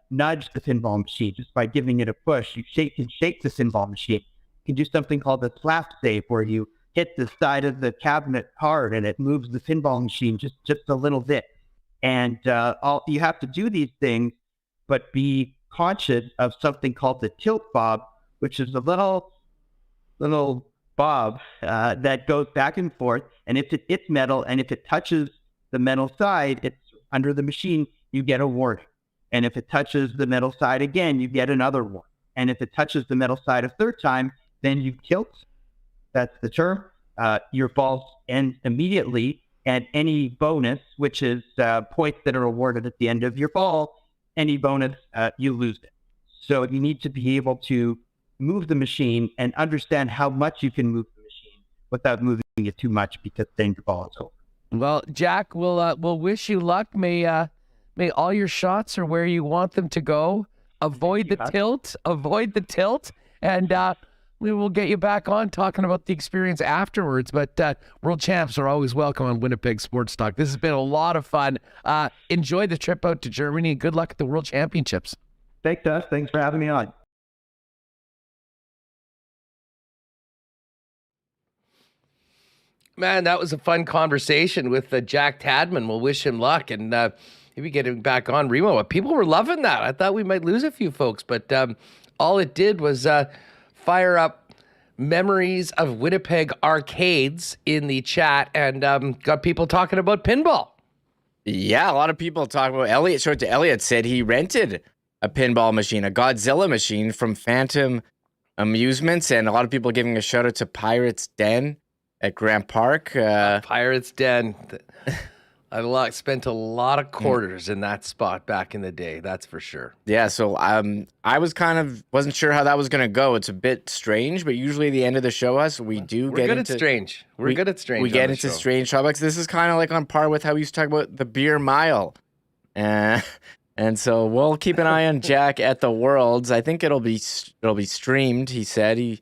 [SPEAKER 7] nudge the pinball machine just by giving it a push. You can shake the pinball machine. You can do something called a slap save, where you hit the side of the cabinet hard and it moves the pinball machine just a little bit. And you have to do these things, but be conscious of something called the tilt bob, which is a little bob that goes back and forth. And if it's metal, and if it touches the metal side, it's under the machine, you get a warning. And if it touches the metal side again, you get another warning. And if it touches the metal side a third time, then you tilt. That's the term. Your balls end immediately, and any bonus, which is points that are awarded at the end of your ball, any bonus, you lose it. So you need to be able to move the machine and understand how much you can move the machine without moving it too much, because then your ball is over.
[SPEAKER 2] Well, Jack, we'll wish you luck. May all your shots are where you want them to go. Avoid the tilt, and we will get you back on talking about the experience afterwards. But world champs are always welcome on Winnipeg Sports Talk. This has been a lot of fun. Enjoy the trip out to Germany, and good luck at the World Championships.
[SPEAKER 7] Thanks, Dust. Thanks for having me on.
[SPEAKER 2] Man, that was a fun conversation with Jack Tadman. We'll wish him luck, and maybe get him back on Remo. People were loving that. I thought we might lose a few folks, but all it did was fire up memories of Winnipeg arcades in the chat, and got people talking about pinball.
[SPEAKER 3] Yeah, a lot of people talk about Elliot. Showed to Elliot, said he rented a pinball machine, a Godzilla machine from Phantom Amusements, and a lot of people giving a shout out to Pirates Den at Grant Park.
[SPEAKER 2] Pirates Den. I spent a lot of quarters in that spot back in the day, that's for sure.
[SPEAKER 3] Yeah, so I wasn't sure how that was going to go. It's a bit strange, but usually at the end of the show, we get into
[SPEAKER 2] strange. We're good at strange.
[SPEAKER 3] We get into strange topics. This is kind of like on par with how we used to talk about the beer mile. And so we'll keep an eye on Jack at the Worlds. I think it'll be streamed, he said. He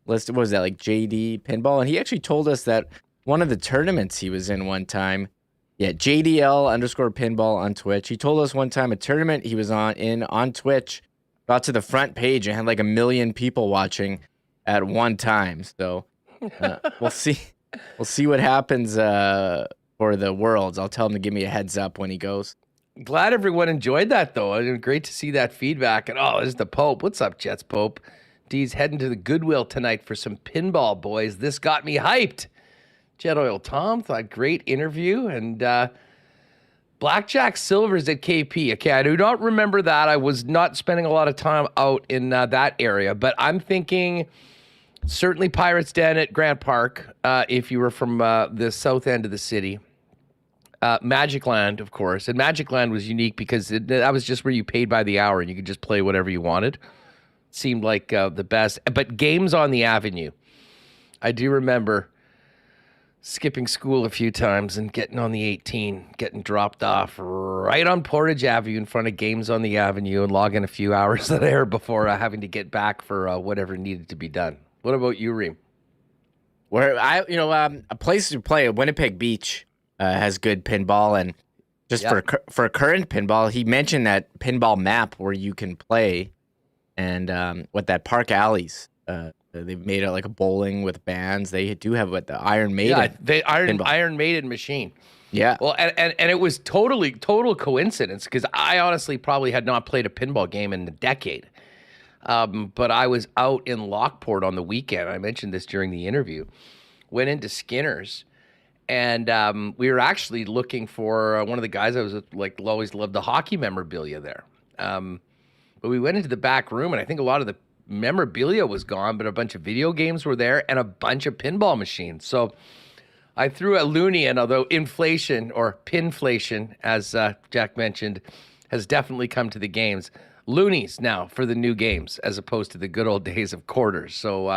[SPEAKER 3] listed, what was that, like JD Pinball? And he actually told us that one of the tournaments he was in one time, yeah, JDL_pinball on Twitch. He told us one time a tournament he was on Twitch got to the front page and had like 1 million people watching at one time. So we'll see. We'll see what happens for the Worlds. I'll tell him to give me a heads up when he goes.
[SPEAKER 2] Glad everyone enjoyed that, though. It was great to see that feedback. And there's the Pope. What's up, Jets Pope? D's heading to the Goodwill tonight for some pinball, boys. This got me hyped. Jet Oil Tom thought great interview, and Blackjack Silvers at KP. Okay, I do not remember that. I was not spending a lot of time out in that area, but I'm thinking certainly Pirates Den at Grant Park if you were from the south end of the city. Magic Land, of course, and Magic Land was unique because that was just where you paid by the hour and you could just play whatever you wanted. Seemed like the best. But Games on the Avenue, I do remember skipping school a few times and getting on the 18, getting dropped off right on Portage Avenue in front of Games on the Avenue and logging a few hours there before having to get back for whatever needed to be done. What about you, Reem?
[SPEAKER 3] Where a place to play, Winnipeg Beach, has good pinball, and just for current pinball, he mentioned that pinball map where you can play, and what that Park Alleys. They've made it like a bowling with bands. They do have the Iron Maiden.
[SPEAKER 2] Yeah, the Iron Maiden machine.
[SPEAKER 3] Yeah.
[SPEAKER 2] Well, and it was total coincidence because I honestly probably had not played a pinball game in a decade. But I was out in Lockport on the weekend. I mentioned this during the interview. Went into Skinner's, and we were actually looking for one of the guys I was like always loved the hockey memorabilia there. But we went into the back room, and I think a lot of the memorabilia was gone, but a bunch of video games were there and a bunch of pinball machines. So I threw a loony, and although inflation or pinflation, as Jack mentioned, has definitely come to the games, loonies now for the new games as opposed to the good old days of quarters. So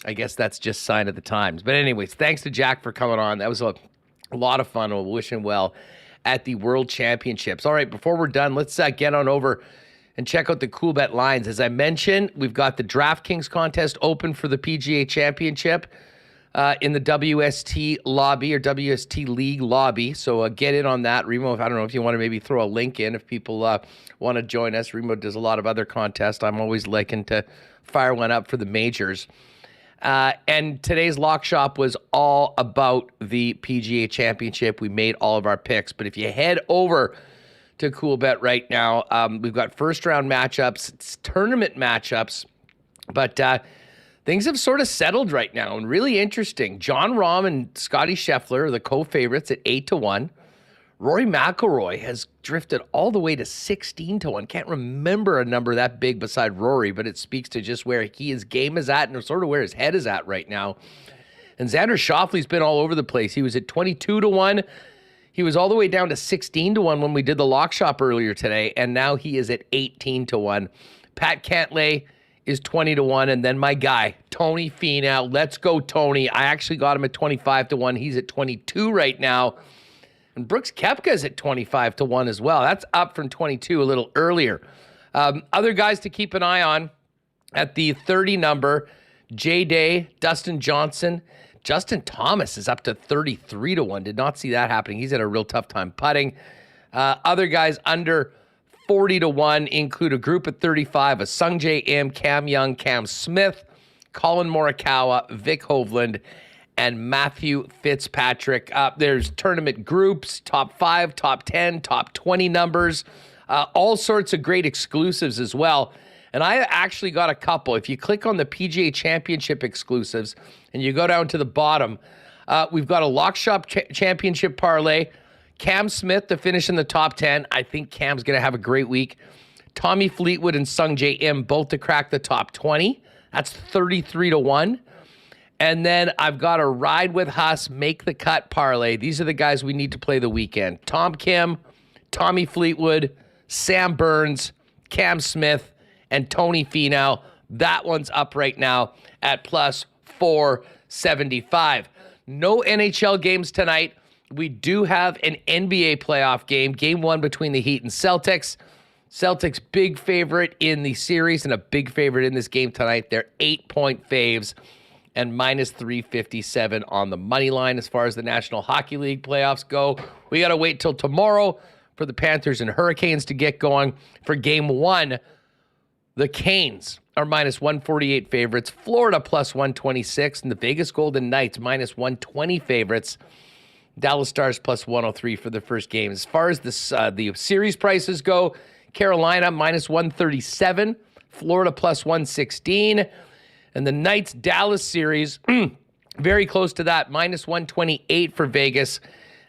[SPEAKER 2] I guess that's just sign of the times. But anyways, thanks to Jack for coming on. That was a lot of fun. We'll wish him well at the World Championships. All right, before we're done, let's get on over and check out the Coolbet lines. As I mentioned, we've got the DraftKings contest open for the PGA Championship in the WST lobby or WST League lobby. So get in on that. Remo, I don't know if you want to maybe throw a link in if people want to join us. Remo does a lot of other contests. I'm always liking to fire one up for the majors. And today's lock shop was all about the PGA Championship. We made all of our picks. But if you head over to Coolbet right now, we've got first round matchups, it's tournament matchups, but things have sort of settled right now and really interesting. John Rahm and Scotty Scheffler are the co-favorites at 8-1. Rory McIlroy has drifted all the way to 16-1. Can't remember a number that big beside Rory, but it speaks to just where his game is at and sort of where his head is at right now. And Xander Schauffele's been all over the place. He was at 22-1. He was all the way down to 16-1 when we did the lock shop earlier today, and now he is at 18-1. Pat Cantlay is 20-1, and then my guy, Tony Finau. Let's go, Tony. I actually got him at 25-1. He's at 22 right now. And Brooks Koepka's at 25-1 as well. That's up from 22 a little earlier. Other guys to keep an eye on at the 30 number, Jay Day, Dustin Johnson. Justin Thomas is up to 33-1. Did not see that happening. He's had a real tough time putting. Other guys under 40-1 include a group at 35 of Sungjae Im, Cam Young, Cam Smith, Colin Morikawa, Vic Hovland, and Matthew Fitzpatrick. There's tournament groups, top 5, top 10, top 20 numbers, all sorts of great exclusives as well. And I actually got a couple. If you click on the PGA Championship exclusives and you go down to the bottom, we've got a Lock Shop Championship parlay. Cam Smith to finish in the top 10. I think Cam's going to have a great week. Tommy Fleetwood and Sungjae Im both to crack the top 20. That's 33-1. And then I've got a Ride with Huss, Make the Cut parlay. These are the guys we need to play the weekend. Tom Kim, Tommy Fleetwood, Sam Burns, Cam Smith, and Tony Finau. That one's up right now at plus 475. No NHL games tonight. We do have an NBA playoff game, game 1 between the Heat and Celtics. Celtics big favorite in the series and a big favorite in this game tonight. They're 8-point faves and minus 357 on the money line as far as the National Hockey League playoffs go. We got to wait till tomorrow for the Panthers and Hurricanes to get going. For game 1, the Canes are minus 148 favorites, Florida plus 126, and the Vegas Golden Knights minus 120 favorites. Dallas Stars plus 103 for the first game. As far as the series prices go, Carolina minus 137, Florida plus 116, and the Knights-Dallas series, very close to that, minus 128 for Vegas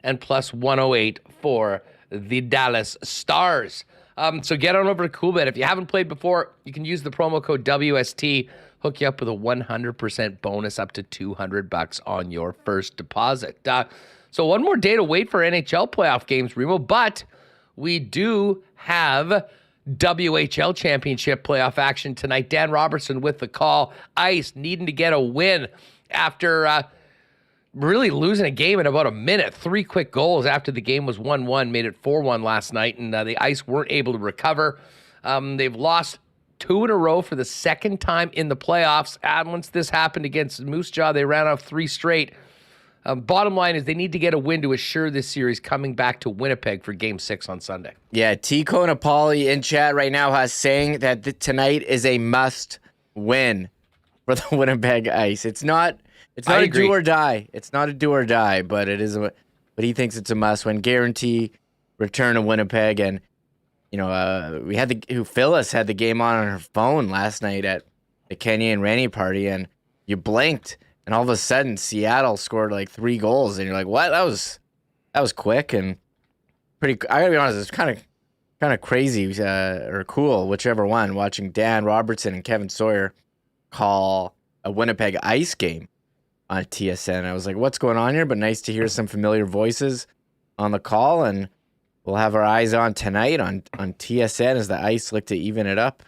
[SPEAKER 2] and plus 108 for the Dallas Stars. So get on over to Coolbet. If you haven't played before, you can use the promo code WST, hook you up with a 100% bonus up to $200 on your first deposit. So one more day to wait for NHL playoff games, Remo, but we do have WHL Championship playoff action tonight. Dan Robertson with the call. Ice needing to get a win after really losing a game in about a minute. 3 quick goals after the game was 1-1, made it 4-1 last night, and the Ice weren't able to recover. They've lost 2 in a row for the second time in the playoffs. And once this happened against Moose Jaw, they ran off 3 straight. Bottom line is they need to get a win to assure this series coming back to Winnipeg for Game 6 on Sunday.
[SPEAKER 3] Yeah, T. Conapoli in chat right now has saying that tonight is a must win for the Winnipeg Ice. It's not a do or die. It's not a do or die, but it is. But he thinks it's a must win. Guarantee return to Winnipeg, and we had Phyllis had the game on her phone last night at the Kenny and Rennie party, and you blinked. And all of a sudden, Seattle scored like 3 goals, and you're like, "What? That was quick and pretty." I gotta be honest, it's kind of crazy or cool, whichever one. Watching Dan Robertson and Kevin Sawyer call a Winnipeg Ice game on TSN, I was like, "What's going on here?" But nice to hear some familiar voices on the call, and we'll have our eyes on tonight on TSN as the Ice look to even it up.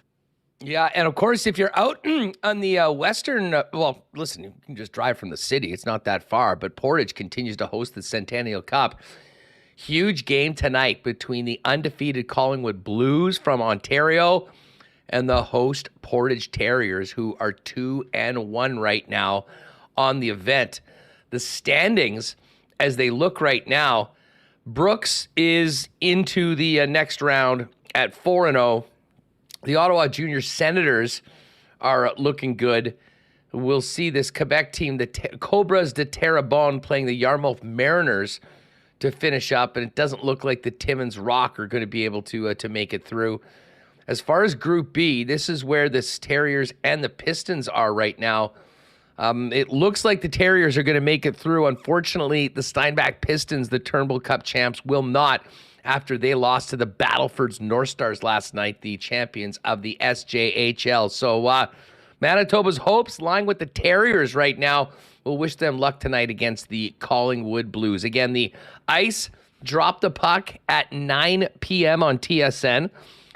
[SPEAKER 2] Yeah, and of course, if you're out on the western, listen, you can just drive from the city. It's not that far, but Portage continues to host the Centennial Cup. Huge game tonight between the undefeated Collingwood Blues from Ontario and the host Portage Terriers, who are 2-1 right now on the event. The standings, as they look right now, Brooks is into the next round at 4-0. The Ottawa Junior Senators are looking good. We'll see this Quebec team, the Cobras de Terrebonne, playing the Yarmouth Mariners to finish up, and it doesn't look like the Timmins Rock are going to be able to make it through. As far as Group B, this is where the Terriers and the Pistons are right now. It looks like the Terriers are going to make it through. Unfortunately, the Steinbach Pistons, the Turnbull Cup champs, will not, after they lost to the Battleford's North Stars last night, the champions of the SJHL. So Manitoba's hopes lying with the Terriers right now. We'll wish them luck tonight against the Collingwood Blues. Again, the Ice dropped the puck at 9 p.m. on TSN. It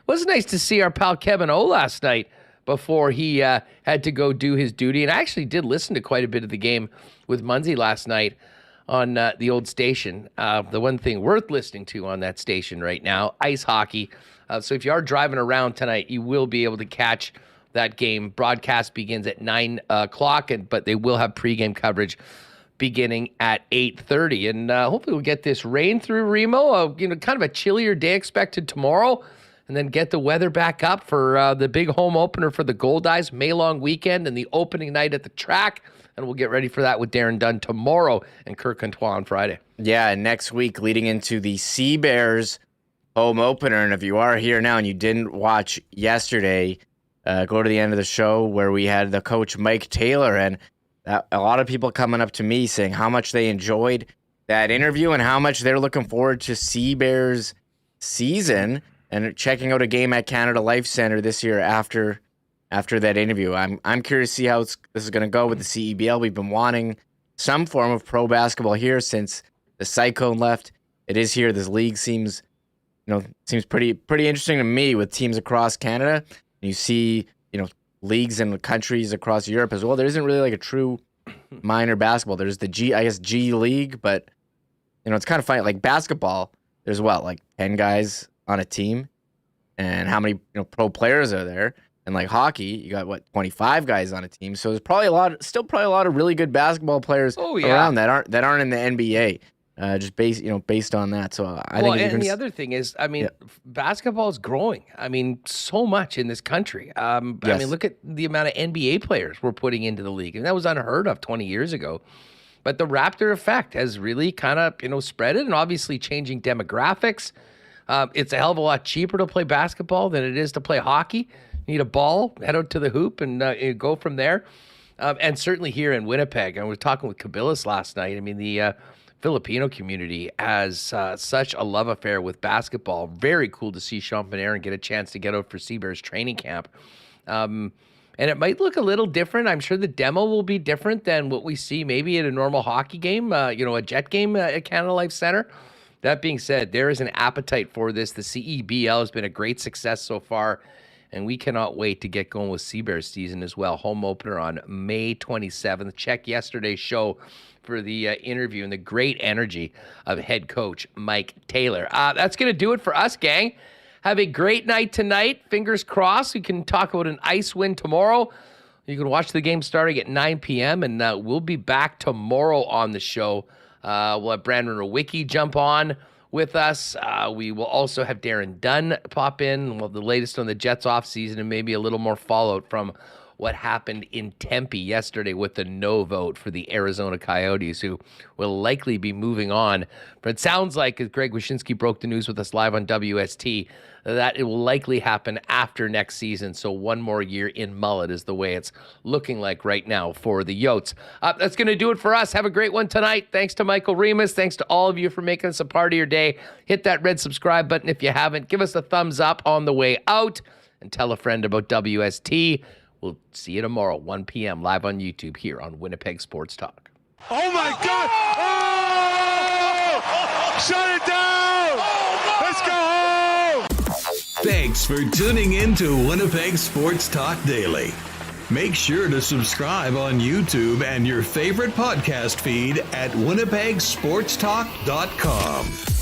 [SPEAKER 2] was nice to see our pal Kevin O last night before he had to go do his duty. And I actually did listen to quite a bit of the game with Munsey last night on the old station. The one thing worth listening to on that station right now, ice hockey. So if you are driving around tonight, you will be able to catch that game. Broadcast begins at 9 o'clock, but they will have pregame coverage beginning at 8:30. And hopefully we'll get this rain through Remo. Kind of a chillier day expected tomorrow, and then get the weather back up for the big home opener for the Goldeyes, May long weekend, and the opening night at the track. And we'll get ready for that with Darren Dunn tomorrow and Kirk Contois on Friday.
[SPEAKER 3] Yeah, next week leading into the Sea Bears home opener. And if you are here now and you didn't watch yesterday, go to the end of the show where we had the coach Mike Taylor, and a lot of people coming up to me saying how much they enjoyed that interview and how much they're looking forward to Sea Bears season and checking out a game at Canada Life Center this year after that interview. I'm curious to see how this is going to go with the CEBL. We've been wanting some form of pro basketball here since the Cyclone left. It is here. This league seems pretty interesting to me with teams across Canada. You see, leagues in countries across Europe as well. There isn't really like a true minor basketball. There's the G League, but it's kind of funny. Like basketball, there's 10 guys on a team, and how many pro players are there? And like hockey, you got 25 guys on a team. So there's probably a lot of really good basketball players around that aren't in the NBA. Just based on that. So I think.
[SPEAKER 2] And the other thing is, basketball is growing. So much in this country.
[SPEAKER 3] Yes.
[SPEAKER 2] Look at the amount of NBA players we're putting into the league, and that was unheard of 20 years ago. But the Raptor effect has really kind of spread it, and obviously changing demographics. It's a hell of a lot cheaper to play basketball than it is to play hockey. You need a ball, head out to the hoop, and go from there. And certainly here in Winnipeg, I was talking with Kabilis last night. The Filipino community has such a love affair with basketball. Very cool to see Sean Panarin get a chance to get out for Sea Bears training camp. And it might look a little different. I'm sure the demo will be different than what we see maybe at a normal hockey game, a Jet game at Canada Life Center. That being said, there is an appetite for this. The CEBL has been a great success so far, and we cannot wait to get going with Sea Bears season as well. Home opener on May 27th. Check yesterday's show for the interview and the great energy of head coach Mike Taylor. That's going to do it for us, gang. Have a great night tonight. Fingers crossed. We can talk about an ice win tomorrow. You can watch the game starting at 9 p.m., and we'll be back tomorrow on the show. We'll have Brandon Rowicki jump on with us. We will also have Darren Dunn pop in. Well, the latest on the Jets offseason and maybe a little more fallout from what happened in Tempe yesterday with the no vote for the Arizona Coyotes, who will likely be moving on. But it sounds like, as Greg Wyshynski broke the news with us live on WST, that it will likely happen after next season. So one more year in mullet is the way it's looking like right now for the Yotes. That's going to do it for us. Have a great one tonight. Thanks to Michael Remis. Thanks to all of you for making us a part of your day. Hit that red subscribe button if you haven't. Give us a thumbs up on the way out and tell a friend about WST. We'll see you tomorrow, 1 p.m. live on YouTube here on Winnipeg Sports Talk.
[SPEAKER 8] Oh, my God! Oh! Shut it down! Let's go home!
[SPEAKER 1] Thanks for tuning in to Winnipeg Sports Talk Daily. Make sure to subscribe on YouTube and your favorite podcast feed at winnipegsportstalk.com.